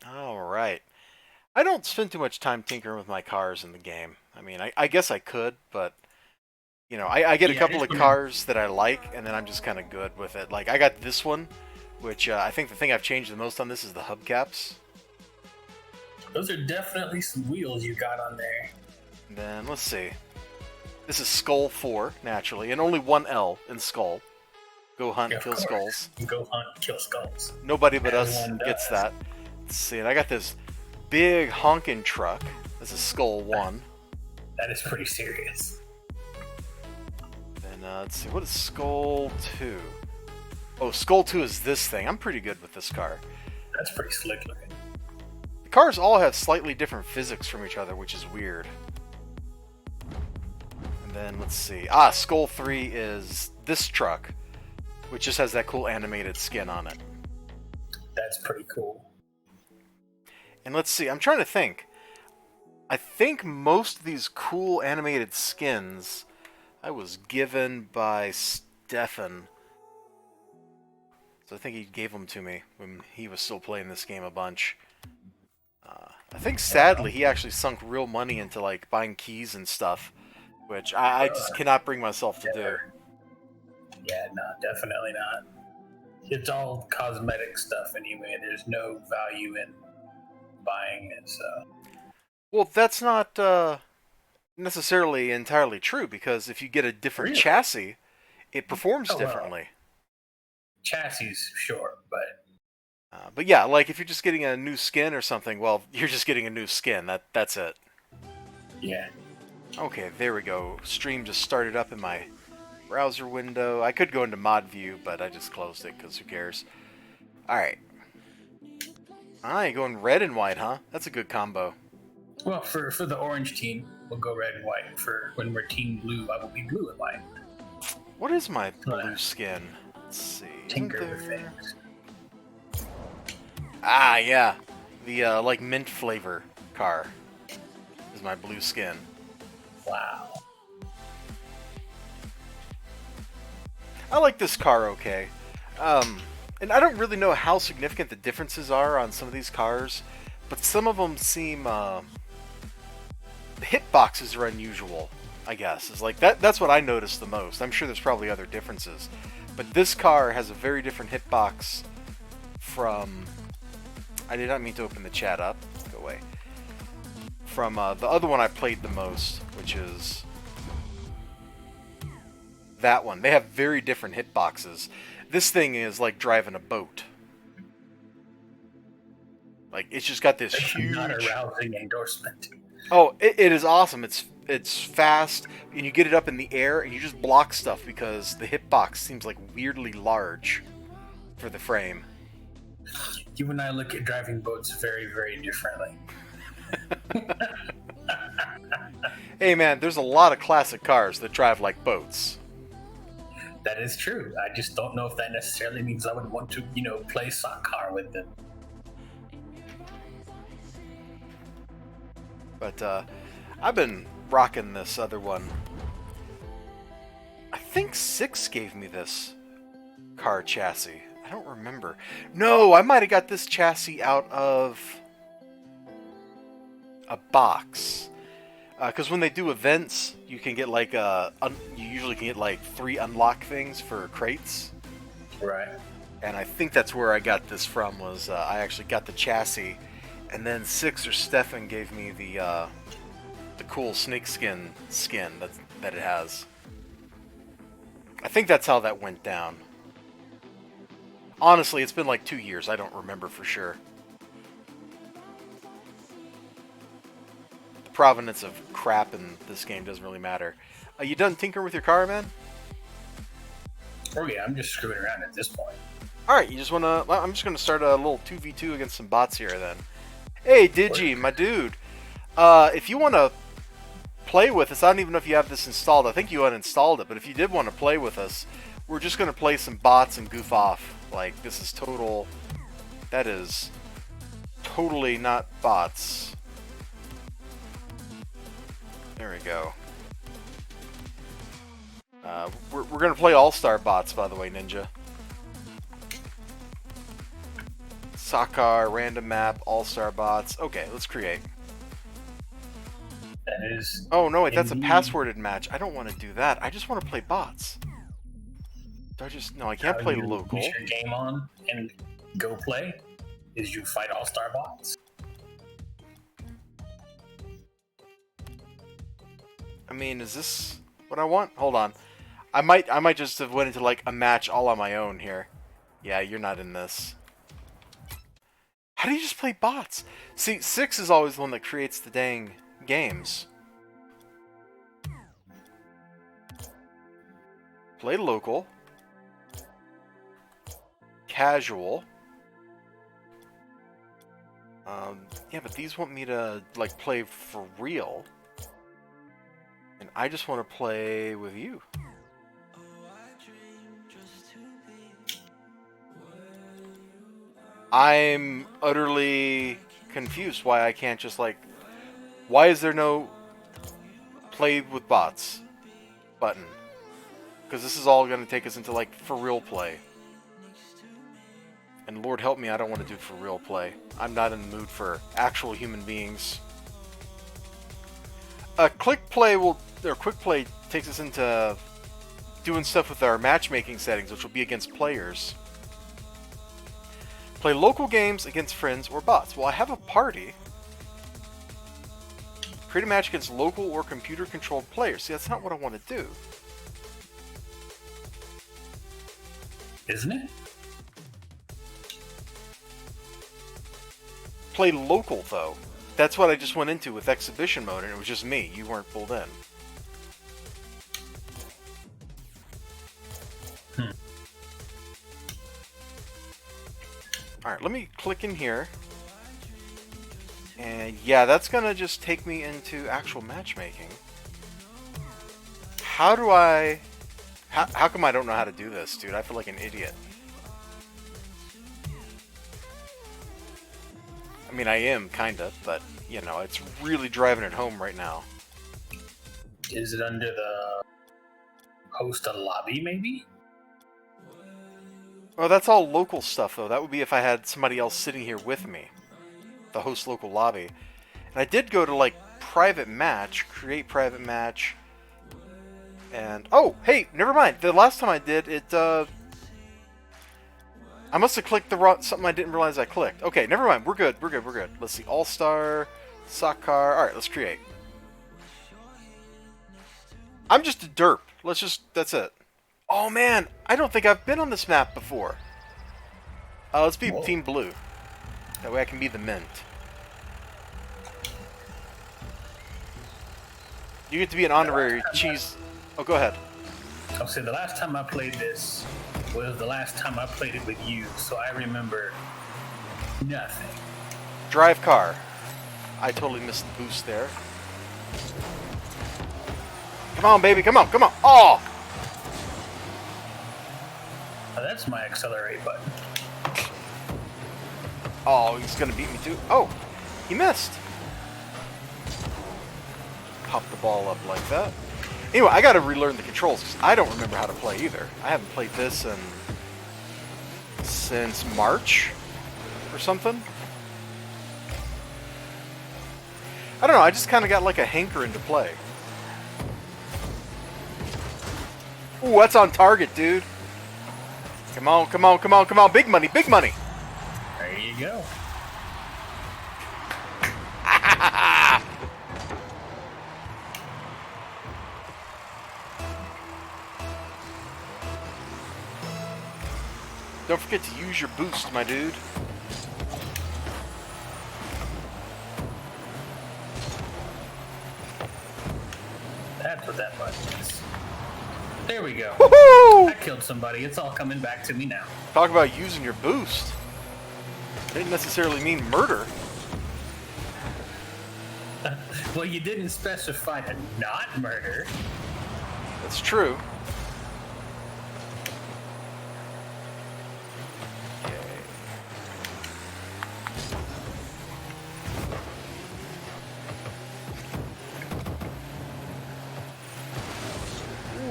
Alright. I don't spend too much time tinkering with my cars in the game. I mean, I guess I could, but, I get a Yeah, I couple just of want to. cars that I like, and then I'm just kind of good with it. Like, I got this one, which I think the thing I've changed the most on this is the hubcaps. Those are definitely some wheels you got on there. And then, let's see. This is Skull 4, naturally, and only one L in Skull. Go hunt, Yeah, of kill course. skulls. You go hunt, kill skulls, Nobody but as us one gets does. that. Let's see, and I got this big honking truck. This is Skull 1. That is pretty serious. And let's see, what is Skull 2? Oh, Skull 2 is this thing. I'm pretty good with this car. That's pretty slick looking. The cars all have slightly different physics from each other, which is weird. And then, let's see. Skull 3 is this truck, which just has that cool animated skin on it. That's pretty cool. And let's see, I'm trying to think. I think most of these cool animated skins I was given by Stefan. So I think he gave them to me when he was still playing this game a bunch. I think sadly he actually sunk real money into like buying keys and stuff, which I just cannot bring myself to do. Never. Yeah, no, definitely not. It's all cosmetic stuff anyway. There's no value in buying it, so. Well, that's not necessarily entirely true because if you get a different Really? chassis, it performs Oh, well. differently. Chassis, sure, but But yeah, like if you're just getting a new skin or something, well, you're just getting a new skin. That's it. yeah. Okay, there we go. Stream just started up in my browser window. I could go into mod view, but I just closed it because who cares? Alright. Alright, going red and white, huh? That's a good combo. Well, for the orange team, we'll go red and white. For when we're team blue, I will be blue and white. What is my blue skin? Let's see. Tinker with things. Yeah. The, like, mint flavor car is my blue skin. Wow. I like this car okay. And I don't really know how significant the differences are on some of these cars, but some of them seem, the hitboxes are unusual, I guess. It's like, that's what I noticed the most. I'm sure there's probably other differences. But this car has a very different hitbox from... I did not mean to open the chat up. Go away. From the other one I played the most, which is that one. They have very different hitboxes. This thing is like driving a boat. Like, it's just got this That's huge... not a rousing endorsement. Oh, it is awesome. It's fast, and you get it up in the air, and you just block stuff because the hitbox seems like weirdly large for the frame. You and I look at driving boats very, very differently. Hey man, there's a lot of classic cars that drive like boats. That is true. I just don't know if that necessarily means I would want to, play soccer with them. But I've been rocking this other one. I think 6 gave me this car chassis. I don't remember. No, I might have got this chassis out of a box. Because when they do events, you can get like you usually can get like 3 unlock things for crates. Right. And I think that's where I got this from. Was I actually got the chassis, and then 6 or Stefan gave me the cool snakeskin skin that it has. I think that's how that went down. Honestly, it's been like 2 years. I don't remember for sure. The provenance of crap in this game doesn't really matter. You done tinkering with your car, man? Oh yeah, I'm just screwing around at this point. Alright, you just wanna... I'm just gonna start a little 2v2 against some bots here, then. Hey, Digi, my dude. If you wanna play with us, I don't even know if you have this installed. I think you uninstalled it, but if you did want to play with us, we're just gonna play some bots and goof off. Like, this is total... That is totally not bots. There we go. We're going to play All-Star bots, by the way, Ninja. Let's Sakar, random map, all-star bots. Okay, let's create. That is. Oh, no, wait, that's a indeed passworded match. I don't want to do that. I just want to play bots. Do I just... No, I can't how play you local. Put your game on and go play. Is you fight all-star bots. I mean, is this what I want? Hold on. I might just have went into, like, a match all on my own here. Yeah, you're not in this. How do you just play bots? See, 6 is always the one that creates the dang games. Play local. Casual. Yeah, but these want me to, like, play for real. And I just want to play with you. I'm utterly confused why I can't just, like... Why is there no play with bots button? Because this is all going to take us into, like, for real play. And Lord help me, I don't want to do for real play. I'm not in the mood for actual human beings. Quick play takes us into doing stuff with our matchmaking settings, which will be against players. Play local games against friends or bots. Well, I have a party. Create a match against local or computer-controlled players. See, that's not what I want to do. Isn't it? Play local, though. That's what I just went into with exhibition mode, and it was just me. You weren't pulled in. Alright, let me click in here. And yeah, that's gonna just take me into actual matchmaking. How do I... How come I don't know how to do this, dude? I feel like an idiot. I mean, I am, kinda, but, you know, it's really driving it home right now. Is it under the host a lobby, maybe? Oh, that's all local stuff, though. That would be if I had somebody else sitting here with me. The host local lobby. And I did go to, like, private match, create private match. And, oh, hey, never mind. The last time I did, it, I must have clicked the wrong, something I didn't realize I clicked. Okay, never mind. We're good. We're good. We're good. Let's see. All-Star, Sakar. Alright, let's create. I'm just a derp. Let's just, that's it. Oh man, I don't think I've been on this map before. Let's be Whoa. Team Blue. That way I can be the mint. You get to be an honorary cheese... Oh, go ahead. I'll say the last time I played this was the last time I played it with you, so I remember nothing. Drive car. I totally missed the boost there. Come on, baby. Come on. Come on. Oh! Oh, that's my accelerate button. Oh, he's gonna beat me too. Oh, he missed. Pop the ball up like that. Anyway, I gotta relearn the controls because I don't remember how to play either. I haven't played this since March or something. I don't know. I just kind of got like a hankering to play. Ooh, that's on target, dude. Come on, come on, come on, come on. Big money, big money. There you go. Don't forget to use your boost, my dude. That's what that button is. There we go. Woohoo! I killed somebody. It's all coming back to me now. Talk about using your boost. Didn't necessarily mean murder. Well, you didn't specify to not murder. That's true.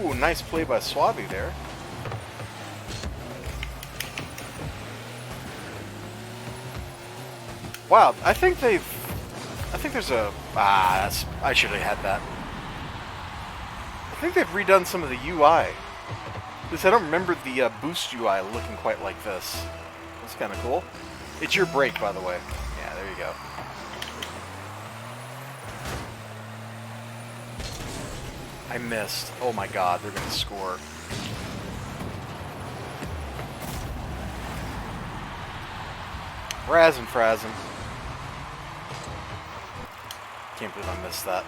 Ooh, nice play by Swabby there. Wow, I think there's a... I should have had that. I think they've redone some of the UI. Because I don't remember the boost UI looking quite like this. That's kind of cool. It's your break, by the way. Yeah, there you go. I missed. Oh my god, they're going to score. Razzin' frazzin'. Can't believe I missed that.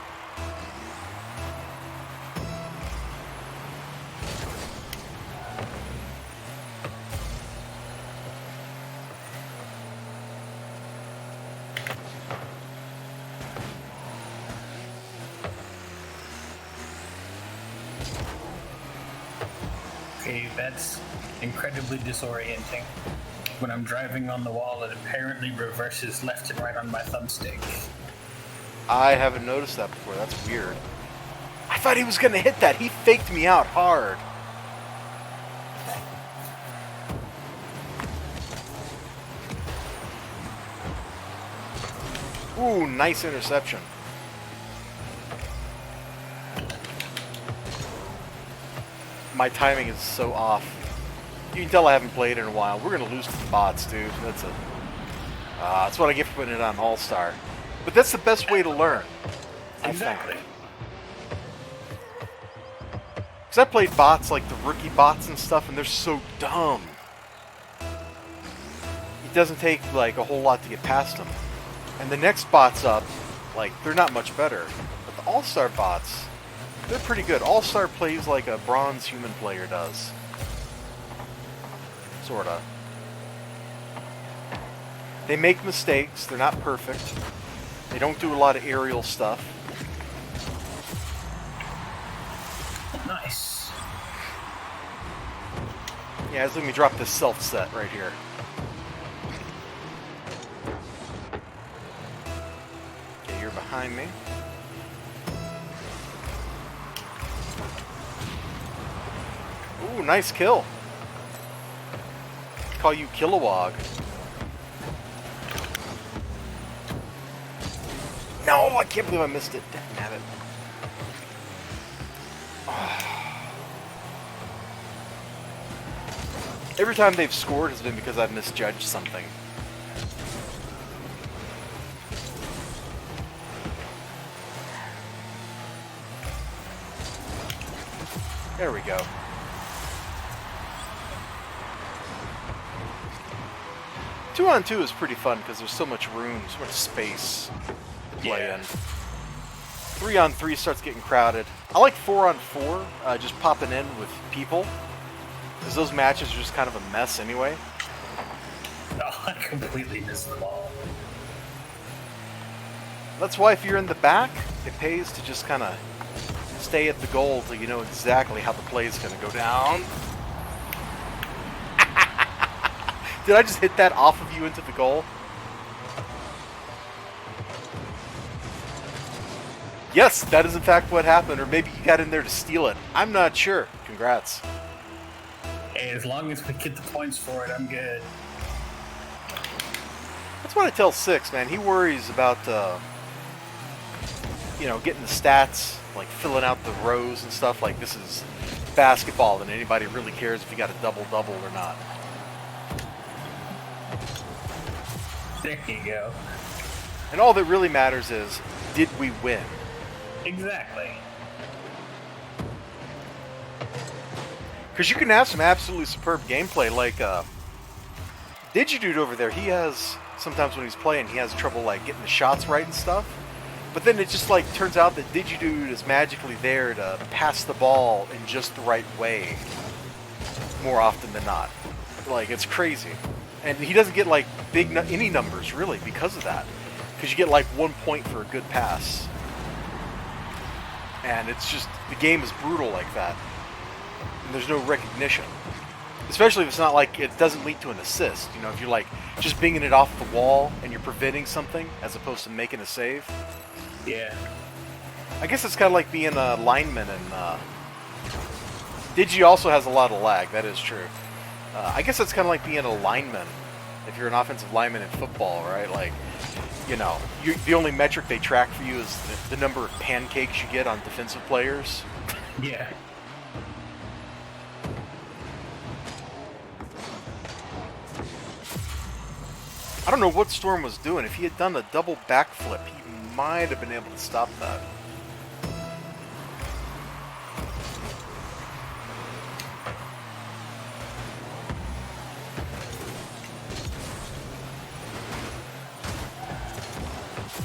Okay, that's incredibly disorienting. When I'm driving on the wall, it apparently reverses left and right on my thumbstick. I haven't noticed that before. That's weird. I thought he was going to hit that. He faked me out hard. Ooh, nice interception. My timing is so off. You can tell I haven't played in a while. We're going to lose to the bots, dude. That's what I get for putting it on All-Star. But that's the best way to learn. Exactly. Because I played bots like the rookie bots and stuff, and they're so dumb. It doesn't take like a whole lot to get past them. And the next bots up, like, they're not much better. But the All-Star bots, they're pretty good. All-Star plays like a bronze human player does. Sorta. They make mistakes. They're not perfect. They don't do a lot of aerial stuff. Nice. Yeah, let me drop this self-set right here. Okay, you're behind me. Ooh, nice kill. Call you Kilowog. No, I can't believe I missed it. Damn it. Every time they've scored has been because I've misjudged something. There we go. Two on two is pretty fun because there's so much room, so much space to play in. 3-on-3 starts getting crowded. I like 4-on-4, just popping in with people, because those matches are just kind of a mess anyway. Oh, I completely missed them all. That's why if you're in the back, it pays to just kind of stay at the goal till you know exactly how the play is going to go down. Did I just hit that off of you into the goal? Yes, that is in fact what happened, or maybe you got in there to steal it. I'm not sure. Congrats. Hey, as long as we get the points for it, I'm good. That's what I tell Six, man. He worries about, getting the stats, like filling out the rows and stuff. Like, this is basketball, and anybody really cares if you got a double-double or not. There you go. And all that really matters is, did we win? Exactly. Because you can have some absolutely superb gameplay, like Digidude over there. He has, sometimes when he's playing, he has trouble like getting the shots right and stuff. But then it just like turns out that Digidude is magically there to pass the ball in just the right way more often than not. Like, it's crazy. And he doesn't get like any numbers really because of that. Because you get like 1 point for a good pass. And it's just, the game is brutal like that. And there's no recognition. Especially if it's not like, it doesn't lead to an assist. You know, if you're like just binging it off the wall and you're preventing something as opposed to making a save. Yeah. I guess it's kind of like being a lineman, and Digi also has a lot of lag, that is true. I guess it's kind of like being a lineman if you're an offensive lineman in football, right? Like, you know, the only metric they track for you is the number of pancakes you get on defensive players. Yeah. I don't know what Storm was doing. If he had done a double backflip, he might have been able to stop that.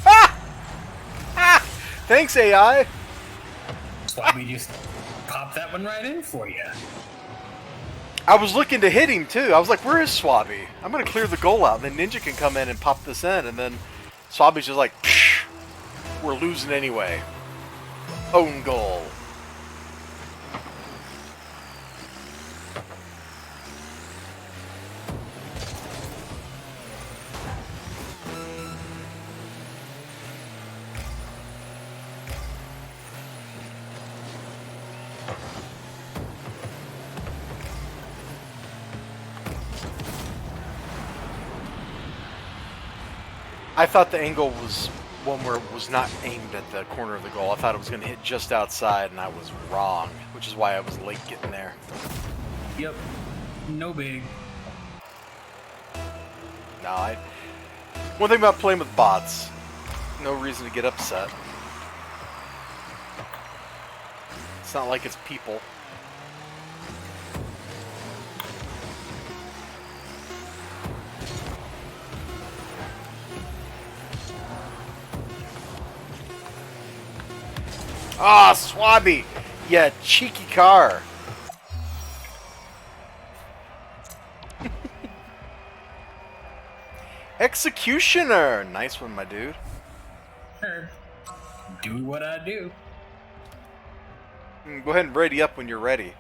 Ah! Ah! Thanks, AI. Swabby just popped that one right in for you. I was looking to hit him too. I was like, where is Swabby? I'm going to clear the goal out, and then Ninja can come in and pop this in, and then Swabby's just like, psh, we're losing anyway. Own goal. I thought the angle was one where it was not aimed at the corner of the goal. I thought it was going to hit just outside, and I was wrong, which is why I was late getting there. Yep. No big. No, one thing about playing with bots, no reason to get upset. It's not like it's people. Ah, Swabby! Yeah, cheeky car. Executioner! Nice one, my dude. Do what I do. Go ahead and ready up when you're ready.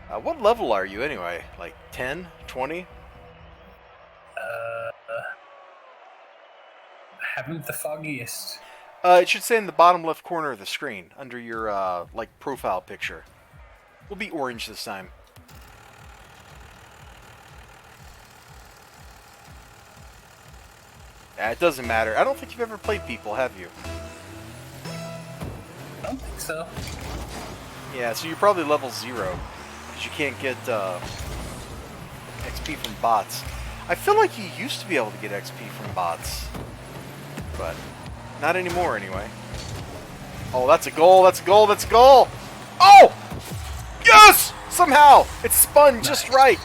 What level are you anyway? Like 10? 20? Haven't the foggiest. It should say in the bottom left corner of the screen, under your, like, profile picture. We'll be orange this time. It doesn't matter. I don't think you've ever played people, have you? I don't think so. Yeah, so you're probably level 0, because you can't get, XP from bots. I feel like you used to be able to get XP from bots, but not anymore anyway. Oh, that's a goal, that's a goal, that's a goal! Oh! Yes! Somehow! It spun just right!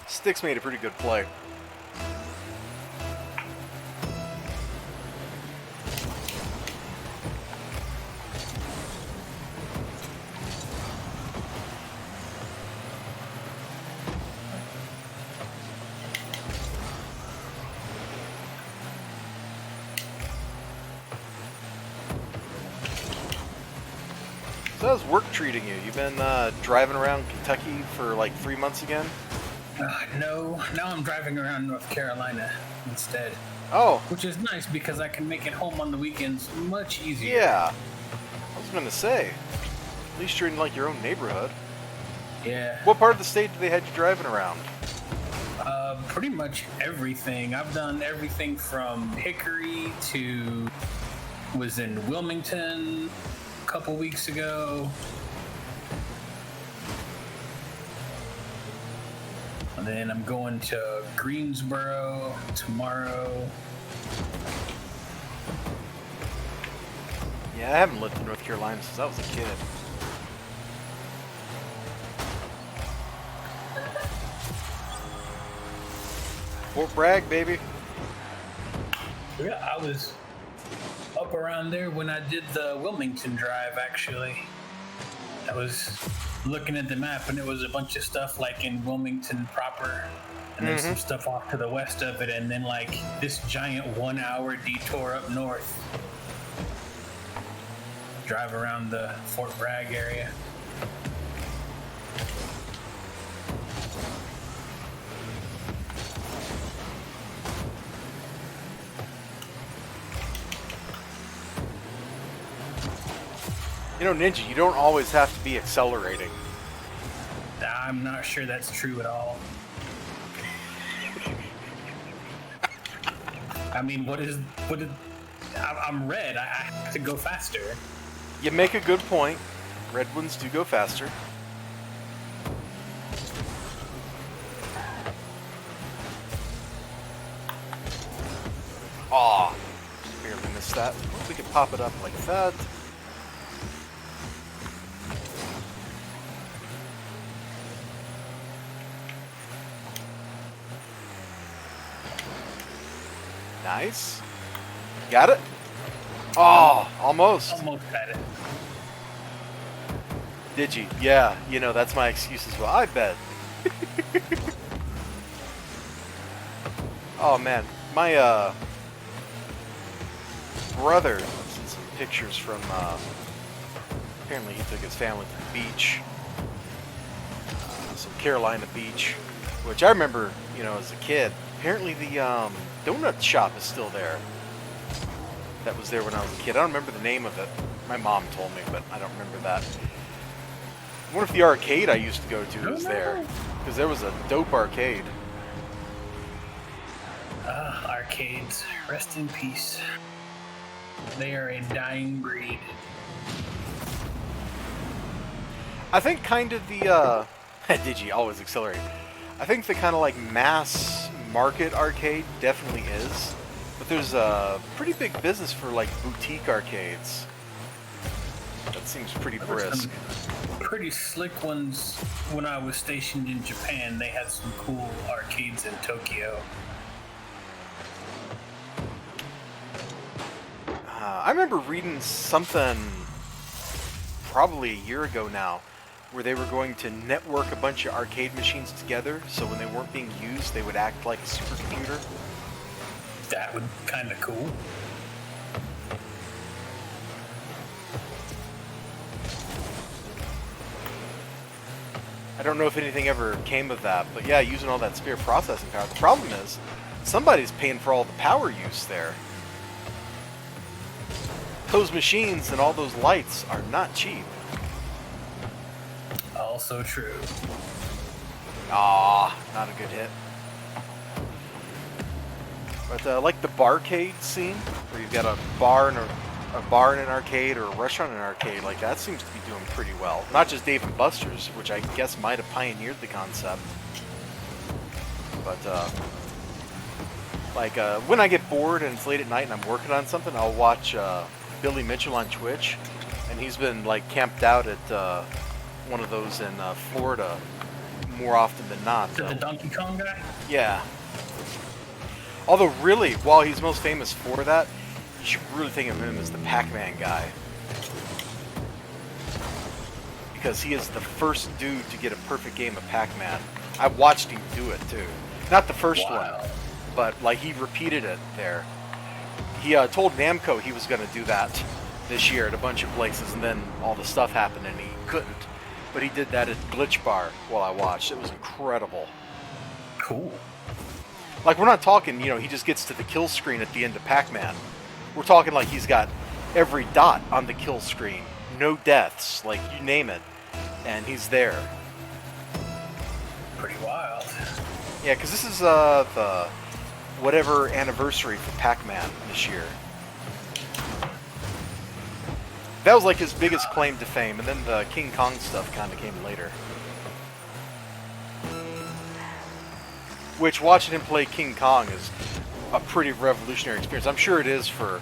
Sticks made a pretty good play. So how's work treating you? You've been driving around Kentucky for like 3 months again? No, now I'm driving around North Carolina instead. Oh. Which is nice because I can make it home on the weekends much easier. Yeah. I was gonna say, at least you're in like your own neighborhood. Yeah. What part of the state do they have you driving around? Pretty much everything. I've done everything from Hickory to was in Wilmington a couple weeks ago. And then I'm going to Greensboro tomorrow. Yeah, I haven't lived in North Carolina since I was a kid. Fort Bragg, baby. Yeah, I was up around there when I did the Wilmington drive, actually. I was looking at the map, and it was a bunch of stuff like in Wilmington proper, and then some stuff off to the west of it, and then like this giant 1-hour detour up north. Drive around the Fort Bragg area. You know, Ninja, you don't always have to be accelerating. I'm not sure that's true at all. I mean, I'm red. I have to go faster. You make a good point. Red ones do go faster. Aw, barely missed that. We can pop it up like that. Nice. Got it? Oh, almost. Almost had it. Digi. Yeah, you know, that's my excuse as well. I bet. Oh, man. My, brother sent some pictures from, apparently he took his family to the beach. Some Carolina beach, which I remember, you know, as a kid. Apparently the, donut shop is still there. That was there when I was a kid. I don't remember the name of it. My mom told me, but I don't remember that. I wonder if the arcade I used to go to was there. Because there was a dope arcade. Arcades. Rest in peace. They are a dying breed. I think kind of the, Digi, always accelerate. I think the kind of like mass market arcade definitely is. But there's a pretty big business for like boutique arcades. That seems pretty brisk. Pretty slick ones when I was stationed in Japan. They had some cool arcades in Tokyo. I remember reading something probably a year ago now where they were going to network a bunch of arcade machines together so when they weren't being used they would act like a supercomputer. That would be kind of cool. I don't know if anything ever came of that, but yeah, using all that spare processing power. The problem is somebody's paying for all the power use there. Those machines and all those lights are not cheap. Also true. Ah, not a good hit. But like the barcade scene, where you've got a bar in an arcade or a restaurant in an arcade, like that seems to be doing pretty well. Not just Dave and Buster's, which I guess might have pioneered the concept. But when I get bored and it's late at night and I'm working on something, I'll watch Billy Mitchell on Twitch, and he's been like camped out at one of those in Florida more often than not. The Donkey Kong guy? Yeah. Although really, while he's most famous for that, you should really think of him as the Pac-Man guy. Because he is the first dude to get a perfect game of Pac-Man. I watched him do it too. Not the first one, but like he repeated it there. He told Namco he was going to do that this year at a bunch of places, and then all the stuff happened and he couldn't. But he did that at Glitch Bar while I watched. It was incredible. Cool. Like, we're not talking, you know, he just gets to the kill screen at the end of Pac-Man. We're talking like he's got every dot on the kill screen. No deaths, like, you name it. And he's there. Pretty wild. Yeah, because this is the whatever anniversary for Pac-Man this year. That was like his biggest claim to fame, and then the King Kong stuff kind of came later. Which, watching him play King Kong is a pretty revolutionary experience. I'm sure it is for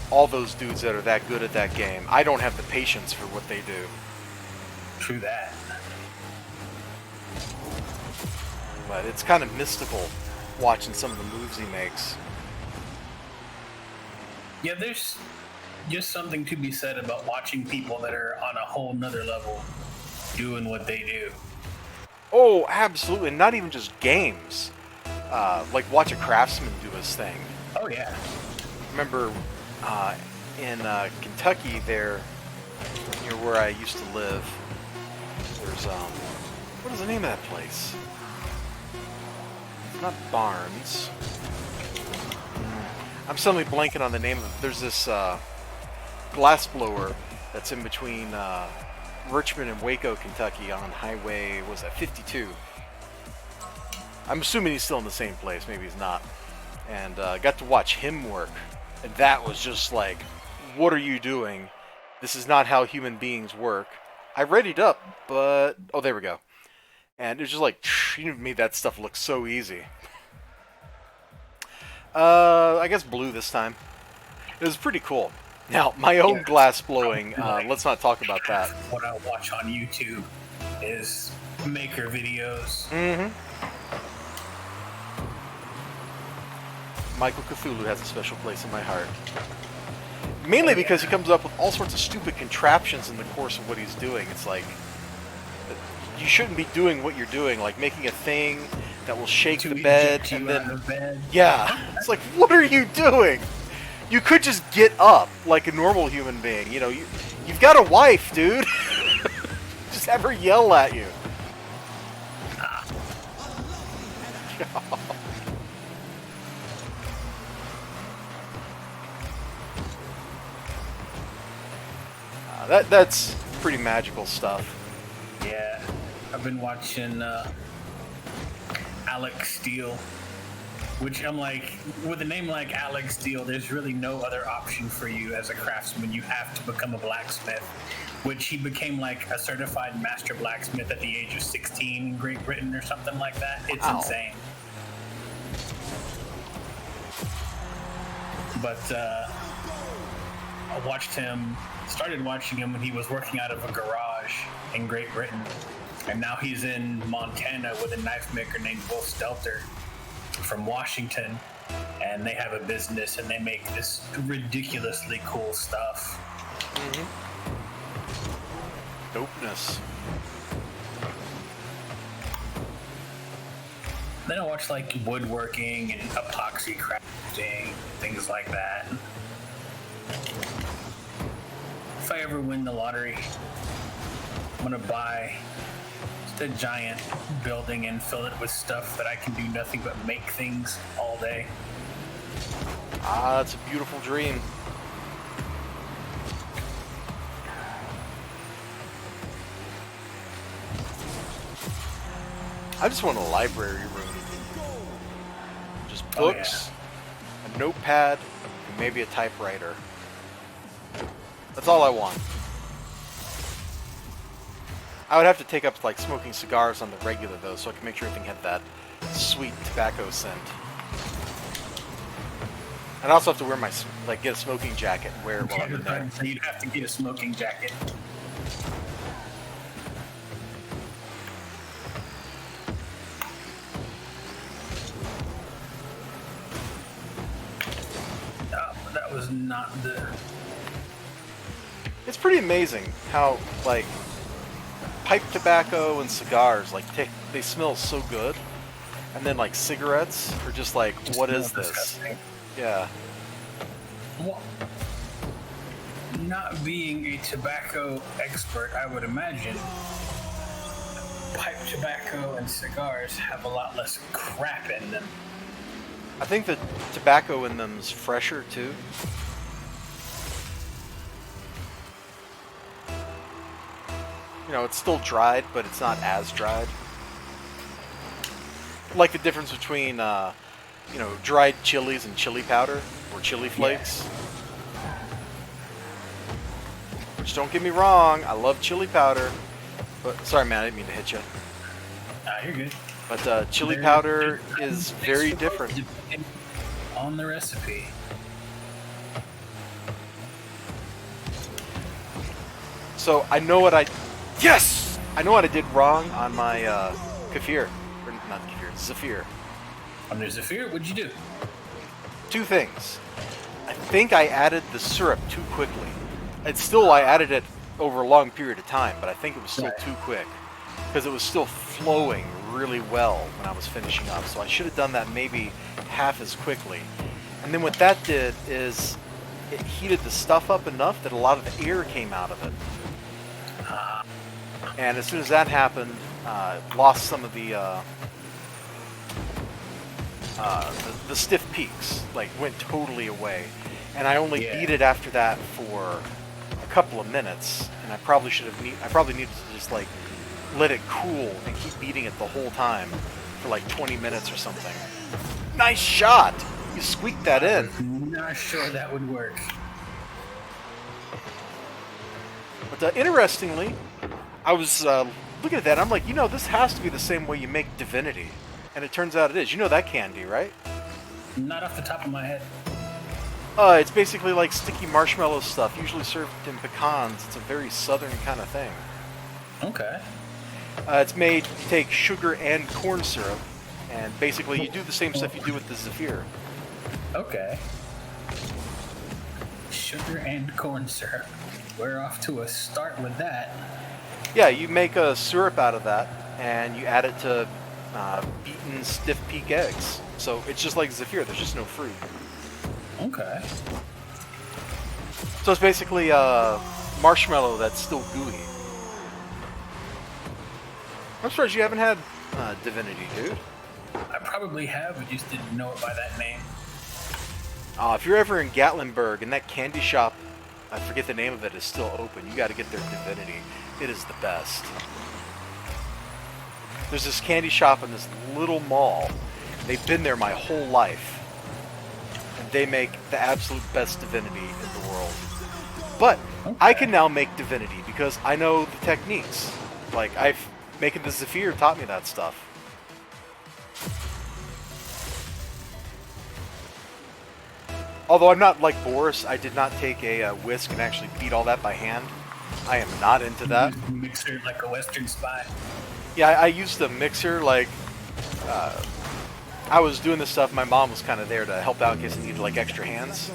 all those dudes that are that good at that game. I don't have the patience for what they do. True that. But it's kind of mystical watching some of the moves he makes. Yeah, there's just something to be said about watching people that are on a whole nother level doing what they do. Oh, absolutely. And not even just games. Like watch a craftsman do his thing. Oh, yeah. Remember in Kentucky there, near where I used to live, there's, what is the name of that place? It's not Barnes. I'm suddenly blanking on the name of it. There's this glass blower that's in between Richmond and Waco, Kentucky on Highway, was that 52? I'm assuming he's still in the same place, maybe he's not. And got to watch him work. And that was just like, what are you doing? This is not how human beings work. I readied up, but... Oh, there we go. And it was just like, you made that stuff look so easy. I guess blue this time. It was pretty cool. Now, my own glass blowing, let's not talk about that. What I watch on YouTube is maker videos. Mm-hmm. Michael Cthulhu has a special place in my heart. Mainly because he comes up with all sorts of stupid contraptions in the course of what he's doing. It's like, you shouldn't be doing what you're doing, like making a thing that will shake the bed and then... Yeah, it's like, what are you doing? You could just get up like a normal human being. You know, you've got a wife, dude. Just have her yell at you. That's pretty magical stuff. Yeah, I've been watching Alex Steele, which I'm like, with a name like Alex Steele, there's really no other option for you as a craftsman. You have to become a blacksmith, which he became like a certified master blacksmith at the age of 16 in Great Britain or something like that. It's insane. But started watching him when he was working out of a garage in Great Britain. And now he's in Montana with a knife maker named Wolf Stelter from Washington. And they have a business and they make this ridiculously cool stuff. Mm-hmm. Dopeness. Then I watch like woodworking and epoxy crafting, things like that. If I ever win the lottery, I'm gonna buy just a giant building and fill it with stuff that I can do nothing but make things all day. Ah, that's a beautiful dream. I just want a library room. Just books, a notepad, and maybe a typewriter. That's all I want. I would have to take up like smoking cigars on the regular though, so I can make sure everything had that sweet tobacco scent. And I also have to wear my get a smoking jacket and wear it while I'm in there. So you'd have to get a smoking jacket. That was not the... It's pretty amazing how, like, pipe tobacco and cigars, like, they smell so good. And then, like, cigarettes are just like, what is this? Disgusting. Yeah. Well, not being a tobacco expert, I would imagine pipe tobacco and cigars have a lot less crap in them. I think the tobacco in them's fresher, too. You know, it's still dried, but it's not as dried. Like the difference between, you know, dried chilies and chili powder, or chili flakes. Yeah. Which, don't get me wrong, I love chili powder. But, sorry man, I didn't mean to hit you. You're good. But chili powder is very different. On the recipe. So I know what I know what I did wrong on my kefir, or not kefir, zafir. On your zafir, what'd you do? Two things. I think I added the syrup too quickly. I added it over a long period of time, but I think it was still too quick because it was still flowing really well when I was finishing up. So I should have done that maybe half as quickly. And then what that did is it heated the stuff up enough that a lot of the air came out of it. And as soon as that happened, lost some of the stiff peaks, like went totally away. And I only beat it after that for, I couple of minutes, and I probably needed to just like let it cool and keep beating it the whole time for like 20 minutes or something. Nice shot! You squeaked that in. I'm not sure that would work. But interestingly, I was looking at that, and I'm like, this has to be the same way you make Divinity. And it turns out it is. You know that candy, right? Not off the top of my head. It's basically like sticky marshmallow stuff, usually served in pecans. It's a very southern kind of thing. Okay. It's made, you take sugar and corn syrup, and basically you do the same stuff you do with the Zephyr. Okay. Sugar and corn syrup. We're off to a start with that. Yeah, you make a syrup out of that, and you add it to beaten stiff peak eggs. So it's just like Zephyr, there's just no fruit. Okay. So it's basically marshmallow that's still gooey. I'm surprised you haven't had Divinity, dude. I probably have, I just didn't know it by that name. If you're ever in Gatlinburg and that candy shop, I forget the name of it, is still open, you gotta get their Divinity. It is the best. There's this candy shop in this little mall. They've been there my whole life. And they make the absolute best Divinity in the world. But I can now make Divinity because I know the techniques. Like, making the Zephyr taught me that stuff. Although I'm not like Boris, I did not take a whisk and actually beat all that by hand. I am not into that. Mixer like a Western spy. Yeah, I used the mixer, like, I was doing this stuff, my mom was kind of there to help out in case I needed, like, extra hands.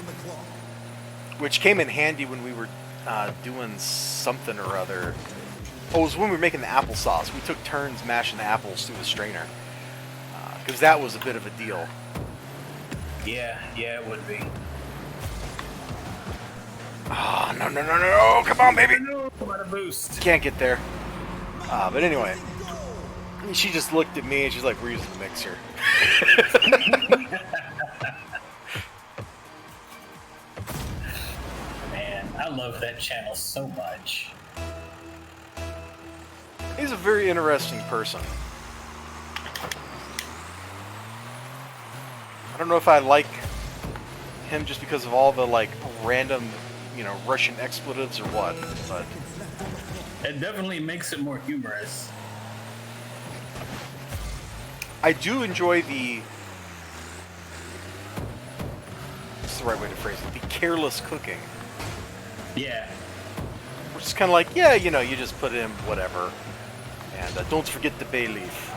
Which came in handy when we were doing something or other. Oh, it was when we were making the applesauce. We took turns mashing the apples through the strainer. Because that was a bit of a deal. Yeah, it would be. Oh, no, come on, baby! No, what a boost. Can't get there. But anyway, she just looked at me and she's like, we're using the mixer. Man, I love that channel so much. He's a very interesting person. I don't know if I like him just because of all the, like, random, Russian expletives or what, but... It definitely makes it more humorous. I do enjoy what's the right way to phrase it? The careless cooking. Yeah. Which is kind of like, yeah, you just put in whatever. And don't forget the bay leaf,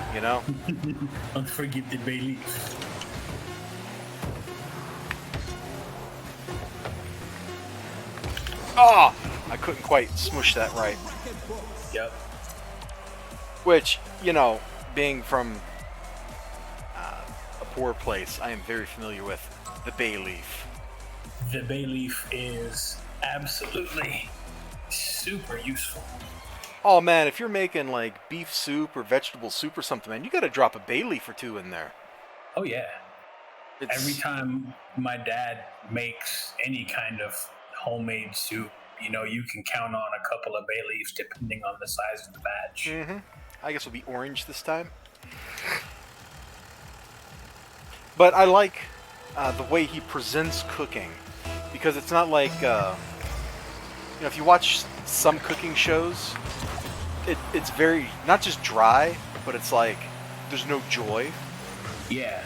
Don't forget the bay leaf. Oh! I couldn't quite smush that right. Yep. Which, being from a poor place, I am very familiar with the bay leaf. The bay leaf is absolutely super useful. Oh man, if you're making like beef soup or vegetable soup or something, man, you gotta drop a bay leaf or two in there. Oh yeah. Every time my dad makes any kind of homemade soup, you can count on a couple of bay leaves depending on the size of the batch. Mm-hmm. I guess it'll be orange this time. But I like the way he presents cooking, because it's not like, if you watch some cooking shows, it's very, not just dry, but it's like, there's no joy. Yeah.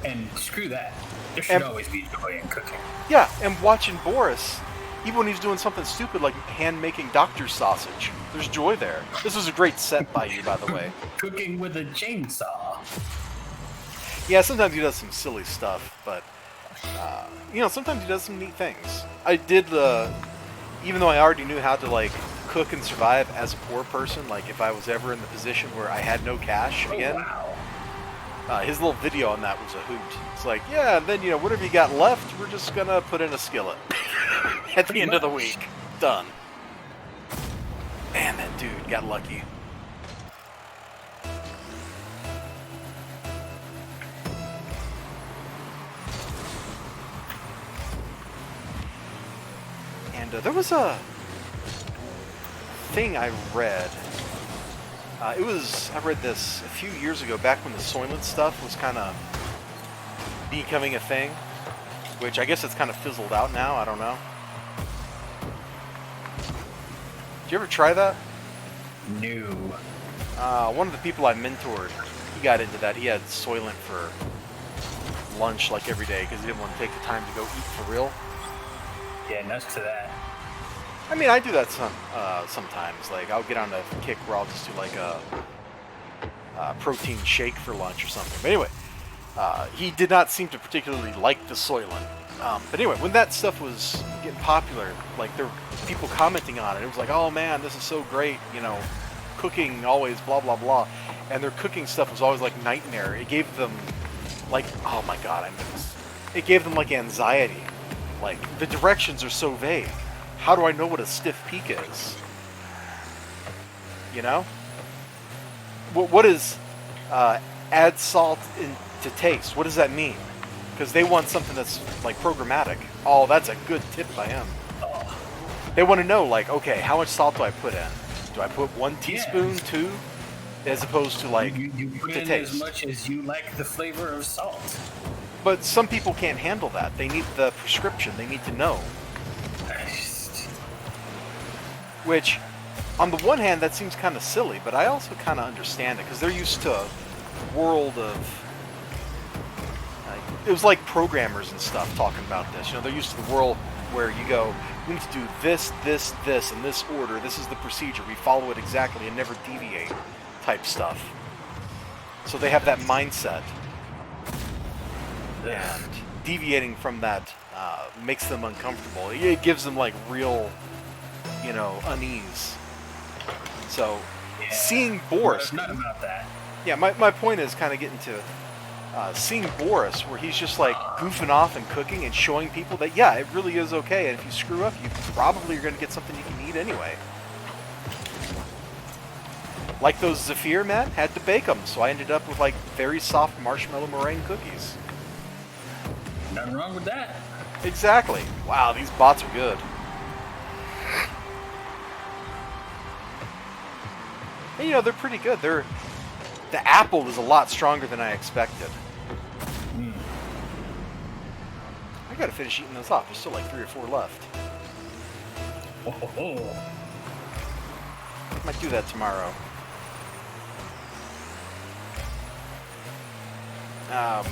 And screw that. There should always be joy in cooking. Yeah, and watching Boris, even when he's doing something stupid like hand-making doctor's sausage, there's joy there. This was a great set by you, by the way. Cooking with a chainsaw. Yeah, sometimes he does some silly stuff, but, sometimes he does some neat things. I did even though I already knew how to, like, cook and survive as a poor person, like, if I was ever in the position where I had no cash again, Wow. his little video on that was a hoot. It's like, yeah, and then, whatever you got left, we're just gonna put in a skillet. At the end of the week. Done. Man, that dude got lucky. And there was a thing I read. I read this a few years ago, back when the Soylent stuff was kind of becoming a thing, which I guess it's kind of fizzled out now. I don't know. Did you ever try that? No. One of the people I mentored, he got into that. He had Soylent for lunch like every day because he didn't want to take the time to go eat for real. Yeah, nuts to that. I mean, I do that sometimes. Like, I'll get on a kick where I'll just do like a protein shake for lunch or something. But anyway, he did not seem to particularly like the Soylent. But anyway, when that stuff was getting popular, like, there were people commenting on it. It was like, oh man, this is so great, you know, cooking always blah blah blah. And their cooking stuff was always like nightmare. It gave them like, oh my god, I miss. It gave them like anxiety. Like, the directions are so vague. How do I know what a stiff peak is? You know? What is add salt into taste? What does that mean? Because they want something that's like programmatic. Oh, that's a good tip by him. They want to know, like, okay, how much salt do I put in? Do I put 1 teaspoon, 2, as opposed to like you put to in taste? as much as you like the flavor of salt. But some people can't handle that. They need the prescription. They need to know. Which, on the one hand, that seems kind of silly, but I also kind of understand it, because they're used to a world of... it was like programmers and stuff talking about this. You know, they're used to the world where you go, we need to do this, this, this, in this order. This is the procedure. We follow it exactly and never deviate type stuff. So they have that mindset. And deviating from that makes them uncomfortable. It gives them, like, real... you know, unease. So, Yeah. seeing Boris... Not about that. Yeah, my point is kind of getting to seeing Boris, where he's just, like, goofing off and cooking and showing people that, yeah, it really is okay, and if you screw up, you probably are going to get something you can eat anyway. Like those Zephyr, man, had to bake them, so I ended up with, like, very soft marshmallow meringue cookies. Nothing wrong with that. Exactly. Wow, these bots are good. And, you know, they're pretty good. The apple is a lot stronger than I expected. I gotta finish eating those off. There's still like 3 or 4 left. Might do that tomorrow.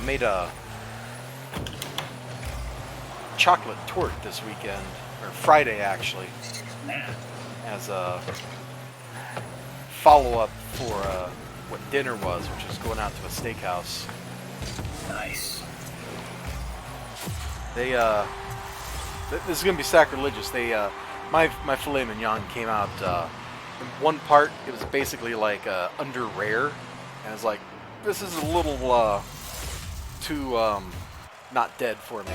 Made a chocolate torte this weekend, or Friday actually, as a follow-up for what dinner was, which was going out to a steakhouse. Nice. They this is gonna be sacrilegious. My filet mignon came out in one part. It was basically like under rare, and it's like, this is a little too not dead for me.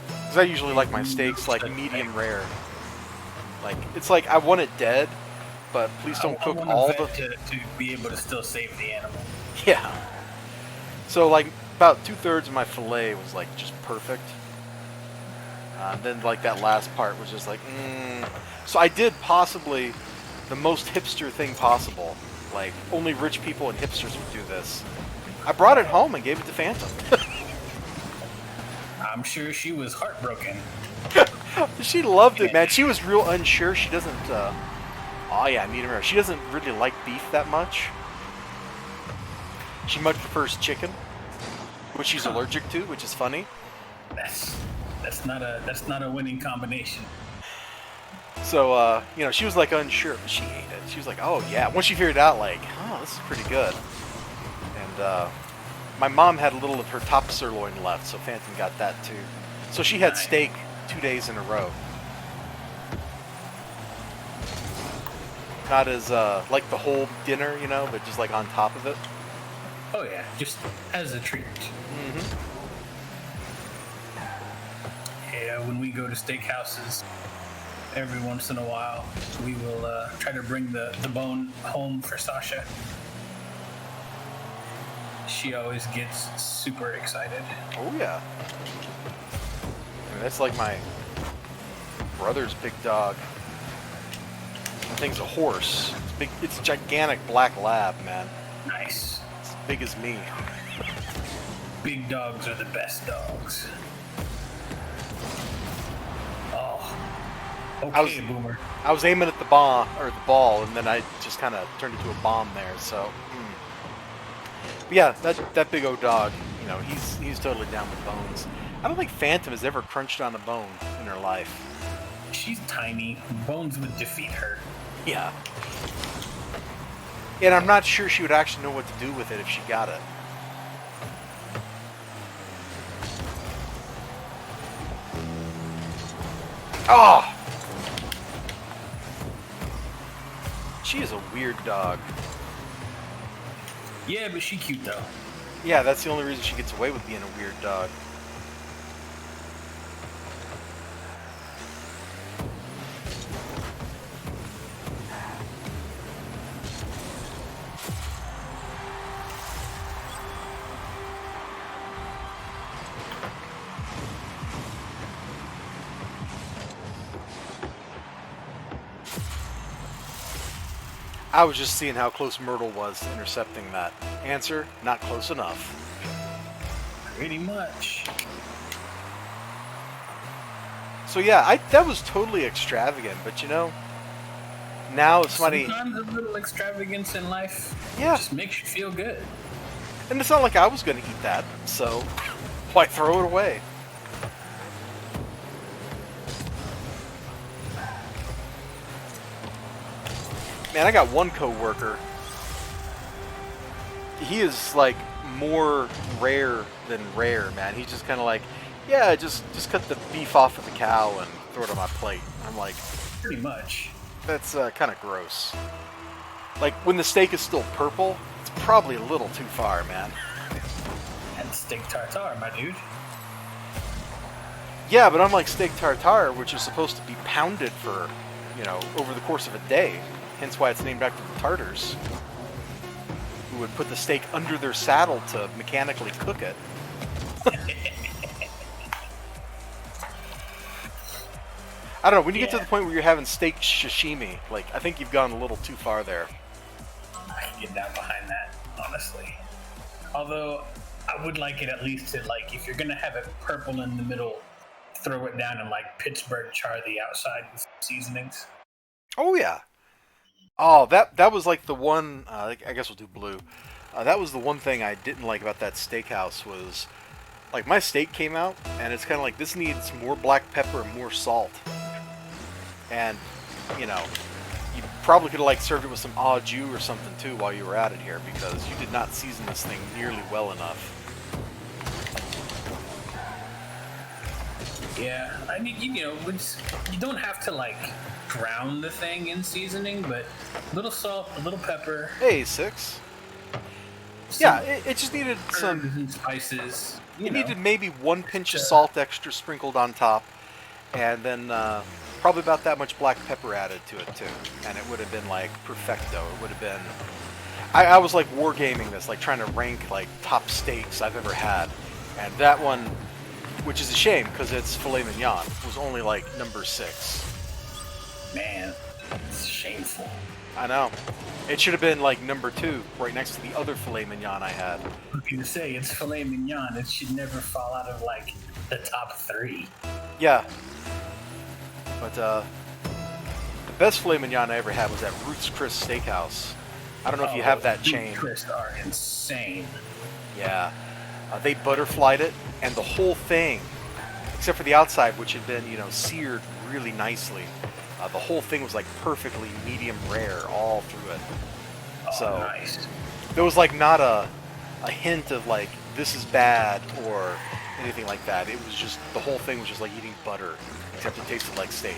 Because I usually like my steaks like medium rare. Like, it's like, I want it dead, but please don't cook all the... to be able to still save the animal. Yeah. So, like, about 2/3 of my fillet was, like, just perfect. Then, like, that last part was just like, So I did possibly the most hipster thing possible. Like, only rich people and hipsters would do this. I brought it home and gave it to Phantom. I'm sure she was heartbroken. She loved it, man. She was real unsure. She doesn't, oh yeah, medium rare. She doesn't really like beef that much. She much prefers chicken, which she's allergic to, which is funny. That's not a winning combination. So, you know, she was like unsure, but she ate it. She was like, oh yeah. Once she figured it out, like, oh, this is pretty good. And, my mom had a little of her top sirloin left, so Phantom got that too. So she had steak 2 days in a row. Not as, like the whole dinner, you know, but just like on top of it. Oh yeah, just as a treat. Yeah, when we go to steakhouses, every once in a while, we will try to bring the bone home for Sasha. She always gets super excited. Oh yeah. I me. That's like my brother's big dog. That thing's a horse. It's big. It's a gigantic black lab, man. Nice. It's as big as me. Big dogs are the best dogs. Oh. Okay, Boomer. I was aiming at the ball, and then I just kind of turned into a bomb there. So, But yeah, that big old dog. You know, he's totally down with bones. I don't think Phantom has ever crunched on a bone in her life. She's tiny. Bones would defeat her. Yeah. And I'm not sure she would actually know what to do with it if she got it. Oh! She is a weird dog. Yeah, but she's cute though. Yeah, that's the only reason she gets away with being a weird dog. I was just seeing how close Myrtle was to intercepting that. Answer, not close enough. Pretty much. So yeah, that was totally extravagant, but you know, now if somebody... Sometimes a little extravagance in life just makes you feel good. And it's not like I was going to eat that, so why throw it away? Man, I got one coworker. He is like more rare than rare, man. He's just kind of like, yeah, just cut the beef off of the cow and throw it on my plate. I'm like, pretty much. That's kind of gross. Like when the steak is still purple, it's probably a little too far, man. And steak tartare, my dude. Yeah, but unlike steak tartare, which is supposed to be pounded for, you know, over the course of a day. Hence why it's named after the Tartars, who would put the steak under their saddle to mechanically cook it. I don't know, when you get to the point where you're having steak sashimi, like, I think you've gone a little too far there. I can get down behind that, honestly. Although, I would like it at least to, like, if you're gonna have it purple in the middle, throw it down and, like, Pittsburgh char the outside with seasonings. Oh, yeah. Oh, that was like the one, I guess we'll do blue. That was the one thing I didn't like about that steakhouse was, like, my steak came out, and it's kind of like, this needs more black pepper and more salt. And, you know, you probably could have, like, served it with some au jus or something, too, while you were at it here, because you did not season this thing nearly well enough. Yeah, I mean, you know, you don't have to, like, drown the thing in seasoning, but a little salt, a little pepper. Hey, 6. Yeah, it just needed some... and spices. It needed maybe 1 pinch of salt extra sprinkled on top, and then probably about that much black pepper added to it, too. And it would have been, like, perfecto. It would have been... I was, like, wargaming this, like, trying to rank, like, top steaks I've ever had. And that one, which is a shame, because it's filet mignon, was only, like, number 6. Man, it's shameful. I know. It should have been like number 2, right next to the other filet mignon I had. I was gonna say, it's filet mignon. It should never fall out of like the top 3. Yeah. But the best filet mignon I ever had was at Ruth's Chris Steakhouse. I don't know if you have that chain. Ruth's Chris are insane. Yeah. They butterflied it, and the whole thing, except for the outside, which had been, you know, seared really nicely. The whole thing was like perfectly medium rare all through it. Oh, so nice. There was like not a hint of like this is bad or anything like that. It was just the whole thing was just like eating butter, except it tasted like steak.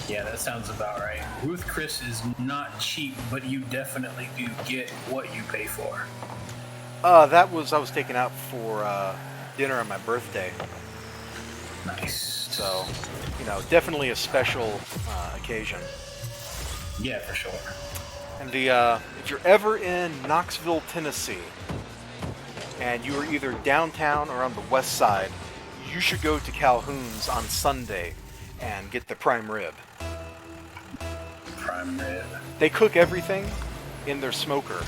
Yeah, that sounds about right. Ruth Chris is not cheap, but you definitely do get what you pay for. I was taken out for dinner on my birthday. Nice. So, you know, definitely a special occasion. Yeah, for sure. And if you're ever in Knoxville, Tennessee, and you are either downtown or on the west side, you should go to Calhoun's on Sunday and get the prime rib. Prime rib. They cook everything in their smoker.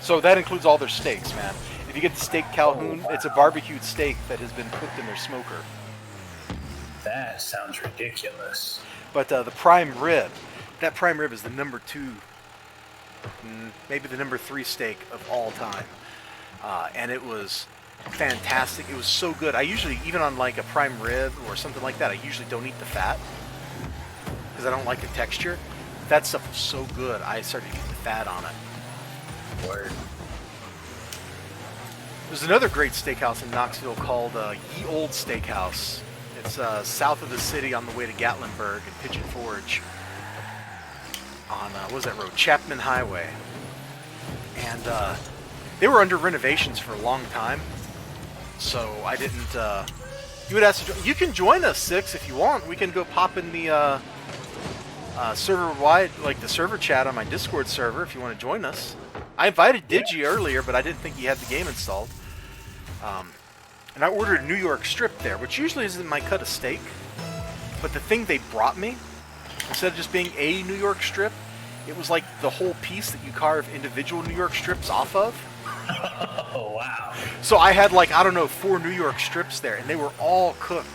So that includes all their steaks, man. If you get the steak Calhoun, it's a barbecued steak that has been cooked in their smoker. That sounds ridiculous. But the prime rib, that prime rib is the number 2, maybe the number 3 steak of all time. And it was fantastic. It was so good. I usually, even on like a prime rib or something like that, I usually don't eat the fat because I don't like the texture. That stuff was so good, I started eating the fat on it. Word. There's another great steakhouse in Knoxville called Ye Old Steakhouse. It's south of the city on the way to Gatlinburg and Pigeon Forge on, what was that road? Chapman Highway. And they were under renovations for a long time, so I didn't, you would ask to join. You can join us, Six, if you want. We can go pop in the server-wide, like the server chat on my Discord server if you want to join us. I invited Digi earlier, but I didn't think he had the game installed. And I ordered a New York strip there, which usually isn't my cut of steak. But the thing they brought me, instead of just being a New York strip, it was like the whole piece that you carve individual New York strips off of. Oh, wow. So I had like, I don't know, 4 New York strips there, and they were all cooked.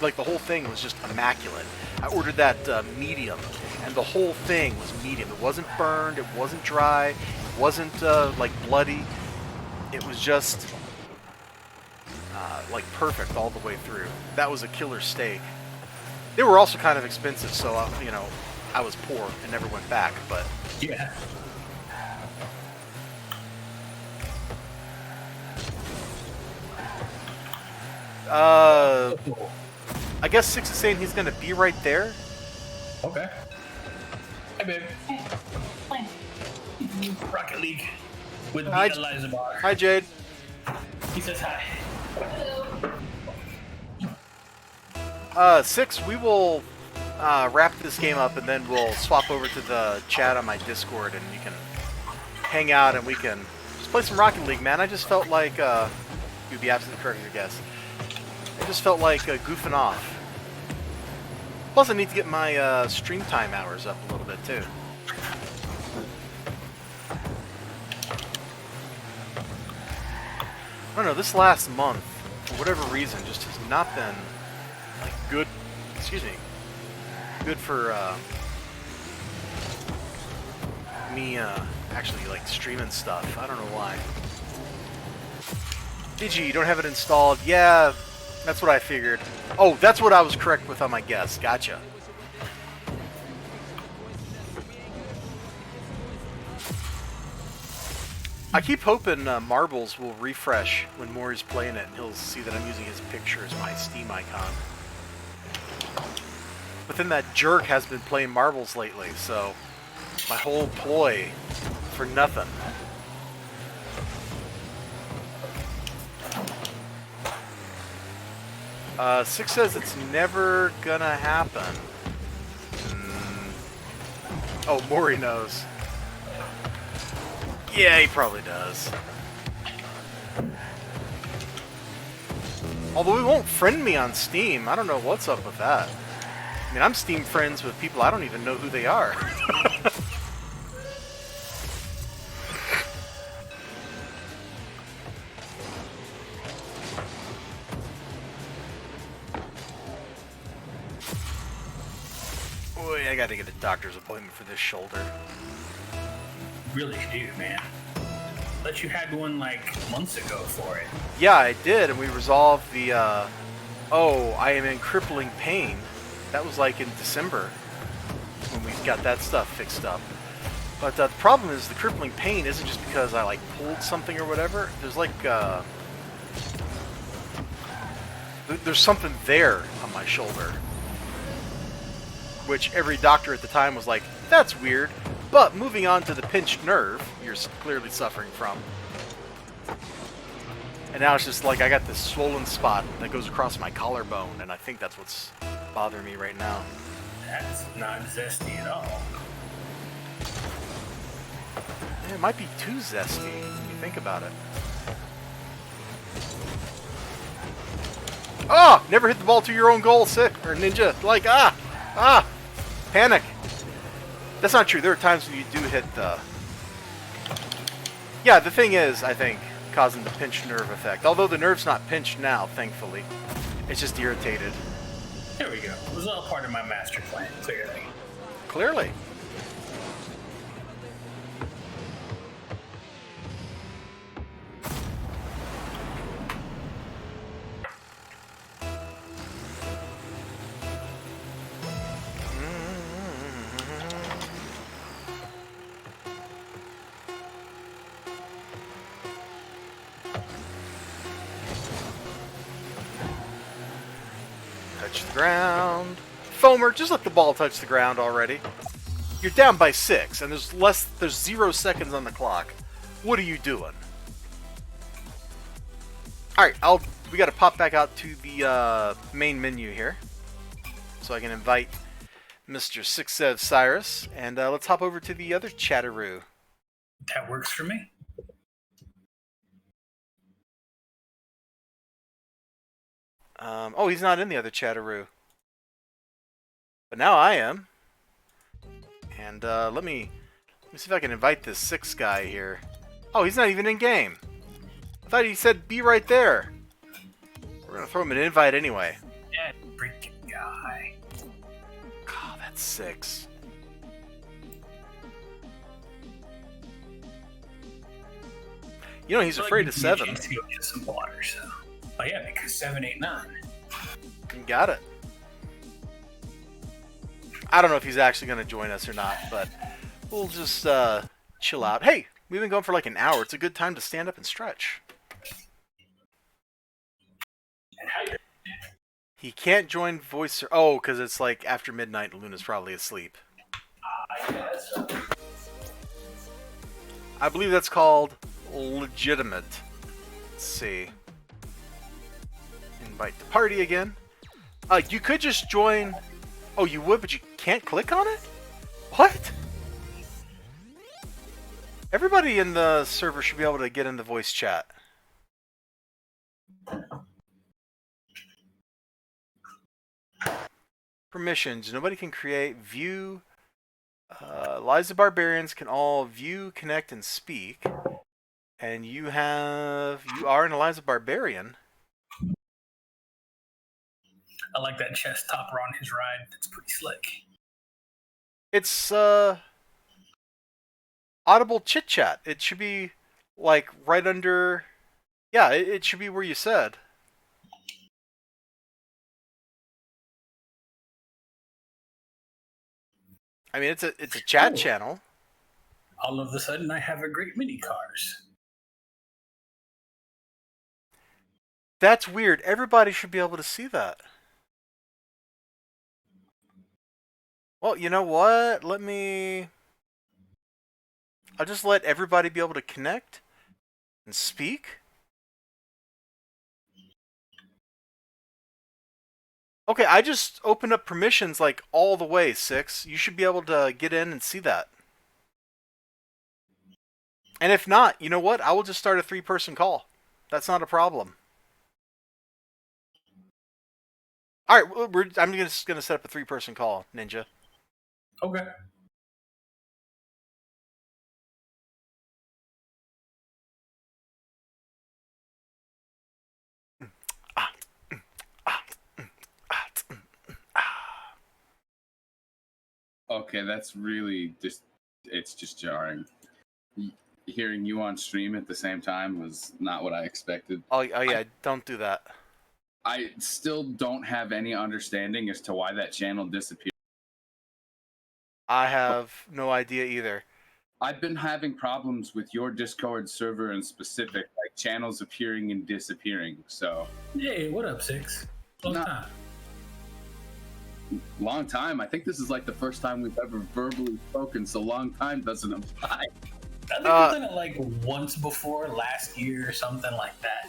Like the whole thing was just immaculate. I ordered that medium, and the whole thing was medium. It wasn't burned, it wasn't dry, it wasn't like bloody. It was just like perfect all the way through. That was a killer steak. They were also kind of expensive, so you know, I was poor and never went back. But yeah. I guess Six is saying he's gonna be right there. Okay. Hi, babe. Rocket League with the elizibar. Hi, Jade. He says hi. Six, we will wrap this game up and then we'll swap over to the chat on my Discord and you can hang out and we can just play some Rocket League, man. I just felt like, you'd be absolutely correct, I guess. I just felt like goofing off. Plus, I need to get my stream time hours up a little bit, too. I don't know, this last month, for whatever reason, just has not been, like, good, good for, me, actually, like, streaming stuff. I don't know why. Digi, you don't have it installed? Yeah, that's what I figured. Oh, that's what I was correct with on my guess. Gotcha. I keep hoping Marbles will refresh when Maury's playing it, and he'll see that I'm using his picture as my Steam icon. But then that jerk has been playing Marbles lately, so my whole ploy for nothing. Six says it's never gonna happen. Oh, Maury knows. Yeah, he probably does. Although he won't friend me on Steam. I don't know what's up with that. I mean, I'm Steam friends with people I don't even know who they are. Boy, I gotta get a doctor's appointment for this shoulder. Really do, man. But you had one like months ago for it. Yeah, I did, and we resolved the, oh, I am in crippling pain. That was like in December when we got that stuff fixed up. But the problem is the crippling pain isn't just because I like pulled something or whatever. There's like, there's something there on my shoulder. Which every doctor at the time was like, that's weird. But moving on to the pinched nerve, you're clearly suffering from. And now it's just like I got this swollen spot that goes across my collarbone, and I think that's what's bothering me right now. That's not zesty at all. Yeah, it might be too zesty when you think about it. Oh, never hit the ball to your own goal, or Ninja. Like, panic. That's not true. There are times when you do hit the... Yeah, the thing is, I think, causing the pinched nerve effect. Although the nerve's not pinched now, thankfully. It's just irritated. There we go. It was all part of my master plan, clearly. Clearly. Touch the ground. Foamer, just let the ball touch the ground already. You're down by 6, and there's 0 seconds on the clock. What are you doing? Alright, we gotta pop back out to the main menu here. So I can invite Mr. Sixev Cyrus, and let's hop over to the other chatteroo. That works for me. Oh, he's not in the other chatteroo. But now I am. And let me see if I can invite this 6 guy here. Oh, he's not even in game. I thought he said be right there. We're gonna throw him an invite anyway. That freaking guy. Oh, that's 6. You know, he's afraid of 7. To go get some water, so. Oh yeah, because 7, 8, 9. You got it. I don't know if he's actually going to join us or not, but we'll just chill out. Hey, we've been going for like an hour. It's a good time to stand up and stretch. He can't join voice... Oh, because it's like after midnight and Luna's probably asleep. I believe that's called legitimate. Let's see. Invite to party again. You could just join... Oh, you would, but you can't click on it? What? Everybody in the server should be able to get in the voice chat. Permissions. Nobody can create, view. Eliza Barbarians can all view, connect, and speak. And you are an Eliza Barbarian. I like that chest topper on his ride. That's pretty slick. It's audible chit chat. It should be like right under. Yeah, it should be where you said. I mean, it's a chat channel. All of a sudden, I have a great mini cars. That's weird. Everybody should be able to see that. Well, you know what? I'll just let everybody be able to connect and speak. Okay, I just opened up permissions like all the way, 6. You should be able to get in and see that. And if not, you know what? I will just start a 3-person call. That's not a problem. Alright, I'm just going to set up a 3-person call, Ninja. Okay. Okay, that's really it's just jarring. Hearing you on stream at the same time was not what I expected. Oh yeah, don't do that. I still don't have any understanding as to why that channel disappeared. I have no idea either. I've been having problems with your Discord server in specific, like channels appearing and disappearing, so... Hey, what up, 6? Long time. I think this is like the first time we've ever verbally spoken, so long time doesn't apply. I think we've done it like once before, last year or something like that.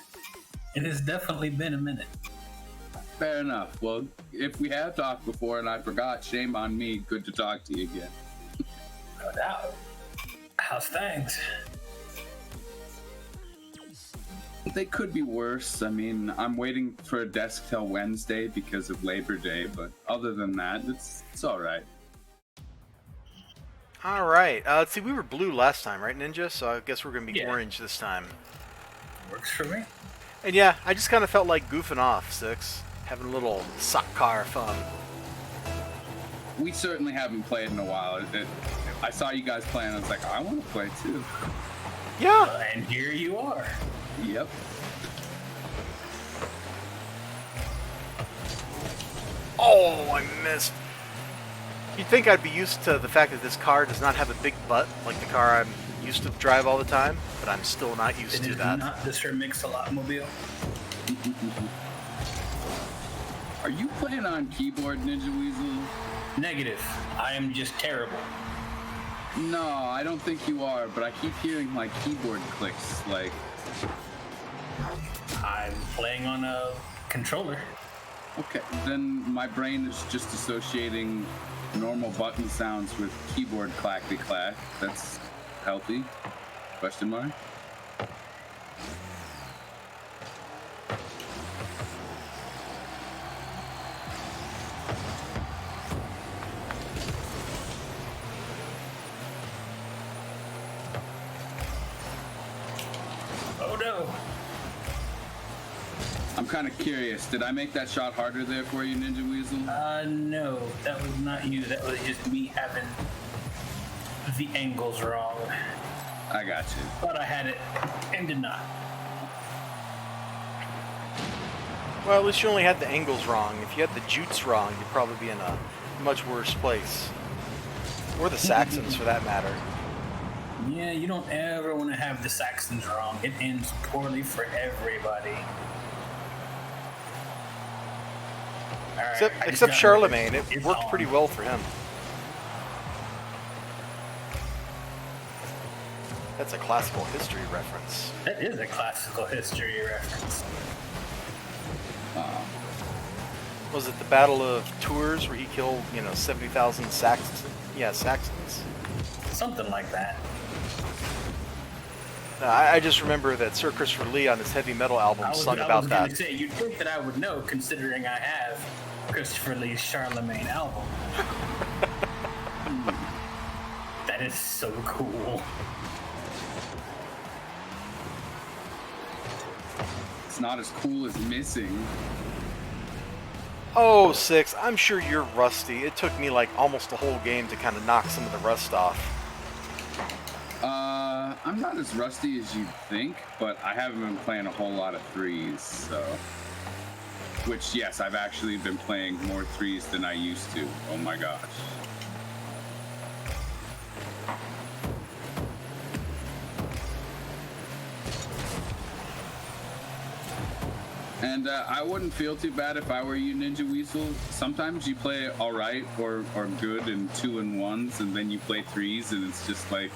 It has definitely been a minute. Fair enough. Well, if we have talked before and I forgot, shame on me. Good to talk to you again. No doubt. How's things? They could be worse. I mean, I'm waiting for a desk till Wednesday because of Labor Day, but other than that, it's all right. All right. Let's see. We were blue last time, right, Ninja? So I guess we're gonna be Yeah. orange this time. Works for me. And yeah, I just kind of felt like goofing off, Six, having a little sock car fun. We certainly haven't played in a while. I saw you guys playing. I was like, I want to play too. Yeah. And here you are. Yep. Oh, I missed. You'd think I'd be used to the fact that this car does not have a big butt like the car I'm used to drive all the time, but I'm still not used It to is that. not the Sir Mix-a-Lot-mobile. Are you playing on keyboard, Ninja Weasel? Negative. I am just terrible. No, I don't think you are, but I keep hearing like keyboard clicks. Like, I'm playing on a controller. okay, then my brain is just associating normal button sounds with keyboard clackety clack. That's healthy? Question mark? Oh no. I'm kind of curious. Did I make that shot harder there for you, Ninja Weasel? No, that was not you. That was just me having the angles wrong. I got you. But I had it and did not. Well, at least you only had the angles wrong. If you had the jutes wrong, you'd probably be in a much worse place. Or the Saxons, for that matter. Yeah, you don't ever want to have the Saxons wrong. It ends poorly for everybody. All right, I just Except got Charlemagne. It it's worked on. pretty well for him. That's a classical history reference. That is a classical history reference. Was it the Battle of Tours where he killed, 70,000 Saxons? Yeah, Saxons. Something like that. I just remember that Sir Christopher Lee on his heavy metal album sung about I was that. gonna say, you'd think that I would know, considering I have Christopher Lee's Charlemagne album. That is so cool. It's not as cool as missing. Oh, Six, I'm sure you're rusty. It took me like almost a whole game to kind of knock some of the rust off. I'm not as rusty as you'd think, but I haven't been playing a whole lot of threes, so... Which, yes, I've actually been playing more threes than I used to. Oh my gosh. And I wouldn't feel too bad if I were you, Ninja Weasel. Sometimes you play all right or good in 2-and-1s, and then you play threes, and it's just like,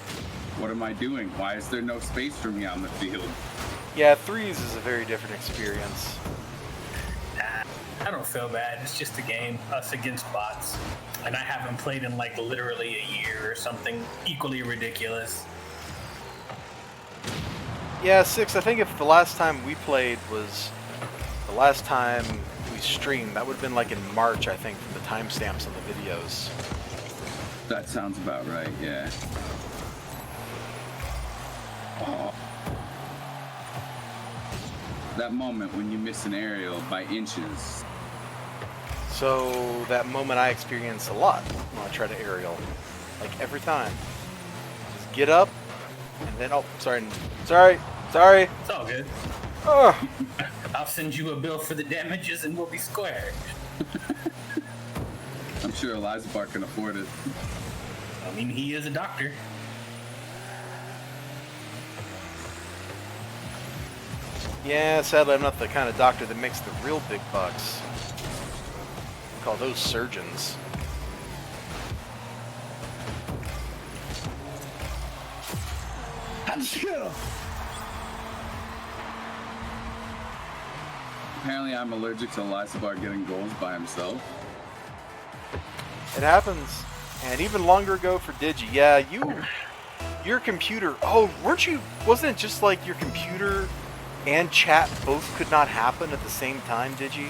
what am I doing? Why is there no space for me on the field? Yeah, threes is a very different experience. I don't feel bad. It's just a game, us against bots. And I haven't played in like literally a year or something equally ridiculous. Yeah, Six, I think if the last time we played was the last time we streamed, that would have been like in March, I think, from the timestamps on the videos. That sounds about right, yeah. Oh. That moment when you miss an aerial by inches. So that moment I experience a lot when I try to aerial. Like every time. Just get up, and then, oh, sorry. It's all good. Oh. I'll send you a bill for the damages and we'll be square. I'm sure elizibar can afford it. I mean, he is a doctor. Yeah, sadly I'm not the kind of doctor that makes the real big bucks. We call those surgeons. Apparently I'm allergic to elizibar getting goals by himself. It happens. And even longer ago for Digi. Yeah, your computer, wasn't it just like your computer and chat both could not happen at the same time, Digi?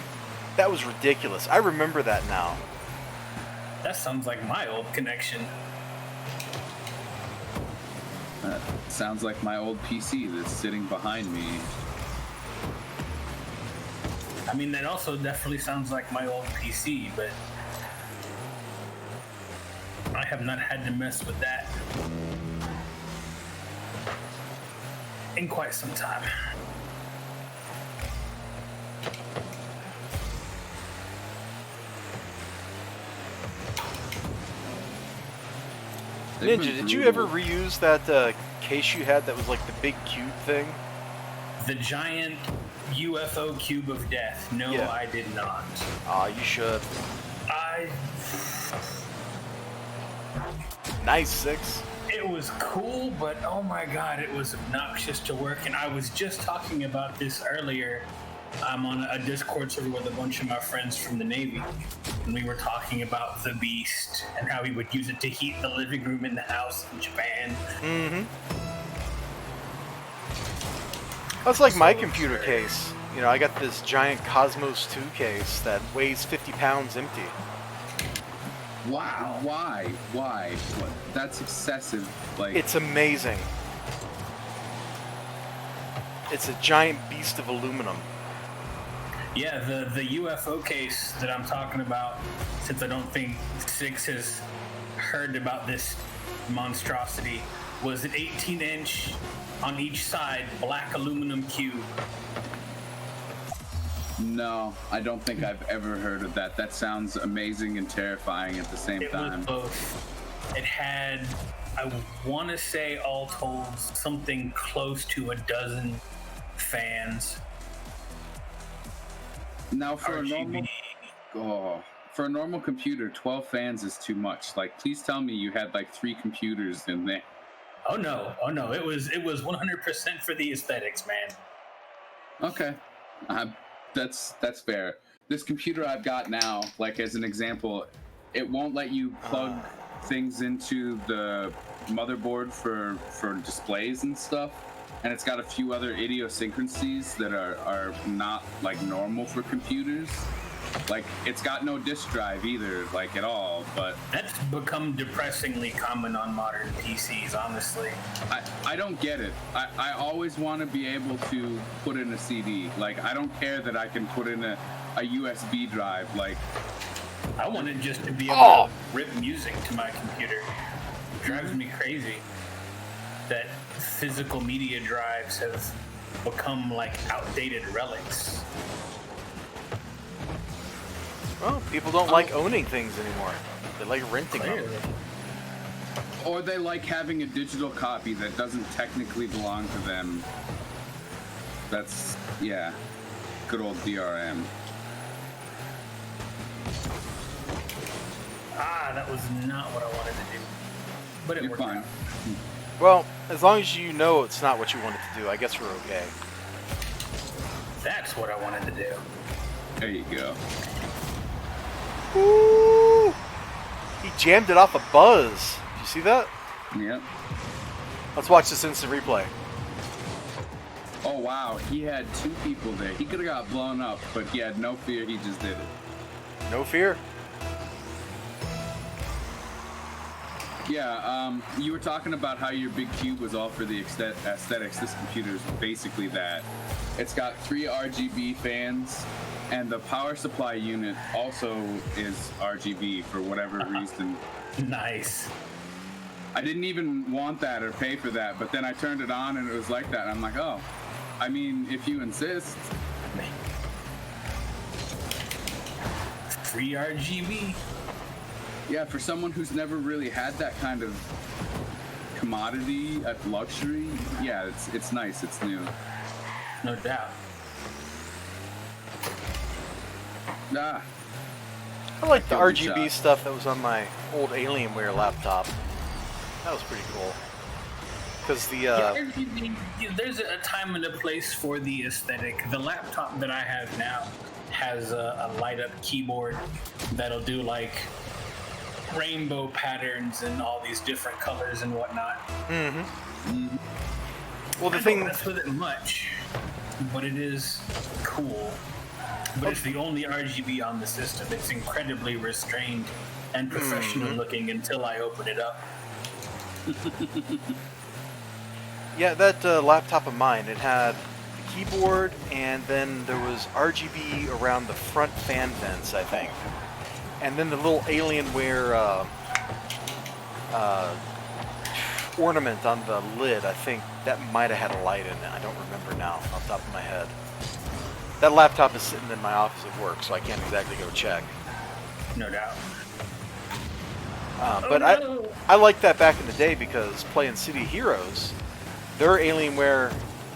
That was ridiculous. I remember that now. That sounds like my old connection. That sounds like my old PC that's sitting behind me. I mean, that also definitely sounds like my old PC, but I have not had to mess with that in quite some time. Ninja, did you ever reuse that case you had that was like the big cube thing? The giant UFO cube of death. No, Yeah. I did not. Aw, you should. I. Nice, 6. It was cool, but oh my god, it was obnoxious to work. And I was just talking about this earlier. I'm on a Discord server with a bunch of my friends from the Navy, and we were talking about the Beast and how we would use it to heat the living room in the house in Japan. Mm-hmm. That's like my computer case. You know, I got this giant Cosmos 2 case that weighs 50 pounds empty. Wow. Why? What? That's excessive. Like, It's amazing. It's a giant beast of aluminum. Yeah, the UFO case that I'm talking about, since I don't think Six has heard about this monstrosity, was an 18-inch on each side black aluminum cube. no, I don't think I've ever heard of that. That sounds amazing and terrifying at the same It time. was both. It had, I want to say, all told, something close to a dozen fans. Now, for RGB. a normal computer, 12 fans is too much. Like, please tell me you had like 3 computers in there. Oh no! It was 100% for the aesthetics, man. Okay, that's fair. This computer I've got now, like as an example, it won't let you plug things into the motherboard for displays and stuff, and it's got a few other idiosyncrasies that are not like normal for computers. Like, it's got no disk drive either, like at all. But That's become depressingly common on modern PCs, honestly. I don't get it. I always want to be able to put in a CD. Like, I don't care that I can put in a USB drive. Like, I want it just to be able to rip music to my computer. It drives me crazy that physical media drives have become like outdated relics. Well, people don't like owning things anymore. They like renting them. Clearly. or they like having a digital copy that doesn't technically belong to them. That's, yeah, good old DRM. That was not what I wanted to do. But it You're worked fine. out. Well, as long as you know it's not what you wanted to do, I guess we're okay. That's what I wanted to do. There you go. Ooh! He jammed it off a buzz. Did you see that? Yep. Let's watch this instant replay. Oh wow, he had 2 people there. He could have got blown up, but he had no fear. He just did it. No fear. Yeah, you were talking about how your big cube was all for the aesthetics. This computer is basically that. It's got 3 RGB fans, and the power supply unit also is RGB for whatever reason. Nice. I didn't even want that or pay for that, but then I turned it on and it was like that. And I'm like, oh, I mean, if you insist. Free RGB. Yeah, for someone who's never really had that kind of commodity at luxury, yeah, it's nice, it's new. No doubt. Ah, I like the Golden RGB shot. stuff that was on my old Alienware laptop. That was pretty cool. Because the There's a time and a place for the aesthetic. The laptop that I have now has a light up keyboard that'll do like rainbow patterns and all these different colors and whatnot. well, the I thing don't mess with it much. but it is cool. But it's the only RGB on the system. It's incredibly restrained and professional looking until I open it up. Yeah, that laptop of mine, it had the keyboard, and then there was RGB around the front fan vents, I think. And then the little Alienware ornament on the lid, I think that might have had a light in it. I don't remember now off the top of my head. That laptop is sitting in my office at work, so I can't exactly go check. No doubt. But I liked that back in the day because playing City Heroes, their Alienware,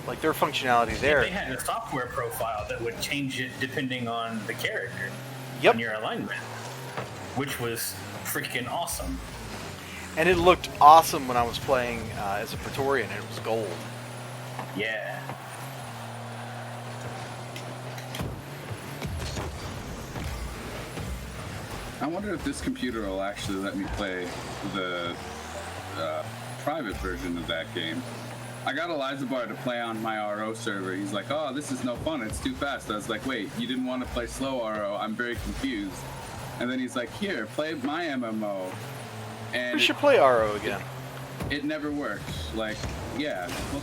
like their functionality there. They had a software profile that would change it depending on the character. Yep. On your alignment, which was freaking awesome. And it looked awesome when I was playing as a Praetorian. It was gold. Yeah. I wonder if this computer will actually let me play the private version of that game. I got elizibar to play on my RO server. He's like, oh, this is no fun. It's too fast. I was like, wait, you didn't want to play slow RO? I'm very confused. And then he's like, here, play my MMO. And We should play RO again. It never worked. Like, yeah. Well,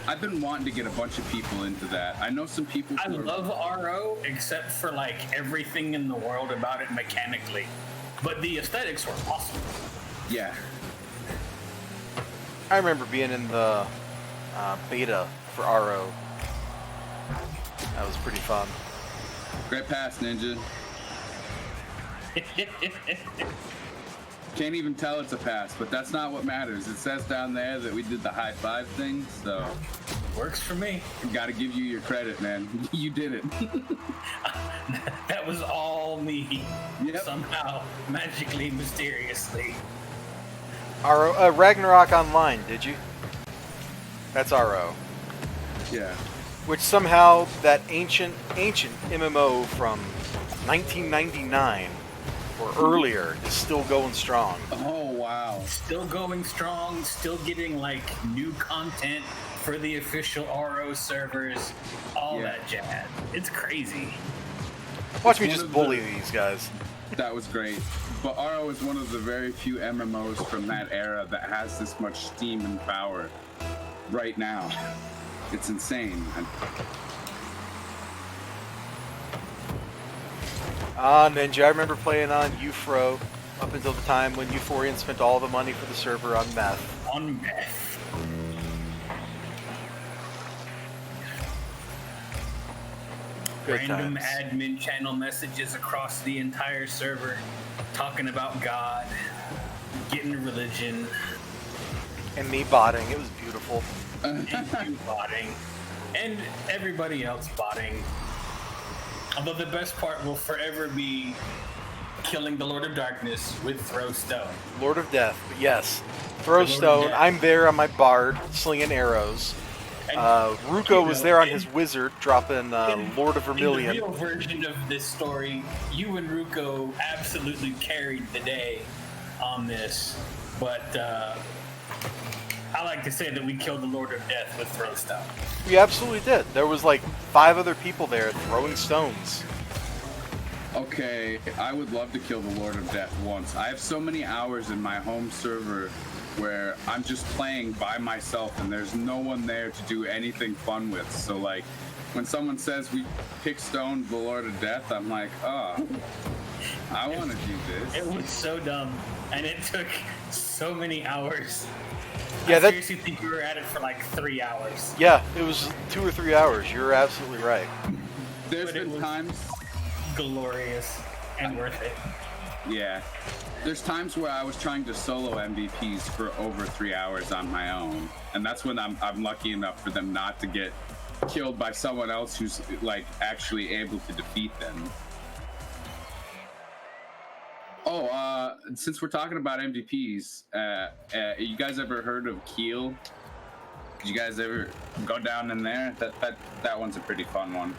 I've been wanting to get a bunch of people into that. I know some people I love RO, except for like everything in the world about it mechanically. But the aesthetics were awesome. Yeah. I remember being in the beta for RO. That was pretty fun. Great pass, Ninja. Can't even tell it's a pass, but that's not what matters. It says down there that we did the high five thing, so Works for me. gotta give you your credit, man. You did it. That was all me. Yep. Somehow, magically, mysteriously. RO, Ragnarok Online, did you? That's RO. Yeah. Which somehow, that ancient MMO from 1999 or earlier is still going strong. Oh, wow. Still going strong, still getting like new content for the official RO servers, all Yeah. that jazz. It's crazy. Watch me one just of bully the- these guys. That was great. But RO is one of the very few MMOs from that era that has this much steam and power right now. It's insane. Ninja, I remember playing on Ufro up until the time when Euphorian spent all the money for the server on meth. On meth. Good Random times. admin channel messages across the entire server talking about God, getting religion, And me botting, it was beautiful. and you botting, and everybody else botting. Although the best part will forever be killing the Lord of Darkness with Throw Stone. Lord of Death, but yes. Throw The Lord of Stone, Death. I'm there on my bard, slinging arrows. And, Ruko you was know, there on in- his wizard, dropping Lord of In the Vermilion. real version of this story, you and Ruko absolutely carried the day on this, but I like to say that we killed the Lord of Death with Throw Stone. We absolutely did. There was like 5 other people there throwing stones. Okay, I would love to kill the Lord of Death once. I have so many hours in my home server where I'm just playing by myself and there's no one there to do anything fun with. So like, when someone says we pick stone the Lord of Death, I'm like, oh, I want to do this. It was so dumb, and it took so many hours. Yeah, I that- seriously think we were at it for like 3 hours. Yeah, it was 2 or 3 hours. You're absolutely right. There's But it been was- times, Glorious and worth it. yeah. There's times where I was trying to solo MVPs for over 3 hours on my own, and that's when I'm lucky enough for them not to get killed by someone else who's like actually able to defeat them. Oh, since we're talking about MVPs, you guys ever heard of Keel? Did you guys ever go down in there? That one's a pretty fun one.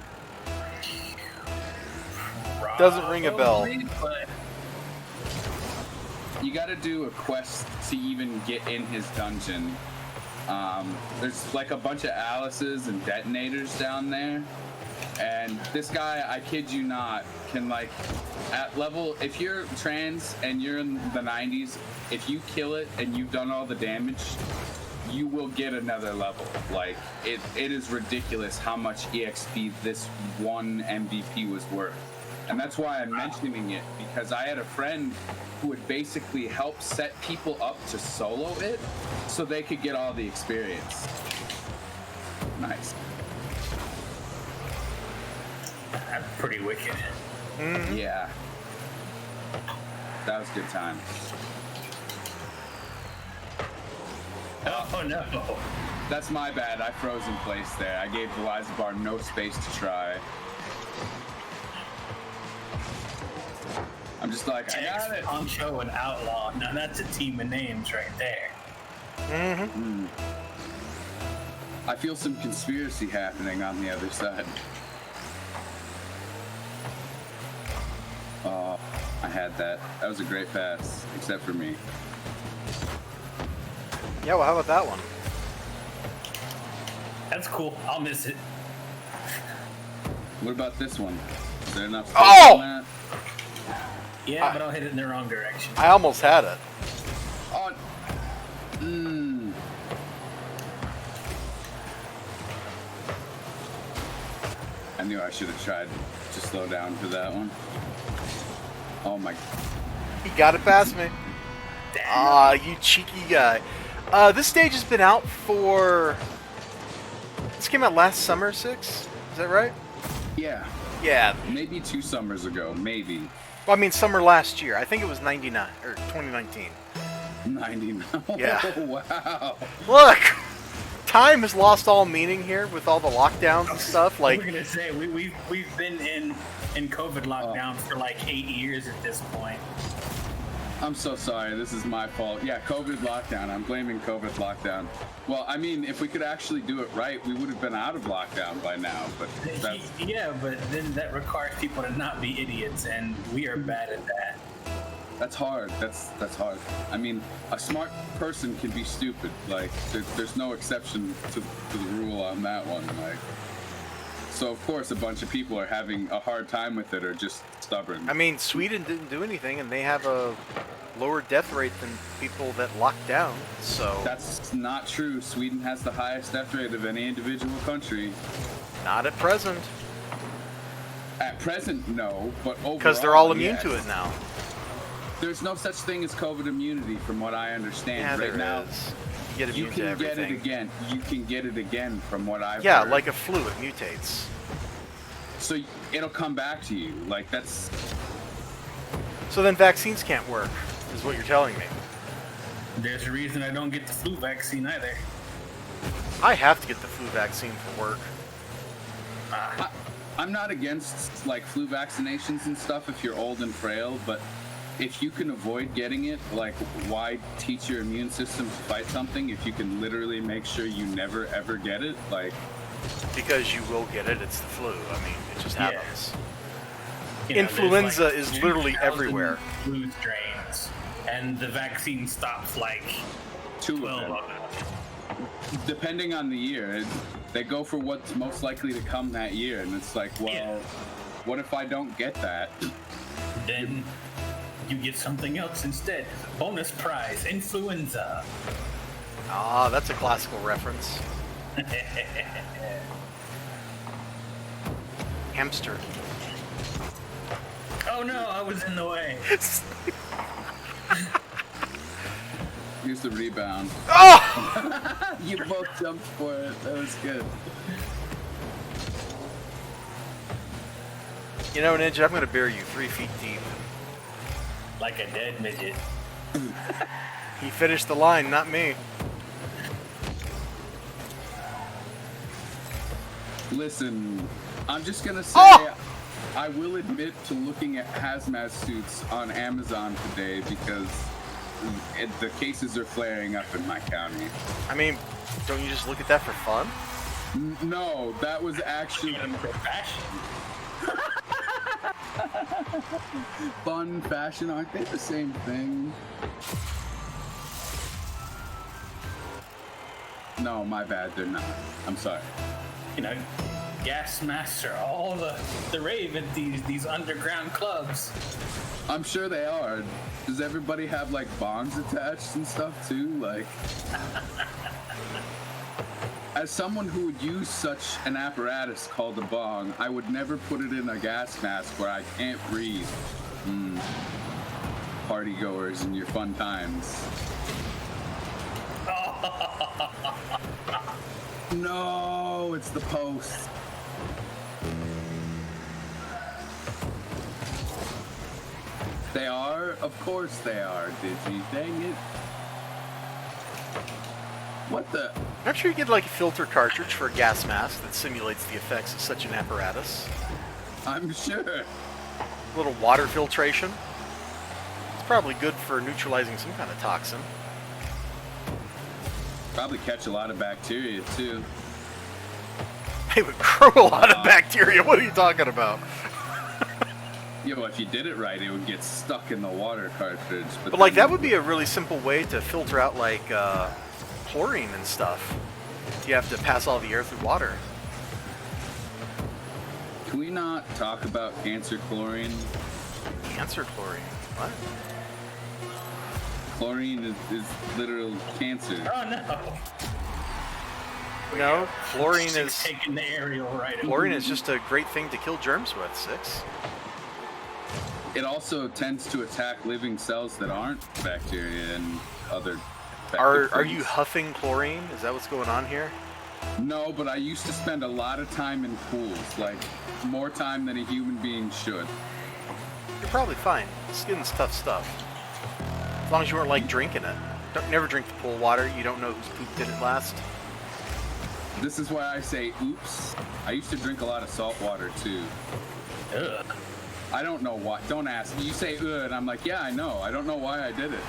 Doesn't ring a bell. Probably, but You got to do a quest to even get in his dungeon, There's like a bunch of Alices and detonators down there. And this guy, I kid you not, can like, at level, if you're trans and you're in the 90s, if you kill it and you've done all the damage, you will get another level. Like, it is ridiculous how much EXP this one MVP was worth. And that's why I'm mentioning it, because I had a friend who would basically help set people up to solo it so they could get all the experience. Nice. That's pretty wicked. Mm-hmm. Yeah. That was a good time. Oh no. That's my bad. I froze in place there. I gave elizibar no space to try. I'm just like, I got it. Poncho and Outlaw. Now that's a team of names right there. Mm-hmm. I feel some conspiracy happening on the other side. Oh, I had that. That was a great pass, except for me. Yeah, well, how about that one? That's cool. I'll miss it. What about this one? Is there enough space Oh! on that? Yeah, but I'll hit it in the wrong direction. I almost had it. Oh. I knew I should have tried to slow down for that one. Oh my. He got it past me. Ah, you cheeky guy. This stage has been out for... This came out last summer, 6? Is that right? Yeah. Yeah. Maybe 2 summers ago. Maybe. Well, I mean, summer last year. I think it was 99, or 2019. 99. Yeah. Oh, wow. Look! Time has lost all meaning here with all the lockdowns and stuff. Like, we're gonna say we've been in COVID lockdown for like 8 years at this point. I'm so sorry. This is my fault. Yeah, COVID lockdown. I'm blaming COVID lockdown. Well, I mean, if we could actually do it right, we would have been out of lockdown by now. But that's... Yeah, but then that requires people to not be idiots, and we are bad at that. That's hard. That's hard. I mean, a smart person can be stupid. Like, there's no exception to the rule on that one. Like, so of course a bunch of people are having a hard time with it or just stubborn. I mean, Sweden didn't do anything, and they have a lower death rate than people that locked down, so... That's not true. Sweden has the highest death rate of any individual country. Not at present. At present, no, but overall, Because they're all immune yes. to it now. There's no such thing as COVID immunity, from what I understand. Yeah, right there now, is. You get you immune to can get it everything. again. You can get it again, from what I've Yeah, heard. like a flu, it mutates. So it'll come back to you. Like, that's... So then vaccines can't work, is what you're telling me. There's a reason I don't get the flu vaccine either. I have to get the flu vaccine for work. I'm not against, like, flu vaccinations and stuff if you're old and frail, but if you can avoid getting it, like, why teach your immune system to fight something if you can literally make sure you never, ever get it? Like... Because you will get it, it's the flu. I mean, it just Yeah. happens. You know, Influenza there's, like, is literally 2,000 everywhere. Flu strains, and the vaccine stops like 2 12 of them. of them. Depending on the year, they go for what's most likely to come that year, and it's like, well, Yeah. what if I don't get that? Then you get something else instead. Bonus prize, influenza. Ah, that's a classical reference. Hamster. Oh no, I was in the way. Here's the rebound. Oh! You both jumped for it. That was good. You know, Ninja, I'm going to bury you 3 feet deep. Like a dead midget. He finished the line, not me. Listen, I'm just gonna say, Oh! I will admit to looking at hazmat suits on Amazon today because the cases are flaring up in my county. I mean, don't you just look at that for fun? No, that was actually Fashion. fun fashion. Aren't they the same thing? No, my bad. They're not. I'm sorry. You know, gas masks are all the rave at these underground clubs. I'm sure they are. Does everybody have like bongs attached and stuff too? Like, as someone who would use such an apparatus called a bong, I would never put it in a gas mask where I can't breathe. Party goers and your fun times. No, it's the post. They are? Of course they are, Digi. Dang it. What the? I'm sure you get like a filter cartridge for a gas mask that simulates the effects of such an apparatus. I'm sure. A little water filtration. It's probably good for neutralizing some kind of toxin. Probably catch a lot of bacteria too. They would grow a lot of bacteria. What are you talking about? Yo, if you did it right, it would get stuck in the water cartridge. But like that would be a really simple way to filter out like chlorine and stuff. You have to pass all the air through water. Can we not talk about cancer chlorine? Cancer chlorine? What? Chlorine is literal cancer. Oh no! No, chlorine is taking the aerial right. Chlorine is just a great thing to kill germs with. 6. It also tends to attack living cells that aren't bacteria and other. Are you huffing chlorine? Is that what's going on here? No, but I used to spend a lot of time in pools, like more time than a human being should. You're probably fine. Skin's tough stuff. As long as you weren't like drinking it. Never drink the pool water. You don't know whose poop did it last. This is why I say oops. I used to drink a lot of salt water too. Ugh. I don't know why. Don't ask. You say ugh, and I'm like, yeah, I know. I don't know why I did it.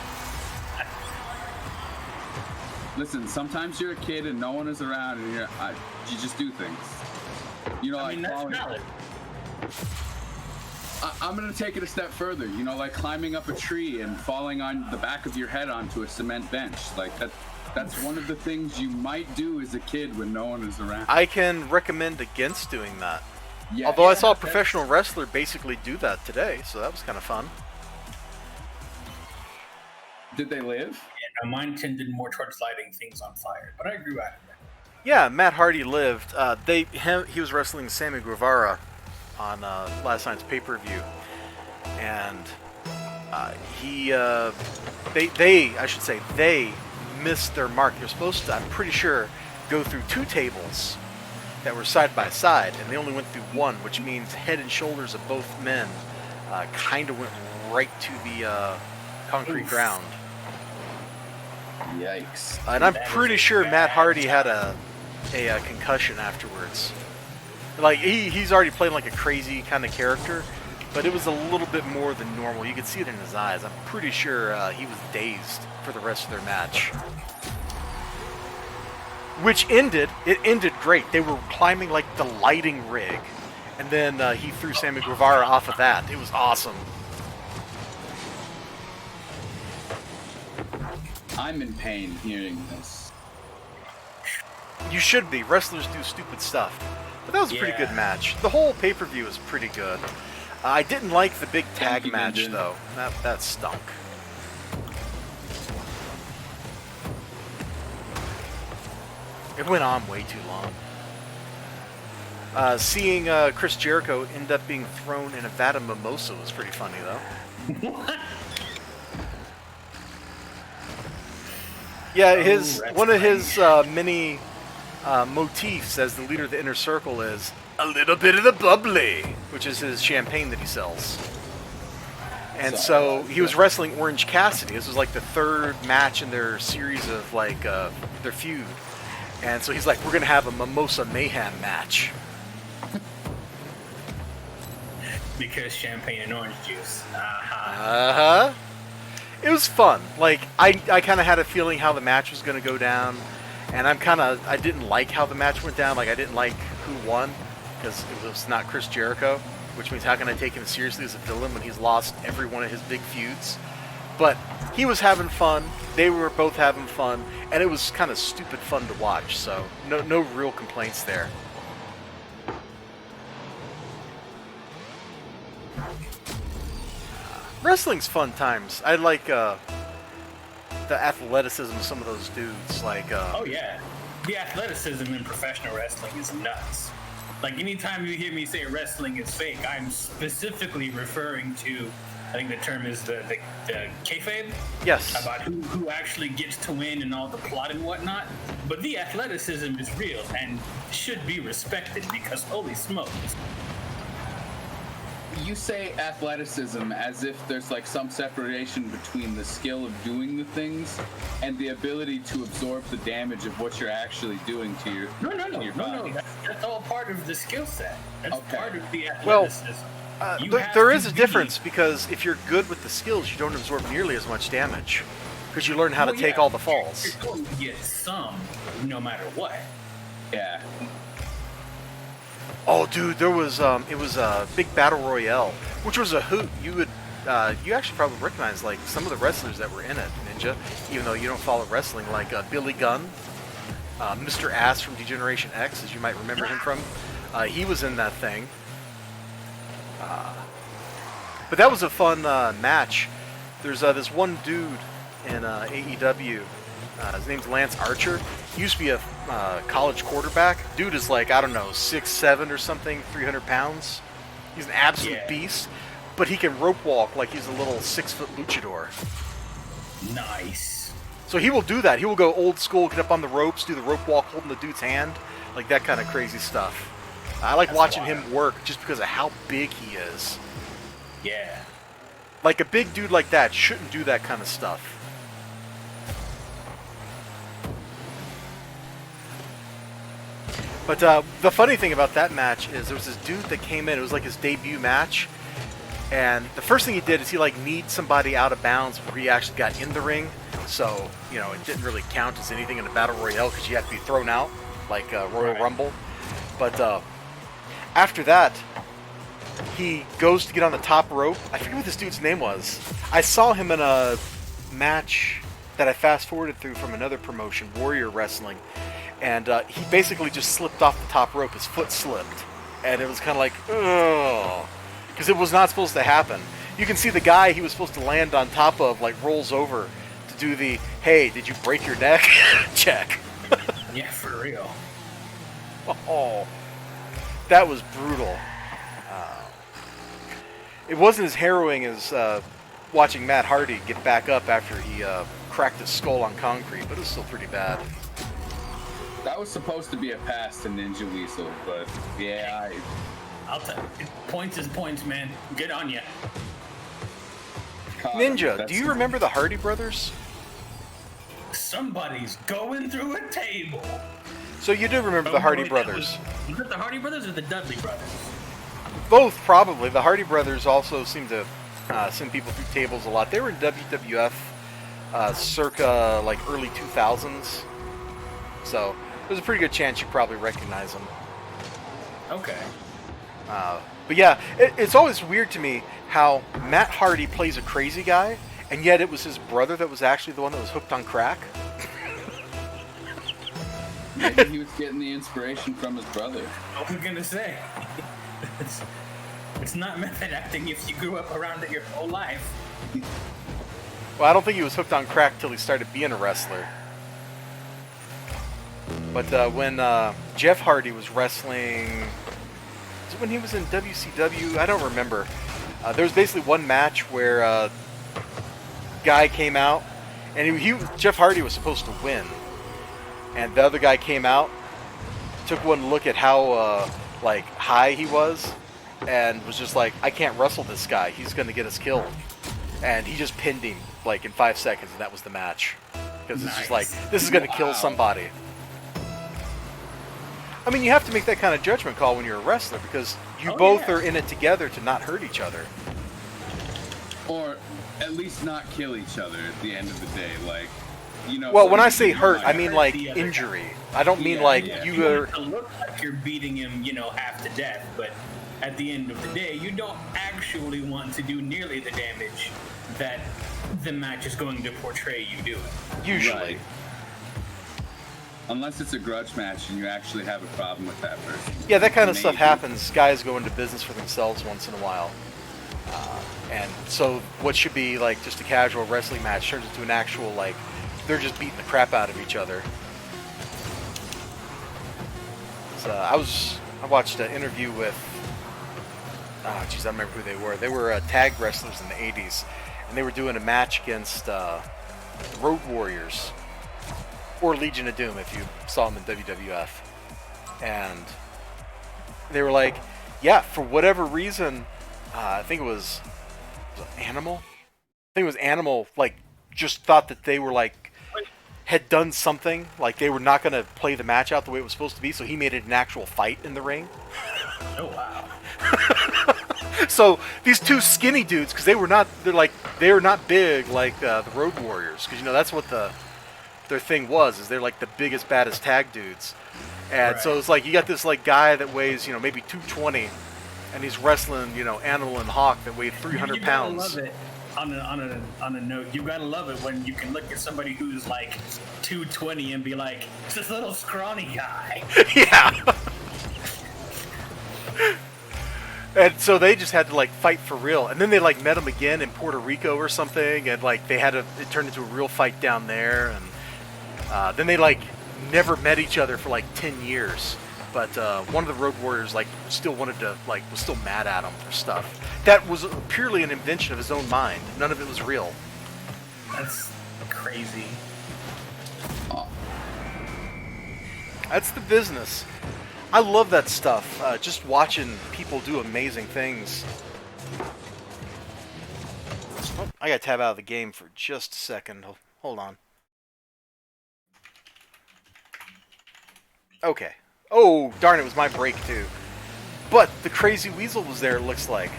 Listen, sometimes you're a kid and no one is around, and you just do things. You know, I mean, that's valid. I'm gonna take it a step further. You know, like climbing up a tree and falling on the back of your head onto a cement bench. Like that. That's one of the things you might do as a kid when no one is around. I can recommend against doing that. Yeah, Although I saw a professional wrestler basically do that today, so that was kind of fun. Did they live? Yeah, no, mine tended more towards lighting things on fire, but I grew out of it. Yeah, Matt Hardy lived. He was wrestling Sammy Guevara on last night's pay-per-view, and they missed their mark. They're supposed to, I'm pretty sure, go through 2 tables that were side by side, and they only went through 1, which means head and shoulders of both men kind of went right to the concrete ground. Yikes. And I'm pretty sure Matt Hardy had a concussion afterwards. Like he's already playing like a crazy kind of character, but it was a little bit more than normal. You could see it in his eyes. I'm pretty sure he was dazed for the rest of their match. Which ended great. They were climbing like the lighting rig, and then he threw Sammy Guevara off of that. It was awesome. I'm in pain hearing this. You should be. Wrestlers do stupid stuff. But that was a pretty good match. The whole pay-per-view was pretty good. I didn't like the big tag match, though. That stunk. It went on way too long. Seeing Chris Jericho end up being thrown in a vat of mimosa was pretty funny, though. What? Yeah, one of his many motifs as the leader of the Inner Circle is a little bit of the bubbly, which is his champagne that he sells. And so he was wrestling Orange Cassidy. This was like the 3rd match in their series of like their feud. And so he's like, we're going to have a Mimosa Mayhem match. Because champagne and orange juice. It was fun. Like, I kind of had a feeling how the match was going to go down. And I didn't like how the match went down. Like, I didn't like who won. Because it was not Chris Jericho. Which means how can I take him seriously as a villain when he's lost every one of his big feuds? But he was having fun. They were both having fun, and it was kind of stupid fun to watch. So no real complaints there. Wrestling's fun times. I like the athleticism of some of those dudes. Like, oh yeah, the athleticism in professional wrestling is nuts. Like anytime you hear me say wrestling is fake, I'm specifically referring to, I think the term is the kayfabe. Yes. About who actually gets to win and all the plot and whatnot. But the athleticism is real and should be respected because holy smokes. You say athleticism as if there's like some separation between the skill of doing the things and the ability to absorb the damage of what you're actually doing to your body. That's all part of the skill set. That's Okay. part of the Well, athleticism. there is a difference because if you're good with the skills, you don't absorb nearly as much damage because you learn how to take all the falls. You're going to get some, no matter what. Yeah. Oh, dude, there was it was a big battle royale, which was a hoot. You would you actually probably recognize like some of the wrestlers that were in it, Ninja, even though you don't follow wrestling, like Billy Gunn, Mr. Ass from Degeneration X, as you might remember him from. He was in that thing. But that was a fun match. There's this one dude in AEW. His name's Lance Archer. He used to be a college quarterback. Dude is like, I don't know, 6'7" or something, 300 pounds. He's an absolute beast. But he can rope walk like he's a little 6-foot luchador. Nice. So he will do that. He will go old school, get up on the ropes, do the rope walk holding the dude's hand. Like that kind of crazy stuff. I like watching him work just because of how big he is. Yeah. Like a big dude like that shouldn't do that kind of stuff. But the funny thing about that match is there was this dude that came in. It was like his debut match. And the first thing he did is he like kneed somebody out of bounds before he actually got in the ring. So, you know, it didn't really count as anything in a battle royale because you had to be thrown out like Royal Rumble. But after that, he goes to get on the top rope. I forget what this dude's name was. I saw him in a match that I fast forwarded through from another promotion, Warrior Wrestling. And he basically just slipped off the top rope. His foot slipped. And it was kind of like, ugh. Because it was not supposed to happen. You can see the guy he was supposed to land on top of, like, rolls over to do the, hey, did you break your neck? check. Yeah, for real. Oh, that was brutal. It wasn't as harrowing as watching Matt Hardy get back up after he cracked his skull on concrete, but it was still pretty bad. That was supposed to be a pass to Ninja Weasel, but yeah, I'll tell you. Points is points, man. Good on you. Ninja, do you remember the Hardy Brothers? Somebody's going through a table. So you do remember the Hardy Brothers? Was it the Hardy Brothers or the Dudley Brothers? Both, probably. The Hardy Brothers also seem to send people through tables a lot. They were in WWF circa like early 2000s. So there's a pretty good chance you probably recognize them. Okay. But yeah, it's always weird to me how Matt Hardy plays a crazy guy, and yet it was his brother that was actually the one that was hooked on crack. Maybe he was getting the inspiration from his brother. I was gonna say, it's not method acting if you grew up around it your whole life. Well, I don't think he was hooked on crack till he started being a wrestler. But when Jeff Hardy was wrestling, was it when he was in WCW? I don't remember. There was basically one match where a guy came out, and Jeff Hardy was supposed to win. And the other guy came out, took one look at how like high he was, and was just like, I can't wrestle this guy. He's going to get us killed. And he just pinned him like in 5 seconds, and that was the match. Because it's just like, this is going to kill somebody. I mean, you have to make that kind of judgment call when you're a wrestler, because you both are in it together to not hurt each other. Or at least not kill each other at the end of the day. Like, you know. Well, when I say hurt, I mean like injury. I don't mean like you are. To look like you're beating him, half to death, but at the end of the day, you don't actually want to do nearly the damage that the match is going to portray you doing. Usually. Right. Unless it's a grudge match and you actually have a problem with that person. Yeah, that kind of stuff Maybe. happens. Guys go into business for themselves once in a while. And so what should be like just a casual wrestling match turns into an actual, like, they're just beating the crap out of each other. So, I watched an interview with, I don't remember who they were. They were tag wrestlers in the 80s, and they were doing a match against the Road Warriors, or Legion of Doom if you saw them in WWF. And they were like, yeah, for whatever reason, I think it was Animal? I think it was Animal, like, just thought that they were, like, had done something, like they were not going to play the match out the way it was supposed to be, so he made it an actual fight in the ring. Oh, wow. So these two skinny dudes, because they were not big like the Road Warriors, because that's what their thing was, is they're like the biggest, baddest tag dudes. And so it's like you got this like guy that weighs maybe 220, and he's wrestling Animal and Hawk that weigh 300 pounds. Love it. On a note, you gotta love it when you can look at somebody who's like 220 and be like, it's this little scrawny guy. Yeah. And so they just had to like fight for real, and then they like met him again in Puerto Rico or something, and like it turned into a real fight down there, and then they like never met each other for like 10 years. But one of the Road Warriors like still wanted to was still mad at him for stuff that was purely an invention of his own mind. None of it was real. That's crazy. That's the business. I love that stuff. Just watching people do amazing things. Oh, I gotta tab out of the game for just a second. Hold on. Okay. Oh, darn, it was my break too. But the Crazy Weasel was there, it looks like.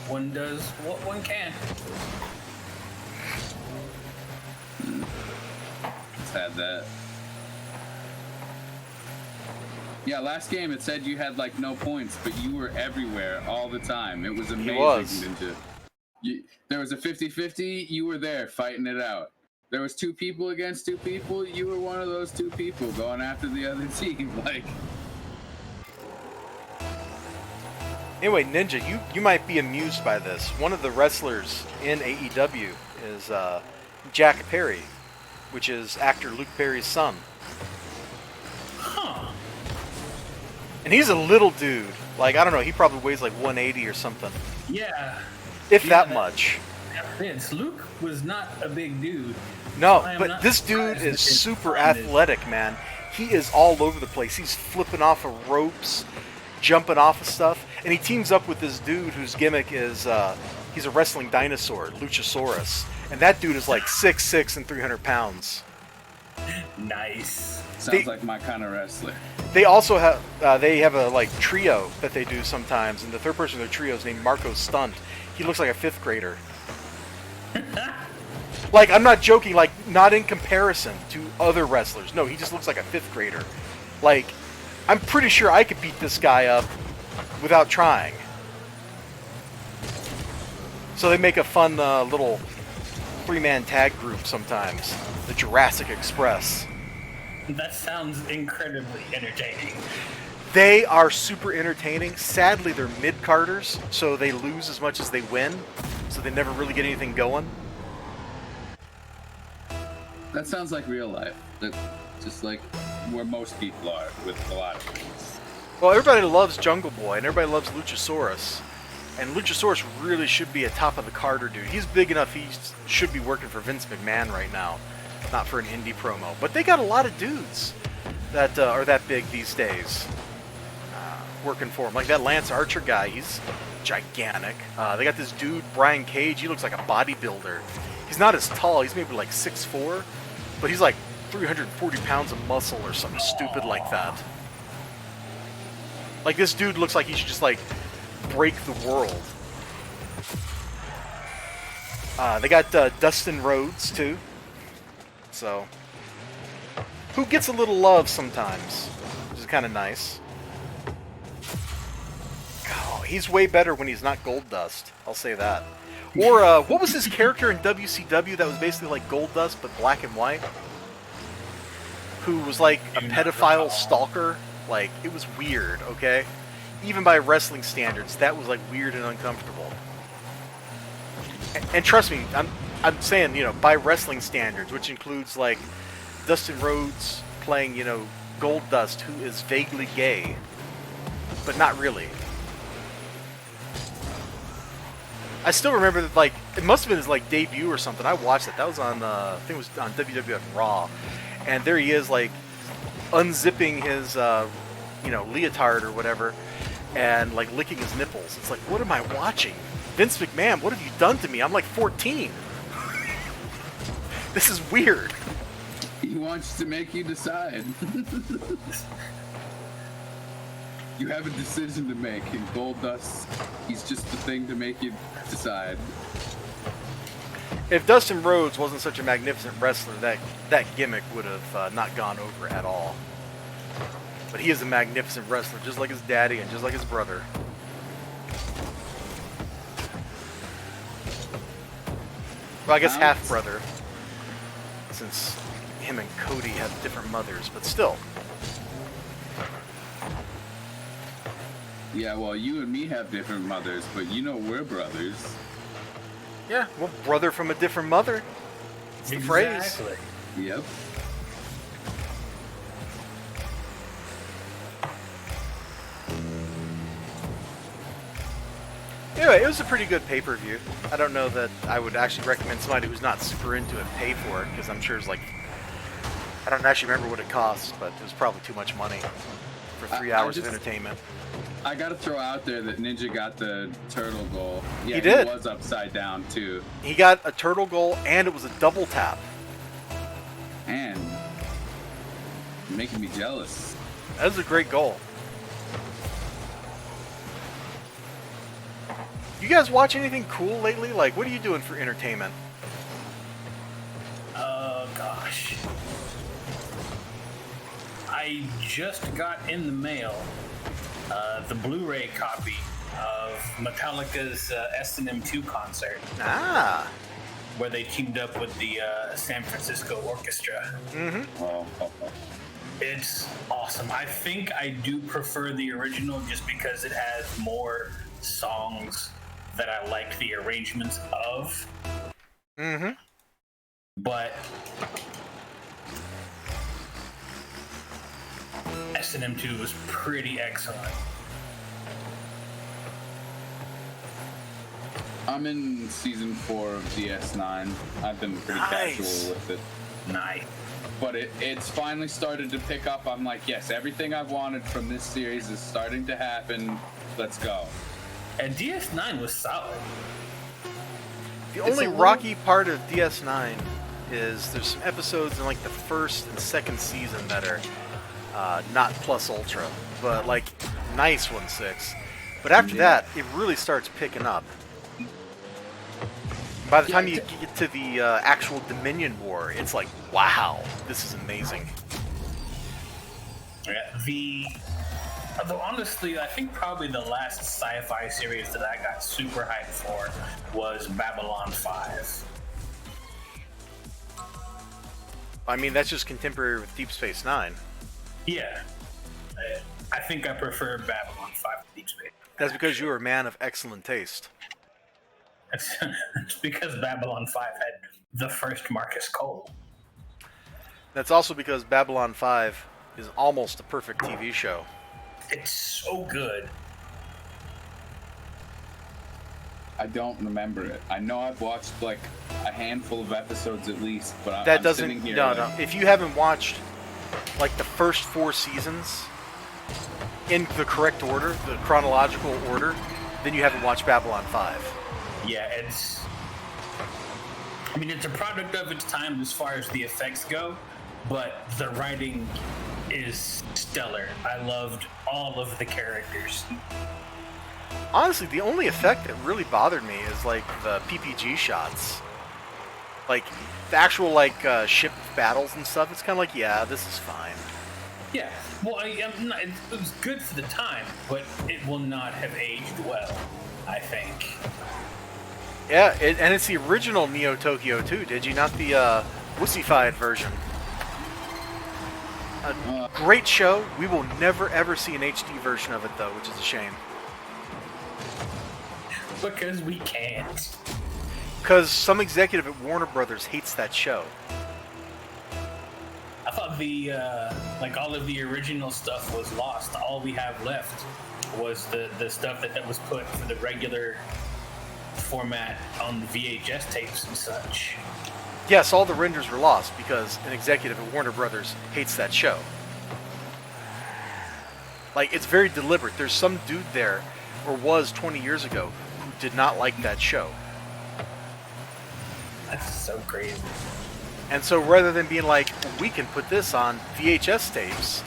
One does what one can. Let's have that. Yeah, last game it said you had like no points, but you were everywhere all the time. It was amazing, Ninja. There was a 50-50, you were there fighting it out. There was two people against two people, you were one of those two people going after the other team. Like, anyway, Ninja, you might be amused by this. One of the wrestlers in AEW is Jack Perry, which is actor Luke Perry's son. Huh. And he's a little dude. Like, I don't know, he probably weighs like 180 or something. Yeah. If that much. Vince, Luke was not a big dude. No, but this dude is super athletic, man. He is all over the place. He's flipping off of ropes, jumping off of stuff, and he teams up with this dude whose gimmick is he's a wrestling dinosaur, Luchasaurus, and that dude is like 6'6" and 300 pounds. Nice. sounds like my kind of wrestler. They also have a like trio that they do sometimes, and the third person in their trio is named Marco Stunt. He looks like a 5th grader. Like, I'm not joking, like, not in comparison to other wrestlers. No, he just looks like a 5th grader. Like, I'm pretty sure I could beat this guy up without trying. So they make a fun little 3-man tag group sometimes. The Jurassic Express. That sounds incredibly entertaining. They are super entertaining. Sadly, they're mid-carders, so they lose as much as they win. So they never really get anything going. That sounds like real life. That just like where most people are with a lot of things. Well, everybody loves Jungle Boy, and everybody loves Luchasaurus. And Luchasaurus really should be a top-of-the-carder dude. He's big enough he should be working for Vince McMahon right now, not for an indie promo. But they got a lot of dudes that are that big these days working for him. Like that Lance Archer guy, he's gigantic. They got this dude, Brian Cage, he looks like a bodybuilder. He's not as tall, he's maybe like 6'4", but he's like 340 pounds of muscle or something stupid like that. Like, this dude looks like he should just, like, break the world. They got Dustin Rhodes, too. So, who gets a little love sometimes, which is kind of nice. God, He's way better when he's not Gold Dust. I'll say that. Or what was his character in WCW that was basically like Gold Dust but black and white? Who was like a pedophile stalker? Like, it was weird, okay? Even by wrestling standards, that was like weird and uncomfortable. And trust me, I'm saying, you know, by wrestling standards, which includes like Dustin Rhodes playing, you know, Gold Dust, who is vaguely gay, but not really. I still remember that, like, it must have been his like debut or something. I watched it. That was on, I think it was on WWF Raw, and there he is, like, unzipping his, you know, leotard or whatever, and like licking his nipples. It's like, what am I watching? Vince McMahon, what have you done to me? I'm like 14. This is weird. He wants to make you decide. You have a decision to make. In Gold Dust, he's just the thing to make you decide. If Dustin Rhodes wasn't such a magnificent wrestler, that gimmick would have not gone over at all. But he is a magnificent wrestler, just like his daddy and just like his brother. Well, I guess half-brother, since him and Cody have different mothers, but still. Yeah, well, you and me have different mothers, but you know we're brothers. Yeah, well, brother from a different mother. It's the phrase. Yep. Anyway, it was a pretty good pay-per-view. I don't know that I would actually recommend somebody who's not super into it pay for it, because I'm sure it's like, I don't actually remember what it cost, but it was probably too much money for 3 hours of entertainment. I gotta throw out there that Ninja got the turtle goal. Yeah, he did. He was upside down too. He got a turtle goal, and it was a double tap. And making me jealous. That was a great goal. You guys watch anything cool lately? Like, what are you doing for entertainment? Gosh. I just got in the mail the Blu-ray copy of Metallica's S&M 2 concert. Ah. Where they teamed up with the San Francisco Orchestra. Mm-hmm. Oh. It's awesome. I think I do prefer the original just because it has more songs that I like the arrangements of. Mm-hmm. But S&M 2 was pretty excellent. I'm in season 4 of DS9. I've been pretty casual with it. Nice. But it's finally started to pick up. I'm like, yes, everything I've wanted from this series is starting to happen. Let's go. And DS9 was solid. The only rocky part of DS9 is there's some episodes in like the first and second season that are not plus ultra, but like nice 1/6. But after that, it really starts picking up. By the time you get to the actual Dominion War, it's like, wow, this is amazing. Yeah, although honestly, I think probably the last sci-fi series that I got super hyped for was Babylon 5. I mean, that's just contemporary with Deep Space Nine. Yeah. I think I prefer Babylon 5 to Deep Space. That's because you are a man of excellent taste. It's because Babylon 5 had the first Marcus Cole. That's also because Babylon 5 is almost a perfect TV show. It's so good. I don't remember it. I know I've watched like a handful of episodes at least, but that I'm doesn't. sitting here No, like, no. If you haven't watched like the first 4 seasons in the correct order, the chronological order, then you haven't watched Babylon 5. Yeah, it's a product of its time as far as the effects go, but the writing is stellar. I loved all of the characters. Honestly, the only effect that really bothered me is like the PPG shots. Like the actual like ship battles and stuff. It's kind of like, yeah, this is fine. Yeah, well, it was good for the time, but it will not have aged well, I think. Yeah, and it's the original Neo Tokyo too, did you? Not the wussified version. A great show. We will never ever see an HD version of it though, which is a shame. Because we can't. Because some executive at Warner Brothers hates that show. I thought the all of the original stuff was lost. All we have left was the stuff that was put for the regular format on the VHS tapes and such. Yes, all the renders were lost because an executive at Warner Brothers hates that show. Like, it's very deliberate. There's some dude there, or was 20 years ago, who did not like that show. That's so crazy. And so rather than being like, we can put this on VHS tapes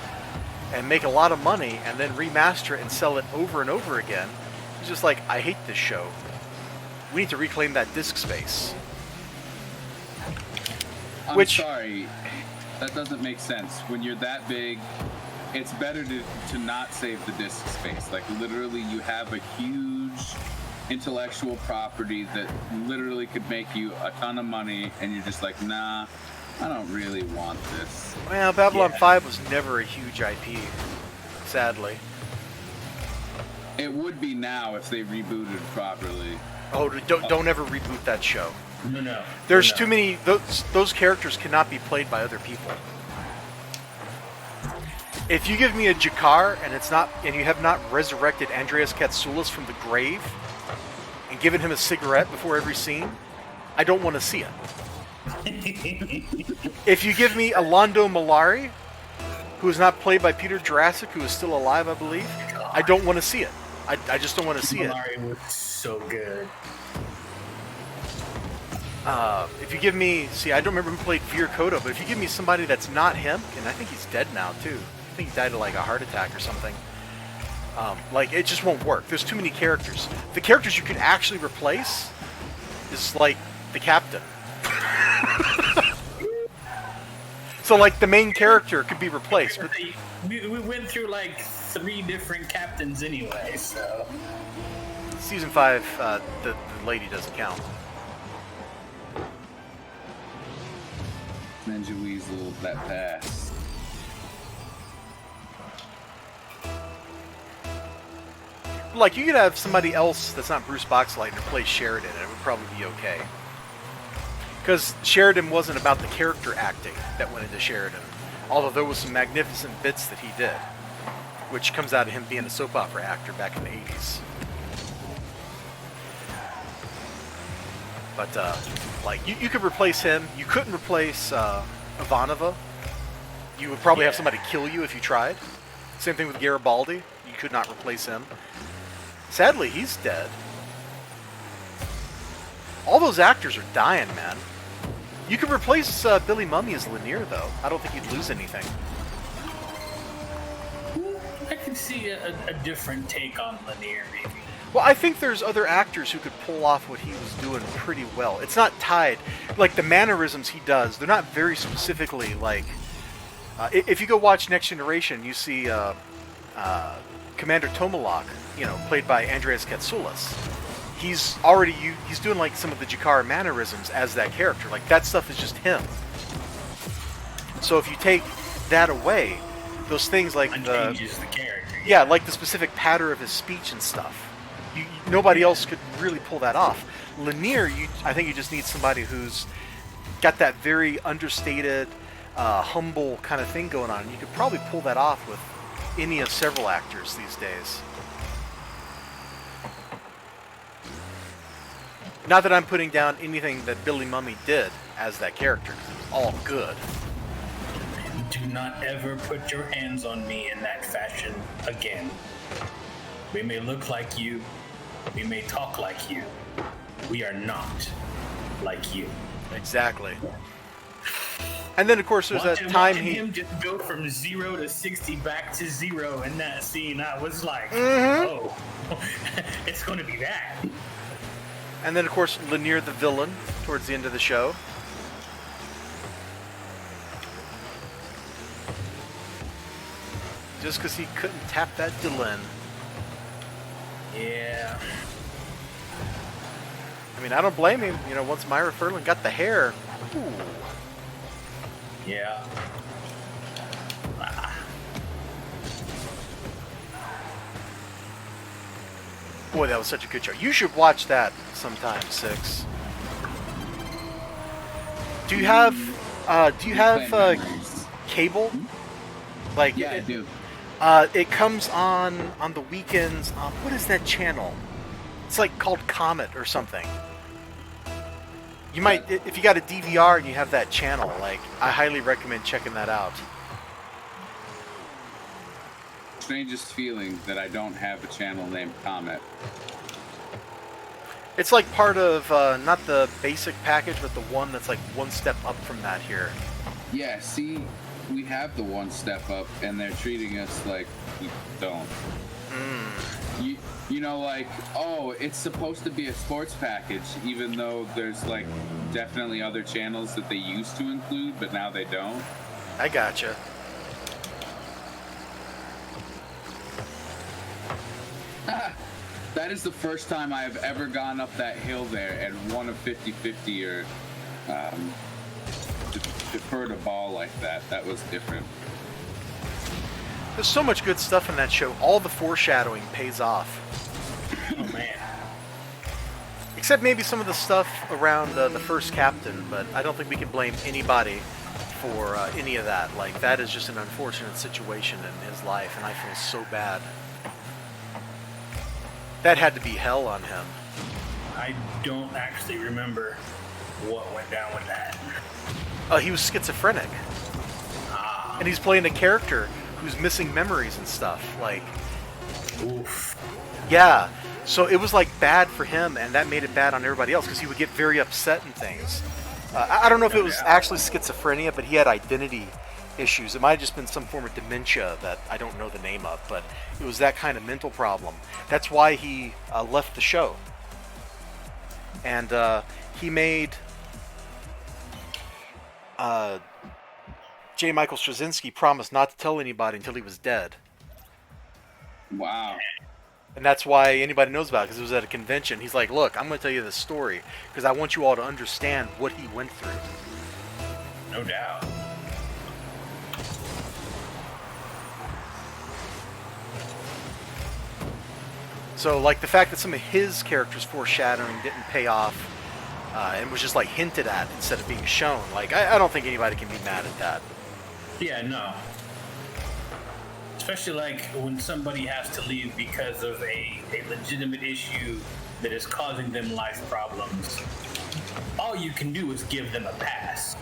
and make a lot of money and then remaster it and sell it over and over again, he's just like, I hate this show. We need to reclaim that disc space. I'm sorry, that doesn't make sense. When you're that big, it's better to not save the disk space. Like, literally, you have a huge intellectual property that literally could make you a ton of money, and you're just like, nah, I don't really want this. Well, Babylon 5 was never a huge IP, sadly. It would be now if they rebooted properly. Oh, don't ever reboot that show. No. There's too many. Those characters cannot be played by other people. If you give me a Jakar and you have not resurrected Andreas Katsoulis from the grave and given him a cigarette before every scene, I don't want to see it. If you give me a Londo Malari, who is not played by Peter Jurassic, who is still alive, I believe, I don't want to see it. I just don't want to see it. Malari was so good. If you give me, I don't remember who played Veer Koto, but if you give me somebody that's not him, and I think he's dead now too. I think he died of like a heart attack or something. Like, it just won't work. There's too many characters. The characters you can actually replace is like the captain. So like the main character could be replaced. But we went through like 3 different captains anyway, so. Season 5, the lady doesn't count. Ninja Weasel, that pass. Like, you could have somebody else that's not Bruce Boxleitner play Sheridan, and it would probably be okay. Because Sheridan wasn't about the character acting that went into Sheridan. Although there was some magnificent bits that he did, which comes out of him being a soap opera actor back in the 80s. But, like, you could replace him. You couldn't replace Ivanova. You would probably have somebody kill you if you tried. Same thing with Garibaldi. You could not replace him. Sadly, he's dead. All those actors are dying, man. You could replace Billy Mumy as Lanier, though. I don't think you'd lose anything. I can see a different take on Lanier, maybe. Well, I think there's other actors who could pull off what he was doing pretty well. It's not tied. Like, the mannerisms he does, they're not very specifically, like... if you go watch Next Generation, you see Commander Tomalak, played by Andreas Katsoulis. He's doing, like, some of the Jakar mannerisms as that character. Like, that stuff is just him. So if you take that away, those things like changes the character. Yeah, like the specific pattern of his speech and stuff. Nobody else could really pull that off. Lanier, I think you just need somebody who's got that very understated, humble kind of thing going on. You could probably pull that off with any of several actors these days. Not that I'm putting down anything that Billy Mumy did as that character, because it was all good. Do not ever put your hands on me in that fashion again. We may look like you, we may talk like you. We are not like you. Exactly. And then, of course, there's that time him just go from 0 to 60 back to 0 in that scene. I was like, oh, it's going to be that. And then, of course, Lanier the villain towards the end of the show. just because he couldn't tap that Dylan. Yeah. I mean, I don't blame him. You know, once Myra Furlan got the hair, ooh. Yeah. Boy, that was such a good show. You should watch that sometime, Six. Do you have cable? Like, Yeah, I do. It comes on the weekends. What is that channel? It's like called Comet or something. You might, if you got a DVR and you have that channel, like, I highly recommend checking that out. Strangest feeling that I don't have a channel named Comet. It's like part of, not the basic package, but the one that's like one step up from that here. Yeah, see, we have the one step up, and they're treating us like we don't. You know, like, oh, it's supposed to be a sports package, even though there's, like, definitely other channels that they used to include, but now they don't. I gotcha. That is the first time I have ever gone up that hill there and won a 50-50 or deferred a ball like that. That was different. There's so much good stuff in that show. All the foreshadowing pays off. Oh, man. Except maybe some of the stuff around the first captain, but I don't think we can blame anybody for any of that. Like, that is just an unfortunate situation in his life, and I feel so bad. That had to be hell on him. I don't actually remember what went down with that. He was schizophrenic. And he's playing a character who's missing memories and stuff. Like, Oof. yeah. So it was like bad for him, and that made it bad on everybody else because he would get very upset and things. I don't know if it was actually schizophrenia, but he had identity issues. It might have just been some form of dementia that I don't know the name of, but it was that kind of mental problem. That's why he left the show. And he made J. Michael Straczynski promise not to tell anybody until he was dead. Wow. And that's why anybody knows about it, because it was at a convention. He's like, look, I'm going to tell you this story because I want you all to understand what he went through. No doubt. So, like, the fact that some of his characters' foreshadowing didn't pay off and was just, like, hinted at instead of being shown, like, I don't think anybody can be mad at that. Yeah, no. Especially, like, when somebody has to leave because of a legitimate issue that is causing them life problems. All you can do is give them a pass.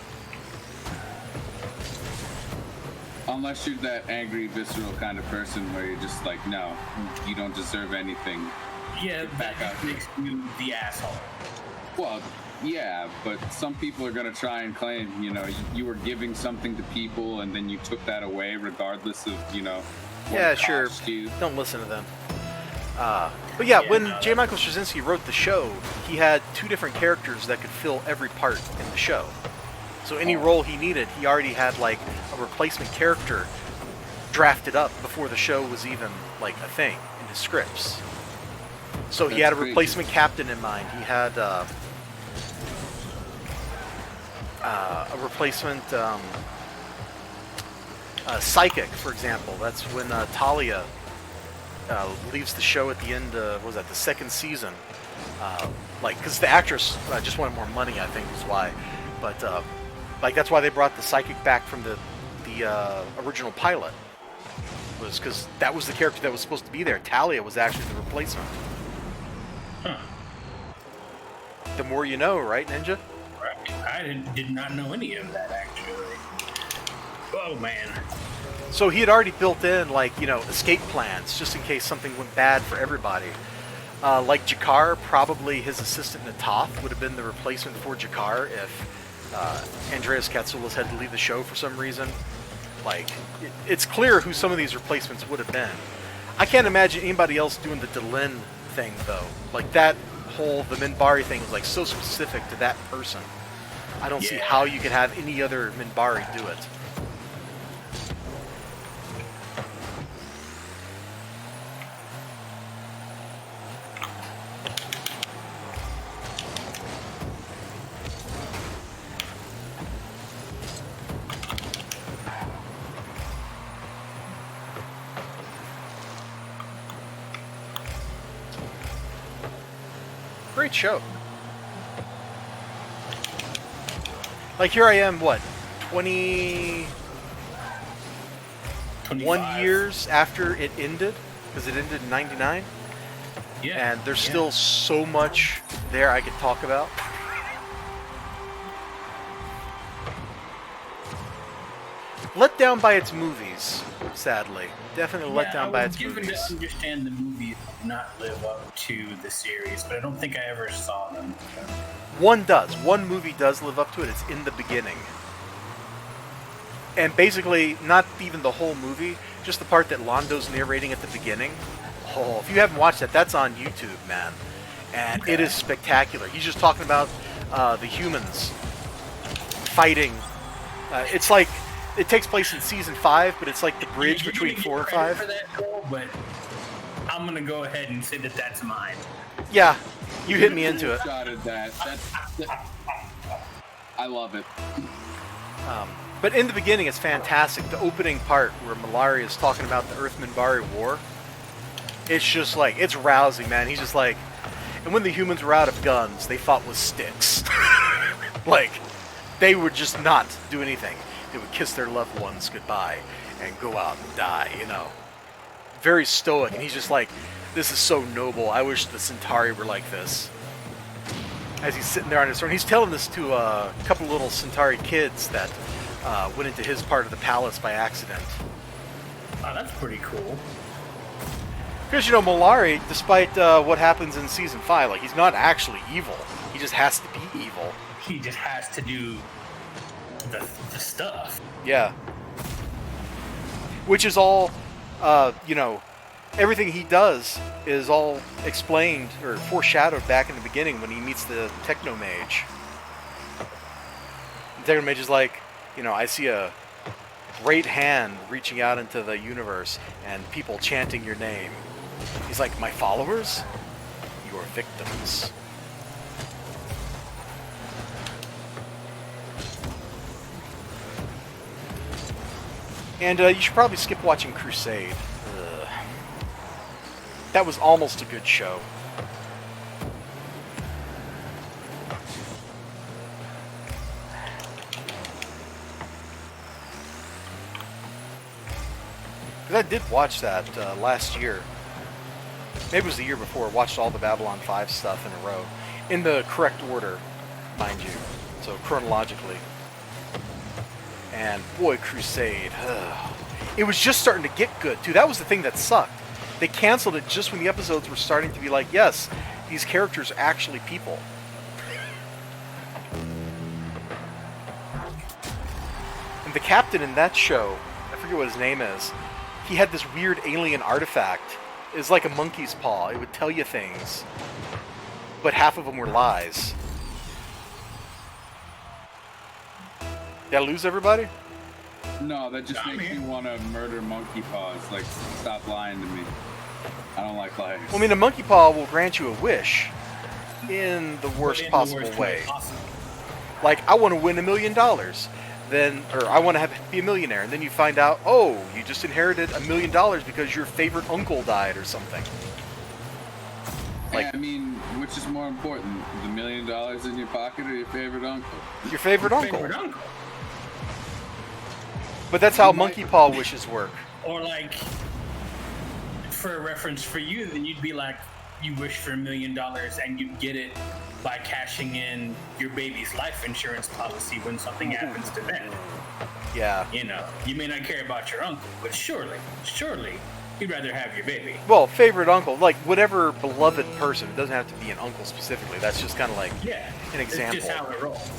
Unless you're that angry, visceral kind of person where you're just like, no, you don't deserve anything. Yeah, that makes you the asshole. Well, yeah, but some people are going to try and claim, you know, you were giving something to people and then you took that away regardless of, you know, what Yeah, it sure. cost you. Don't listen to them. But yeah, when J. Michael Straczynski wrote the show, he had two different characters that could fill every part in the show. So any role he needed, he already had like a replacement character drafted up before the show was even like a thing in his scripts. So he had a replacement captain in mind. He had a replacement psychic, for example. That's when Talia leaves the show at the end of, what was that, the second season. Like, because the actress just wanted more money, I think is why. But like, that's why they brought the psychic back from the original pilot. Was because that was the character that was supposed to be there. Talia was actually the replacement. Huh. The more you know, right, Ninja? Right. I did not know any of that, actually. Oh, man. So he had already built in, like, you know, escape plans, just in case something went bad for everybody. Like Jakar, probably his assistant Natoth would have been the replacement for Jakar if Andreas Katsoulis had to leave the show for some reason. Like, it's clear who some of these replacements would have been. I can't imagine anybody else doing the Delin thing, though. Like, that whole, the Minbari thing was, like, so specific to that person. I don't see how you could have any other Minbari do it. great show. Like, here I am, what, 21 25. years after it ended, because it ended in 99, Yeah. and there's still so much there I could talk about. Let down by its movies, sadly. Definitely let down by its I was given movies. to understand the movies did not live up to the series, but I don't think I ever saw them. One does. One movie does live up to it. It's in the beginning. And basically, not even the whole movie, just the part that Londo's narrating at the beginning. Oh, if you haven't watched that, that's on YouTube, man. And it is spectacular. He's just talking about the humans fighting. It's like, it takes place in season 5, but it's like the bridge You're between gonna 4 and get credit 5. for that goal, but I'm gonna go ahead and say that that's mine. Yeah, you hit me into it. Shot at that. I love it. But in the beginning, it's fantastic. The opening part where Malari is talking about the Earth-Minbari War, it's just like, it's rousing, man. He's just like, and when the humans were out of guns, they fought with sticks. Like, they would just not do anything. They would kiss their loved ones goodbye and go out and die, you know. Very stoic, and he's just like, this is so noble. I wish the Centauri were like this. As he's sitting there on his throne, he's telling this to a couple little Centauri kids that went into his part of the palace by accident. Oh, that's pretty cool. Because, you know, Malari, despite what happens in Season 5, like, he's not actually evil. He just has to be evil. He just has to do the stuff. Yeah. Which is all, you know, everything he does is all explained or foreshadowed back in the beginning when he meets the Technomage. The Technomage is like, you know, I see a great hand reaching out into the universe and people chanting your name. He's like, my followers? Your victims. And you should probably skip watching Crusade. Ugh. That was almost a good show. Because I did watch that last year. Maybe it was the year before. Watched all the Babylon 5 stuff in a row. In the correct order, mind you. So chronologically. And boy, Crusade. Ugh. It was just starting to get good, too. That was the thing that sucked. They canceled it just when the episodes were starting to be like, yes, these characters are actually people. And the captain in that show, I forget what his name is, he had this weird alien artifact. It was like a monkey's paw. It would tell you things. But half of them were lies. Did I lose everybody? No, that just makes me want to murder monkey paws. Like, stop lying to me. I don't like liars. Well, I mean, a monkey paw will grant you a wish in the worst possible way. Like, I want to win $1 million. Then, or I want to be a millionaire. And then you find out, oh, you just inherited $1 million because your favorite uncle died or something. Like, I mean, which is more important, the $1 million in your pocket or your favorite uncle? Your favorite uncle. Favorite uncle. But that's how monkey paw wishes work. Or like, for a reference for you, then you'd be like, you wish for $1 million and you get it by cashing in your baby's life insurance policy when something happens to them. Yeah. You know, you may not care about your uncle, but surely, you'd rather have your baby. Well, favorite uncle, like whatever beloved person. It doesn't have to be an uncle specifically. That's just kind of like an example. It's just how it rolls.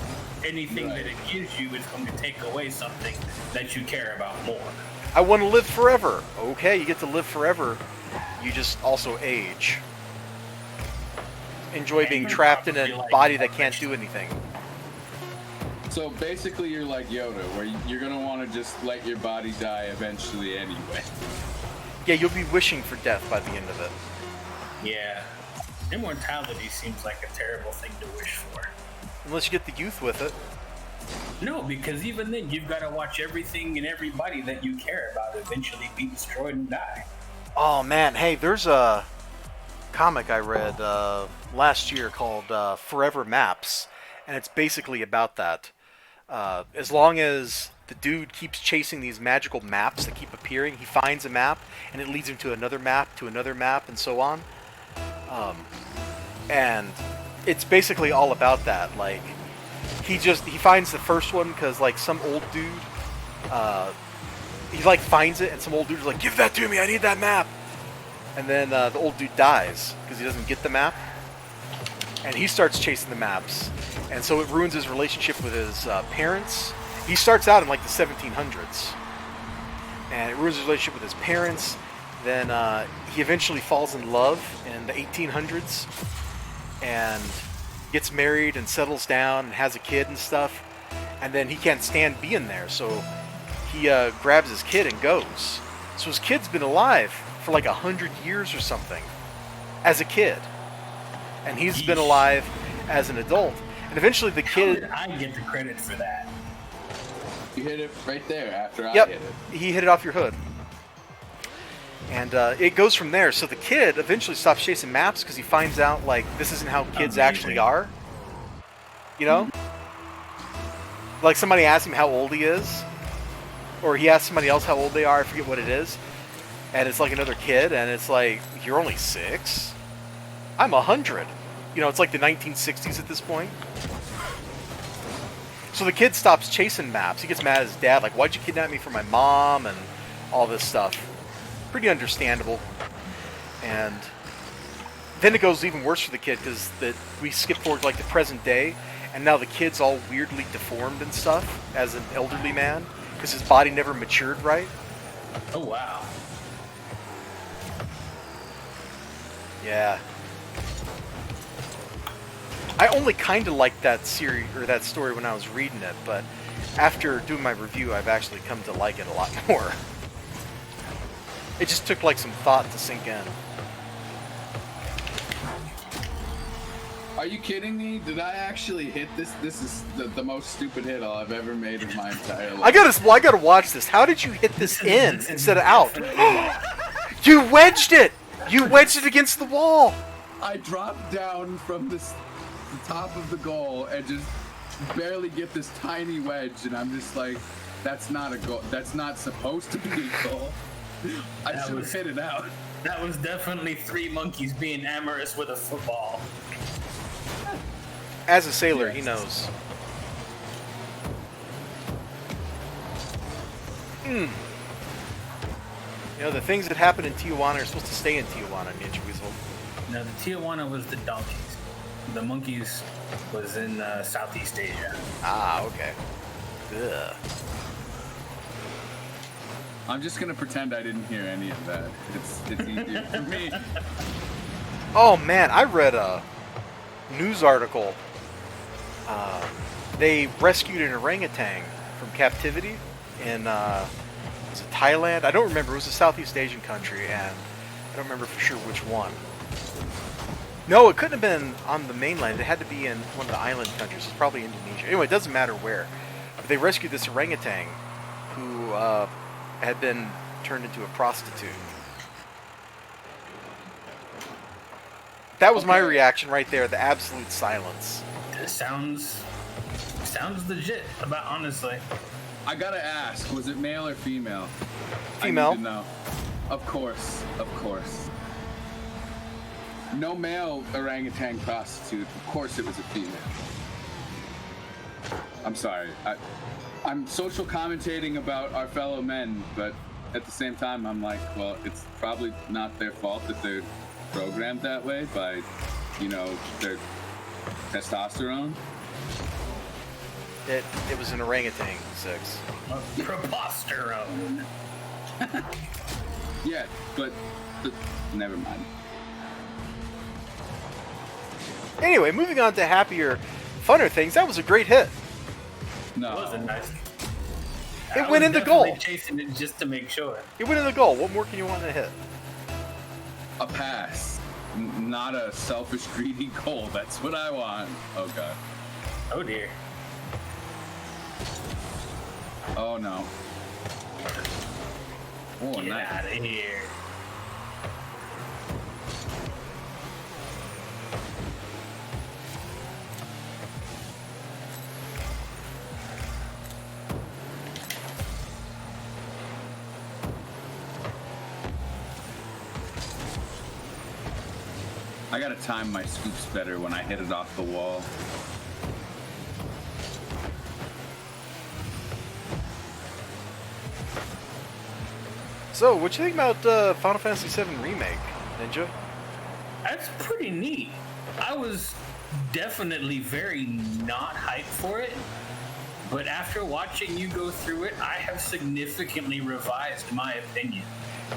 Anything that it gives you is going to take away something that you care about more. I want to live forever. Okay, you get to live forever. You just also age. Enjoy being trapped in a body that can't do anything. So basically you're like Yoda, where you're going to want to just let your body die eventually anyway. Yeah, you'll be wishing for death by the end of it. Yeah. Immortality seems like a terrible thing to wish for. Unless you get the youth with it. No, because even then, you've got to watch everything and everybody that you care about eventually be destroyed and die. Oh, man. Hey, there's a comic I read last year called Forever Maps, and it's basically about that. As long as the dude keeps chasing these magical maps that keep appearing, he finds a map, and it leads him to another map, and so on. And it's basically all about that. Like, he finds the first one because, like, some old dude, he, like, finds it, and some old dude's like, give that to me, I need that map! And then the old dude dies because he doesn't get the map. And he starts chasing the maps. And so it ruins his relationship with his parents. He starts out in like the 1700s. And it ruins his relationship with his parents. Then he eventually falls in love in the 1800s. And gets married and settles down and has a kid and stuff. And then he can't stand being there. So he grabs his kid and goes. So his kid's been alive for like 100 years or something as a kid. And he's been alive as an adult. And eventually the kid... How did I get the credit for that? You hit it right there after I Yep, hit it. he hit it off your hood. And it goes from there. So the kid eventually stops chasing maps because he finds out, like, this isn't how kids actually are. You know? Like, somebody asks him how old he is. Or he asks somebody else how old they are. I forget what it is. And it's like another kid. And it's like, you're only 6? I'm 100. You know, it's like the 1960s at this point. So the kid stops chasing maps. He gets mad at his dad, like, why'd you kidnap me from my mom and all this stuff. Pretty understandable. And then it goes even worse for the kid because we skip forward to like the present day, and now the kid's all weirdly deformed and stuff as an elderly man because his body never matured right. Oh, wow. Yeah. I only kind of liked that series or that story when I was reading it, but after doing my review, I've actually come to like it a lot more. It just took like some thought to sink in. Are you kidding me? Did I actually hit this? This is the most stupid hit I've ever made in my entire life. I gotta watch this. How did you hit this in instead of out? You wedged it! You wedged it against the wall! I dropped down from the top of the goal and just barely get this tiny wedge, and I'm just like, that's not a goal. That's not supposed to be a goal. I should have hit it out. That was definitely 3 monkeys being amorous with a football. As a sailor, he knows. You know, the things that happen in Tijuana are supposed to stay in Tijuana, Ninja Weasel. No, the Tijuana was the donkeys. The monkeys was in Southeast Asia. Ah, okay. Ugh. I'm just gonna pretend I didn't hear any of that. It's easier for me. Oh man, I read a news article. They rescued an orangutan from captivity in was it Thailand? I don't remember. It was a Southeast Asian country, and I don't remember for sure which one. No, it couldn't have been on the mainland. It had to be in one of the island countries. It's probably Indonesia. Anyway, it doesn't matter where. But they rescued this orangutan who had been turned into a prostitute. That was my reaction right there, the absolute silence. It sounds legit, about honestly. I gotta ask, was it male or female? Female. I need to know. Of course. No male orangutan prostitute. Of course it was a female. I'm sorry. I'm social commentating about our fellow men, but at the same time, I'm like, well, it's probably not their fault that they're programmed that way by, you know, their testosterone. It was an orangutan, 6. Preposterone. Yeah, but never mind. Anyway, moving on to happier, funner things. That was a great hit. No. It wasn't nice. It went in the goal. Chasing it just to make sure. It went in the goal. What more can you want to hit? A pass. Not a selfish, greedy goal. That's what I want. Oh, God. Oh, dear. Oh, no. Oh, Get nice. out of here. I gotta time my scoops better when I hit it off the wall. So, what you think about Final Fantasy VII Remake, Ninja? That's pretty neat. I was definitely very not hyped for it, but after watching you go through it, I have significantly revised my opinion.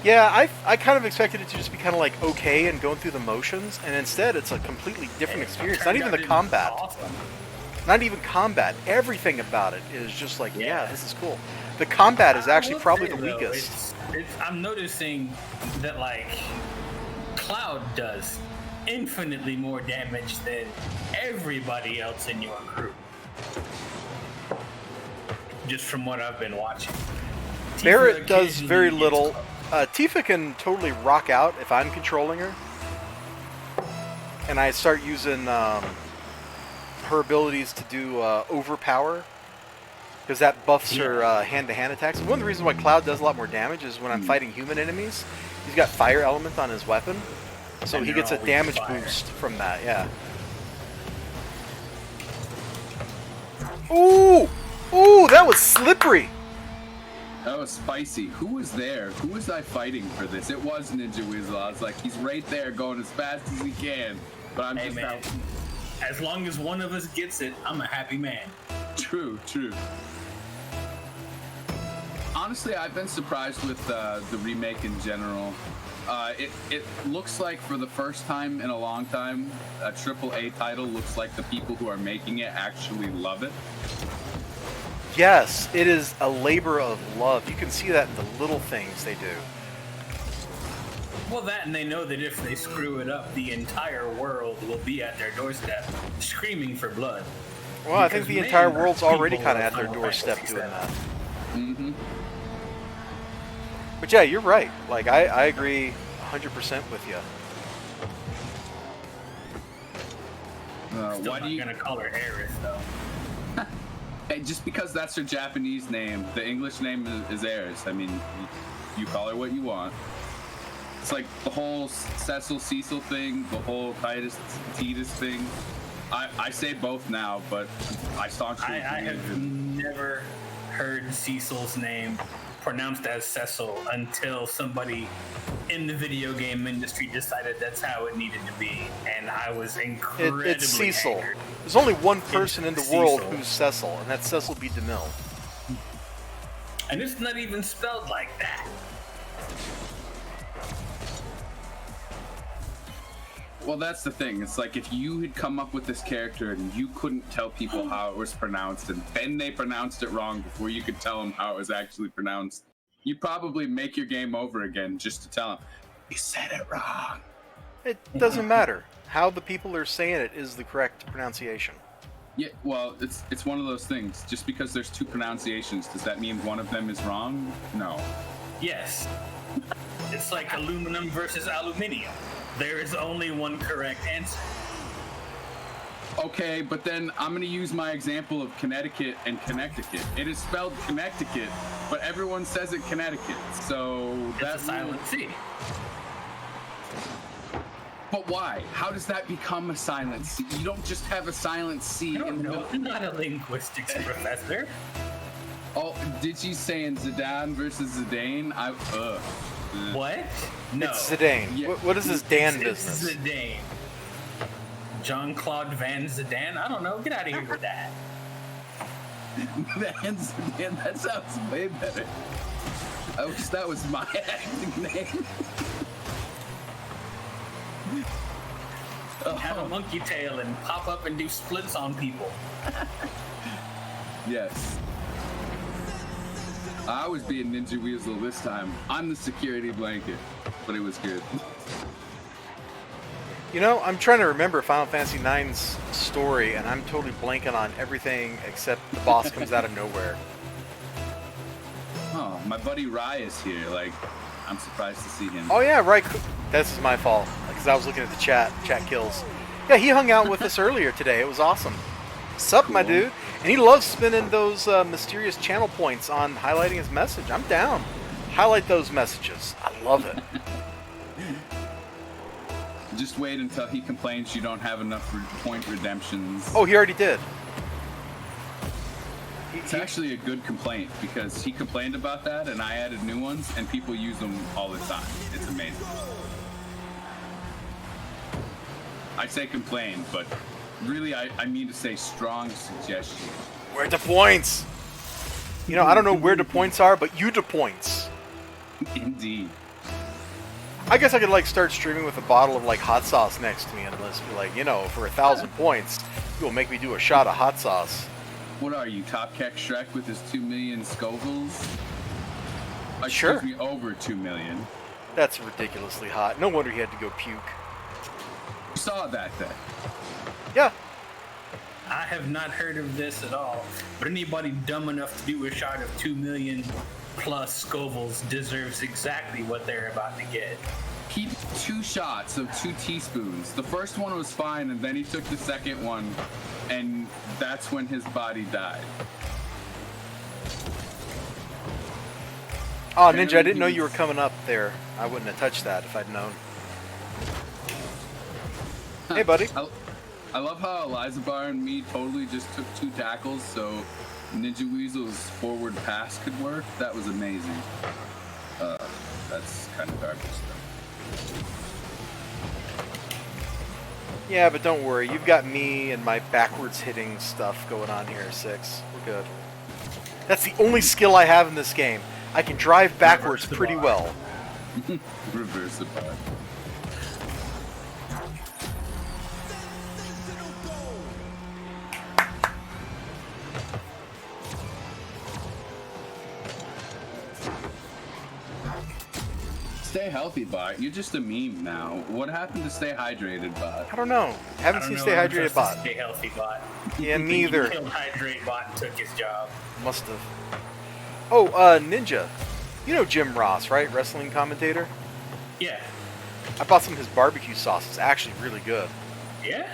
Yeah, I kind of expected it to just be kind of like okay and going through the motions, and instead it's a completely different experience. Not even the combat. Awesome. Not even combat. Everything about it is just like, yeah, this is cool. The combat is actually probably the weakest. I'm noticing that, like, Cloud does infinitely more damage than everybody else in your group. Just from what I've been watching. Barrett does very little. Tifa can totally rock out if I'm controlling her. And I start using her abilities to do overpower. Because that buffs her hand-to-hand attacks. And one of the reasons why Cloud does a lot more damage is when I'm fighting human enemies, he's got fire element on his weapon. So he gets a damage boost from that, yeah. Ooh! Ooh, that was slippery! That was spicy. Who was there? Who was I fighting for this? It was Ninja Weasel. I was like, he's right there going as fast as he can. But I'm just out. As long as one of us gets it, I'm a happy man. True, true. Honestly, I've been surprised with the remake in general. It looks like for the first time in a long time, a AAA title looks like the people who are making it actually love it. Yes, it is a labor of love. You can see that in the little things they do. Well, that, and they know that if they screw it up, the entire world will be at their doorstep, screaming for blood. Well, I think the entire world's already kind of at their doorstep doing that. Mm-hmm. But yeah, you're right. Like, I agree 100% with you. Still Why not do you... gonna call her Aerith, though. Hey, just because that's her Japanese name, the English name is Aerith. I mean, you call her what you want. It's like the whole Cecil thing, the whole Titus thing. I say both now, but I staunchly I have never heard Cecil's name pronounced as Cecil until somebody in the video game industry decided that's how it needed to be, and I was incredibly It's Cecil. angered. There's only one person in the world Cecil. who's Cecil, and that's Cecil B. DeMille. And it's not even spelled like that. Well, that's the thing. It's like if you had come up with this character and you couldn't tell people how it was pronounced, and then they pronounced it wrong before you could tell them how it was actually pronounced, you'd probably make your game over again just to tell them, you said it wrong. It doesn't matter. How the people are saying it is the correct pronunciation. Yeah, well, it's one of those things. Just because there's two pronunciations, does that mean one of them is wrong? No. Yes. It's like aluminum versus aluminium. There is only one correct answer. Okay, but then I'm going to use my example of Connecticut and Connecticut. It is spelled Connecticut, but everyone says it Connecticut, so that's a silent C. But why? How does that become a silent C? You don't just have a silent C. I don't know. I'm not a linguistics professor. Oh, did you saying Zidane versus Zidane? What? No. It's Zidane. Yeah. What is this Dan It's business? Zidane. Jean-Claude Van Zidane? I don't know. Get out of here with that. Van Zidane, that sounds way better. I wish that was my acting name. Have a monkey tail and pop up and do splits on people. Yes. I was being Ninja Weasel this time. I'm the security blanket, but it was good. You know, I'm trying to remember Final Fantasy IX's story, and I'm totally blanking on everything except the boss comes out of nowhere. Oh, my buddy Rai is here. Like, I'm surprised to see him. Oh yeah, right. This is my fault, because I was looking at the chat kills. Yeah, he hung out with us earlier today. It was awesome. Sup, my dude? And he loves spinning those mysterious channel points on highlighting his message. I'm down. Highlight those messages. I love it. Just wait until he complains you don't have enough point redemptions. Oh, he already did. It's actually a good complaint because he complained about that and I added new ones and people use them all the time. It's amazing. I say complain, but really I mean to say strong suggestion. Where the points? You know, I don't know where the points are, but you the points. Indeed. I guess I could like start streaming with a bottle of like hot sauce next to me and let's be like, you know, for 1,000 points, you'll make me do a shot of hot sauce. What are you, Top Keck Shrek with his 2 million Scovilles? Sure. Excuse me, over 2 million. That's ridiculously hot. No wonder he had to go puke. You saw that then. Yeah. I have not heard of this at all. But anybody dumb enough to do a shot of 2 million plus Scovilles deserves exactly what they're about to get. He did 2 shots of 2 teaspoons. The first one was fine, and then he took the second one, and that's when his body died. Oh, Ninja, I didn't know you were coming up there. I wouldn't have touched that if I'd known. Hey, buddy. I love how elizibar and me totally just took 2 tackles, so Ninja Weasel's forward pass could work. That was amazing. That's kind of garbage stuff. Yeah, but don't worry. You've got me and my backwards hitting stuff going on here, 6. We're good. That's the only skill I have in this game. I can drive backwards pretty well. Reverse the bar. Stay healthy, bot. You're just a meme now. What happened to stay hydrated, bot? I don't know. Haven't seen Stay Hydrated Bot. Stay healthy bot. Yeah, me either. He killed Hydrate bot and took his job. Must have. Oh, Ninja. You know Jim Ross, right? Wrestling commentator? Yeah. I bought some of his barbecue sauce. It's actually really good. Yeah?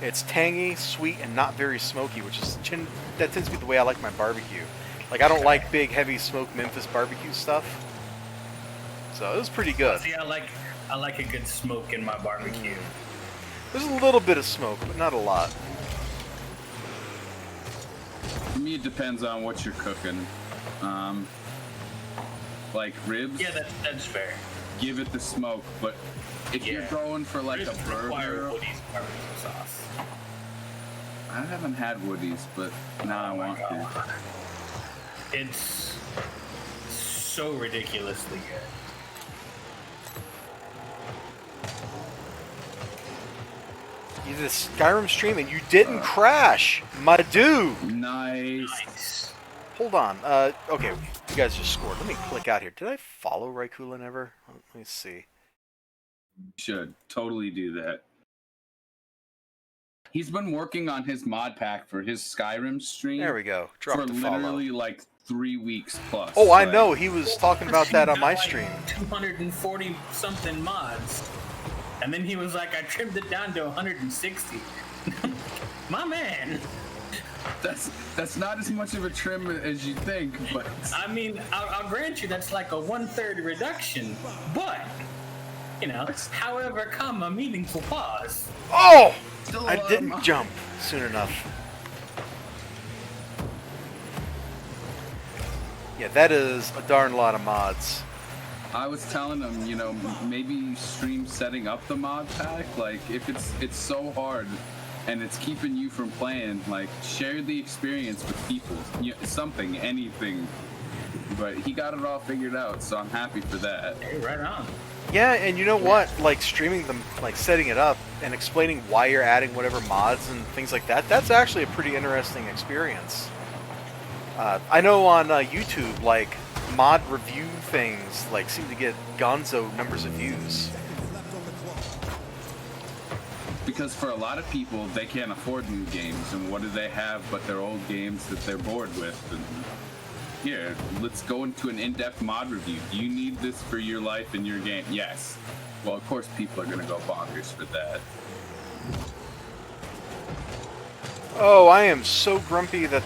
It's tangy, sweet, and not very smoky, which is that tends to be the way I like my barbecue. Like, I don't like big, heavy smoked Memphis barbecue stuff. So it was pretty good. See, I like a good smoke in my barbecue. There's a little bit of smoke, but not a lot. For me, it depends on what you're cooking. Like ribs. Yeah, that's fair. Give it the smoke, but if you're going for like Ribs a burger, require Woody's barbecue sauce. I haven't had Woody's, but now I want to. It's so ridiculously good. You did a Skyrim stream and you didn't crash, my dude. Nice. Hold on. Okay, you guys just scored. Let me click out here. Did I follow Raikoolan ever? Let me see. Should totally do that. He's been working on his mod pack for his Skyrim stream. There we go. Drop for the follow. literally like 3 weeks plus. Oh, I like, know. He was talking about that on my Like stream. 240 something mods. And then he was like, I trimmed it down to 160. My man. That's not as much of a trim as you think, but I mean, I'll grant you that's like a 1/3 reduction, but you know, however, a meaningful pause. Oh! still a I lot of didn't mods. jump soon enough. Yeah, that is a darn lot of mods. I was telling him, you know, maybe stream setting up the mod pack. Like, if it's so hard and it's keeping you from playing, like, share the experience with people. You know, something, anything. But he got it all figured out, so I'm happy for that. Hey, right on. Yeah, and you know what? Like, streaming them, like, setting it up and explaining why you're adding whatever mods and things like that, that's actually a pretty interesting experience. I know on YouTube, like, mod review things, like, seem to get gonzo numbers of views. Because for a lot of people, they can't afford new games, and what do they have but their old games that they're bored with? And here, let's go into an in-depth mod review. Do you need this for your life and your game? Yes. Well, of course, people are going to go bonkers for that. Oh, I am so grumpy that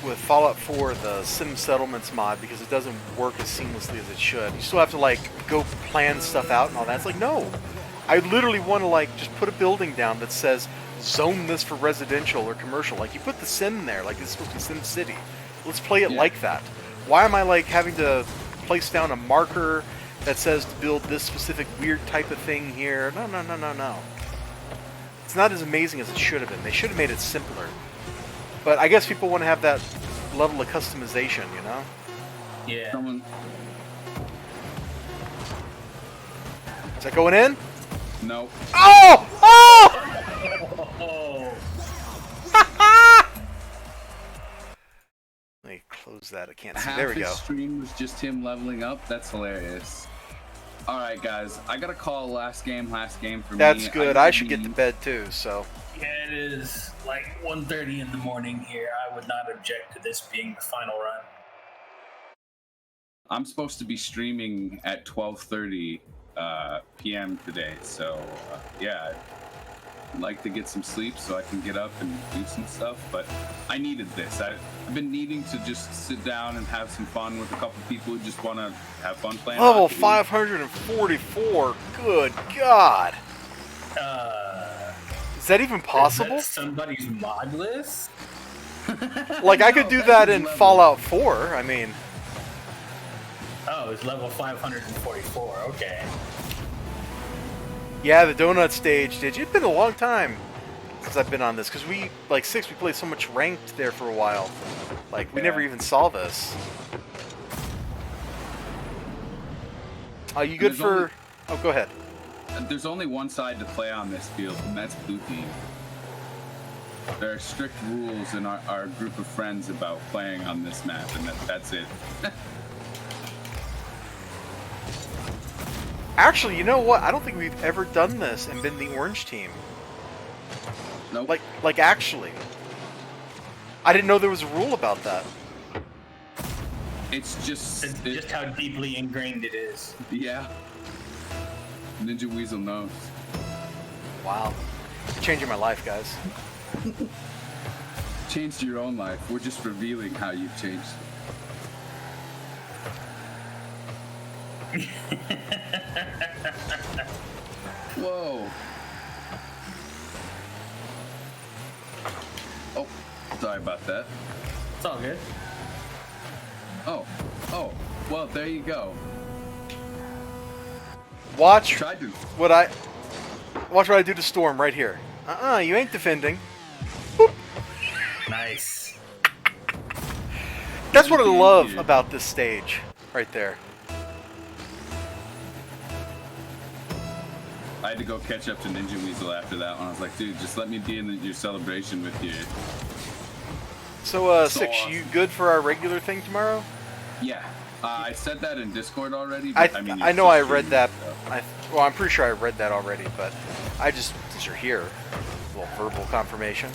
with Fallout 4, the Sim Settlements mod, because it doesn't work as seamlessly as it should. You still have to, like, go plan stuff out and all that. It's like, no, I literally want to like just put a building down that says zone this for residential or commercial. Like you put the Sim there, like it's supposed to be Sim City. Let's play it like that. Why am I like having to place down a marker that says to build this specific weird type of thing here? No, no, no, no, no. It's not as amazing as it should have been. They should have made it simpler. But I guess people want to have that level of customization, you know? Yeah. Is that going in? No. Oh! Oh! Let me close that. I can't see. Half There we his go. stream was just him leveling up. That's hilarious. All right, guys. I got to call last game for me. That's good. I should get to bed too, so. Yeah, it is like 1:30 in the morning here. I would not object to this being the final run. I'm supposed to be streaming at 12:30 p.m. today, so yeah, I'd like to get some sleep so I can get up and do some stuff, but I needed this. I've been needing to just sit down and have some fun with a couple people who just want to have fun playing. Level hockey. 544. Good God. Is that even possible? Is that somebody's mod list? Like, I could do that in Fallout 4. I mean... Oh, it's level 544. Okay. Yeah, the donut stage, did you? It's been a long time since I've been on this, because we, like, we played so much ranked there for a while. Like, we never even saw this. Are you good for... Oh, go ahead. There's only one side to play on this field, and that's blue team. There are strict rules in our group of friends about playing on this map, and that's it. Actually, you know what? I don't think we've ever done this and been the orange team. Nope. Like actually. I didn't know there was a rule about that. It's just how deeply ingrained it is. Yeah. Ninja Weasel knows. Wow. Changing my life, guys. Changed your own life. We're just revealing how you've changed. Whoa. Oh, sorry about that. It's all good. Oh, well, there you go. Watch Tried to. what I do to Storm right here. You ain't defending. Boop. Nice. That's what I love about this stage, right there. I had to go catch up to Ninja Weasel after that one. I was like, dude, just let me be in your celebration with you. So, Six, you good for our regular thing tomorrow? Yeah. I said that in Discord already. But, I know I read that. Well, I'm pretty sure I read that already, but I just, since you're here, a little verbal confirmation.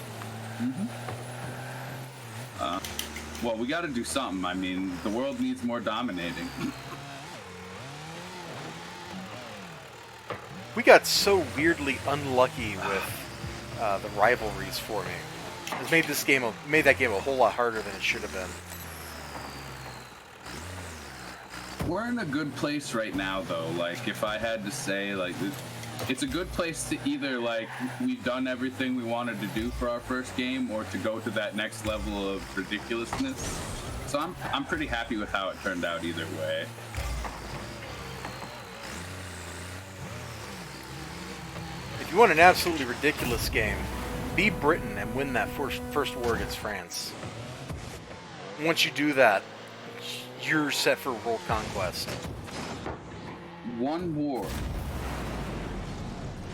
Well, we got to do something. I mean, the world needs more dominating. We got so weirdly unlucky with the rivalries forming. It's made that game a whole lot harder than it should have been. We're in a good place right now, though. Like, if I had to say, like, it's a good place to either, like, we've done everything we wanted to do for our first game, or to go to that next level of ridiculousness. So I'm pretty happy with how it turned out either way. If you want an absolutely ridiculous game, be Britain and win that first war against France. Once you do that, you're set for world conquest. One war.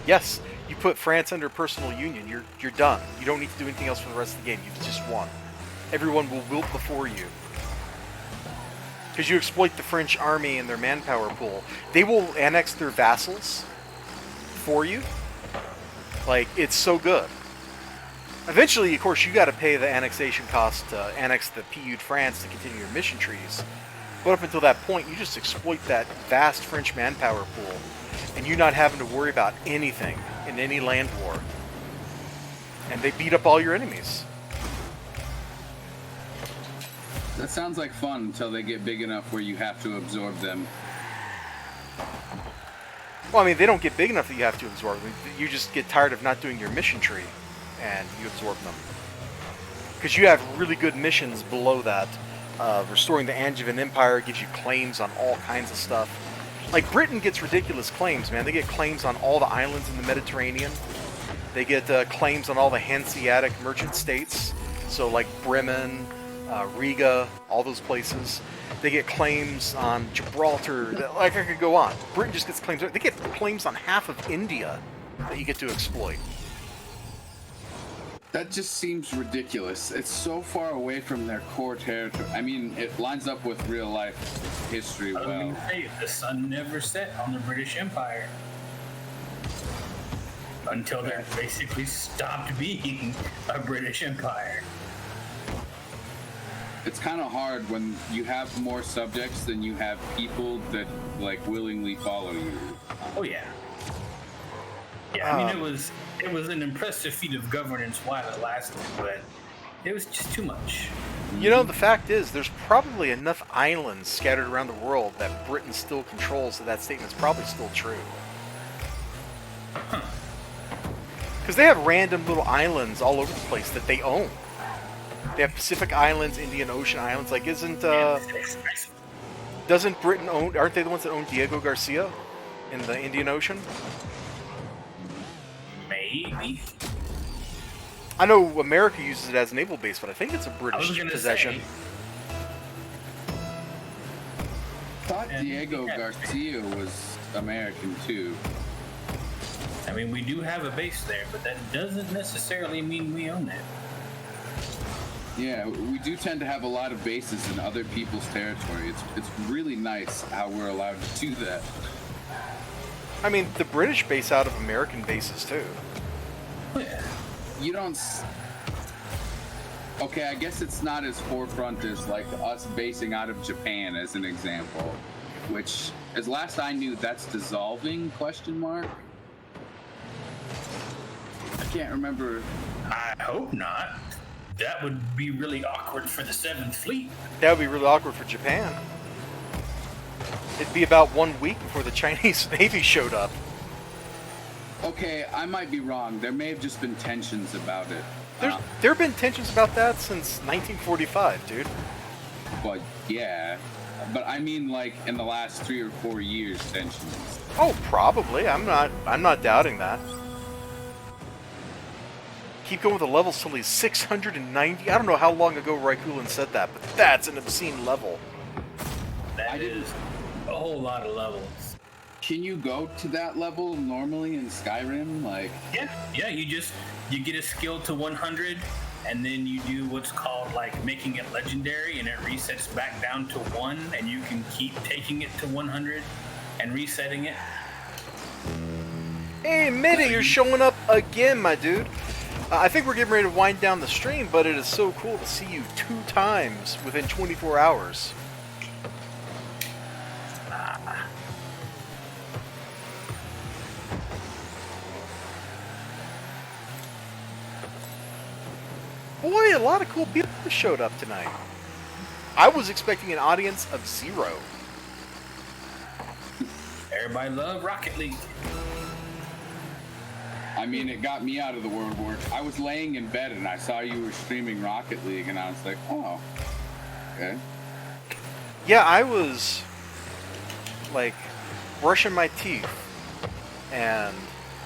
Yes, you put France under personal union, you're done. You don't need to do anything else for the rest of the game. You've just won. Everyone will wilt before you. Because you exploit the French army and their manpower pool. They will annex their vassals for you. Like, it's so good. Eventually, of course, you got to pay the annexation cost to annex the PU'd France to continue your mission trees. But up until that point, you just exploit that vast French manpower pool, and you're not having to worry about anything in any land war. And they beat up all your enemies. That sounds like fun until they get big enough where you have to absorb them. Well, I mean, they don't get big enough that you have to absorb them. You just get tired of not doing your mission tree, and you absorb them. Because you have really good missions below that. Restoring the Angevin Empire gives you claims on all kinds of stuff. Like, Britain gets ridiculous claims, man. They get claims on all the islands in the Mediterranean. They get claims on all the Hanseatic merchant states. So, like Bremen, Riga, all those places. They get claims on Gibraltar. Like, I could go on. Britain just gets claims. They get claims on half of India that you get to exploit. That just seems ridiculous. It's so far away from their core territory. I mean, it lines up with real life history well. I was going to say, the sun never set on the British Empire. Until they basically stopped being a British Empire. It's kind of hard when you have more subjects than you have people that, like, willingly follow you. Oh, yeah. Yeah, I mean, it was an impressive feat of governance while it lasted, but it was just too much. You know, the fact is, there's probably enough islands scattered around the world that Britain still controls that statement's probably still true. Because they have random little islands all over the place that they own. They have Pacific Islands, Indian Ocean Islands. Like, doesn't Britain own? Aren't they the ones that own Diego Garcia in the Indian Ocean? Maybe. I know America uses it as a naval base, but I think it's a British possession. I thought Diego Garcia was American too. I mean, we do have a base there, but that doesn't necessarily mean we own it. Yeah, we do tend to have a lot of bases in other people's territory. It's really nice how we're allowed to do that. I mean, the British base out of American bases too. Yeah. You don't. Okay, I guess it's not as forefront as like us basing out of Japan as an example, which, as last I knew, that's dissolving? Question mark. I can't remember. I hope not. That would be really awkward for the 7th Fleet. That would be really awkward for Japan. It'd be about 1 week before the Chinese Navy showed up. Okay, I might be wrong. There may have just been tensions about it. There have been tensions about that since 1945, dude. But yeah, but I mean, like in the last 3 or 4 years, tensions. Oh, probably. I'm not doubting that. Keep going with the levels till he's 690. I don't know how long ago Raikulan said that, but that's an obscene level. That is a whole lot of levels. Can you go to that level normally in Skyrim? Like, yeah, you get a skill to 100, and then you do what's called like making it legendary, and it resets back down to 1, and you can keep taking it to 100 and resetting it. Hey, Mitty, you're showing up again, my dude. I think we're getting ready to wind down the stream, but it is so cool to see you 2 times within 24 hours. Boy, a lot of cool people showed up tonight. I was expecting an audience of 0. Everybody love Rocket League. I mean, it got me out of the World War. I was laying in bed and I saw you were streaming Rocket League, and I was like, oh, okay. Yeah, I was like brushing my teeth, and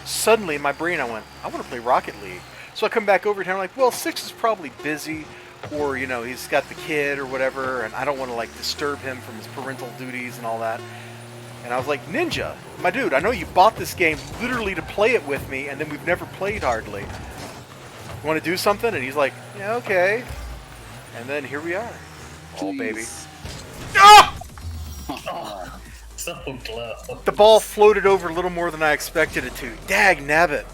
suddenly in my brain I went, I want to play Rocket League. So I come back over here and I'm like, well, Six is probably busy, or you know, he's got the kid or whatever, and I don't want to like disturb him from his parental duties and all that. And I was like, Ninja, my dude, I know you bought this game literally to play it with me, and then we've never played hardly. You want to do something? And he's like, yeah, okay. And then here we are. Oh, baby. Ah! Oh, so close. The ball floated over a little more than I expected it to. Dag nabbit.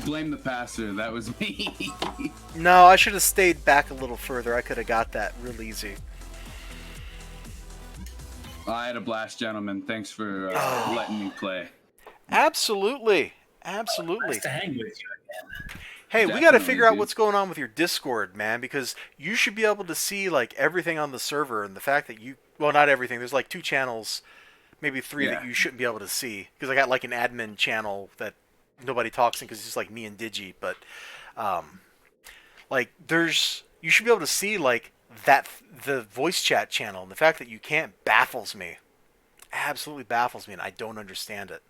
Blame the passer. That was me. No, I should have stayed back a little further. I could have got that real easy. I had a blast, gentlemen. Thanks for letting me play. Absolutely. Absolutely. Nice to hang with you again. Hey, Definitely, we got to figure out dude. what's going on with your Discord, man, because you should be able to see like everything on the server, and the fact that you, well, not everything. There's like 2 channels maybe 3 that Yeah. you shouldn't be able to see because I got like an admin channel that nobody talks in because it's just like me and Digi. But like you should be able to see like the voice chat channel, and the fact that you can't baffles me. Absolutely baffles me, and I don't understand it.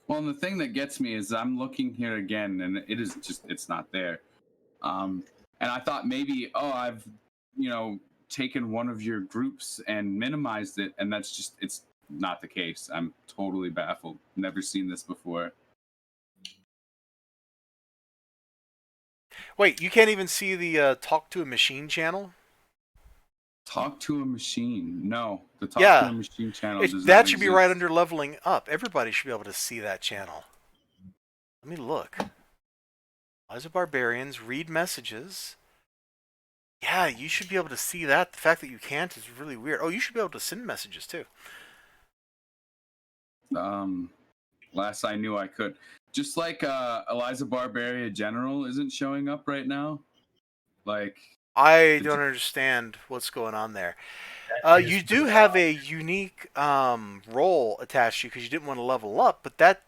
Well, and the thing that gets me is I'm looking here again, and it's not there. And I thought maybe, I've, taken one of your groups and minimized it, and it's not the case. I'm totally baffled. Never seen this before. Wait, you can't even see the talk to a machine channel? Talk to a machine. No, the talk to Yeah, a machine channel does that not should be right exist. under leveling up. Everybody should be able to see that channel. Let me look. Eliza Barbarians, read messages. Yeah, you should be able to see that. The fact that you can't is really weird. Oh, you should be able to send messages too. Last I knew I could. Just like Eliza Barbaria General isn't showing up right now. Like, I did don't you, understand what's going on there. That is You do have bizarre. a unique role attached to you because you didn't want to level up, but that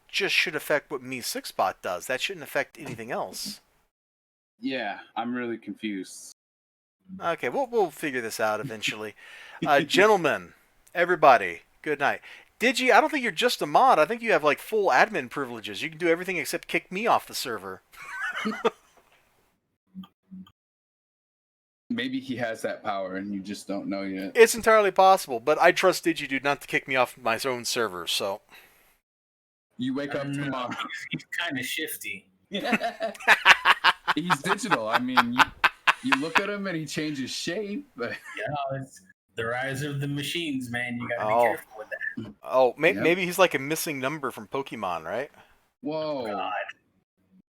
just should affect what Me 6bot does. That shouldn't affect anything else. yeah, I'm really confused. Okay, we'll figure this out eventually. Gentlemen, everybody, good night. Digi, I don't think you're just a mod. I think you have like full admin privileges. You can do everything except kick me off the server. Maybe he has that power and you just don't know yet. It's entirely possible, but I trust Digi dude not to kick me off my own server. So You wake up No, tomorrow. he's kind of shifty. He's digital. I mean, you look at him and he changes shape. But It's the rise of the machines, man. You got to be oh, careful with that. oh, Yep. maybe he's like a missing number from Pokemon, right? Whoa, God.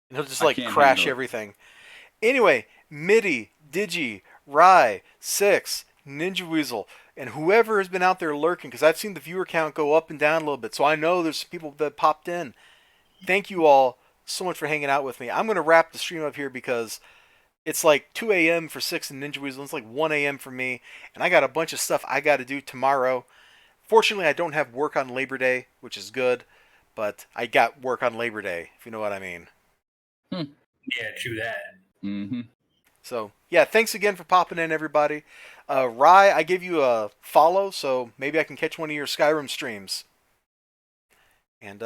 And he'll just I like can't crash handle it. everything. Anyway, MIDI, Digi, Rye, Six, Ninja Weasel, and whoever has been out there lurking, because I've seen the viewer count go up and down a little bit, so I know there's people that popped in. Thank you all so much for hanging out with me. I'm going to wrap the stream up here because it's like 2 a.m. for Six and Ninja Weasel. It's like 1 a.m. for me, and I got a bunch of stuff I got to do tomorrow. Fortunately, I don't have work on Labor Day, which is good, but I got work on Labor Day, if you know what I mean. Yeah, true that. Mm-hmm. So, yeah, thanks again for popping in, everybody. Rye, I gave you a follow, so maybe I can catch one of your Skyrim streams. And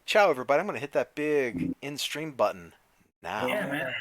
ciao, everybody. I'm going to hit that big in-stream button now. Yeah, man.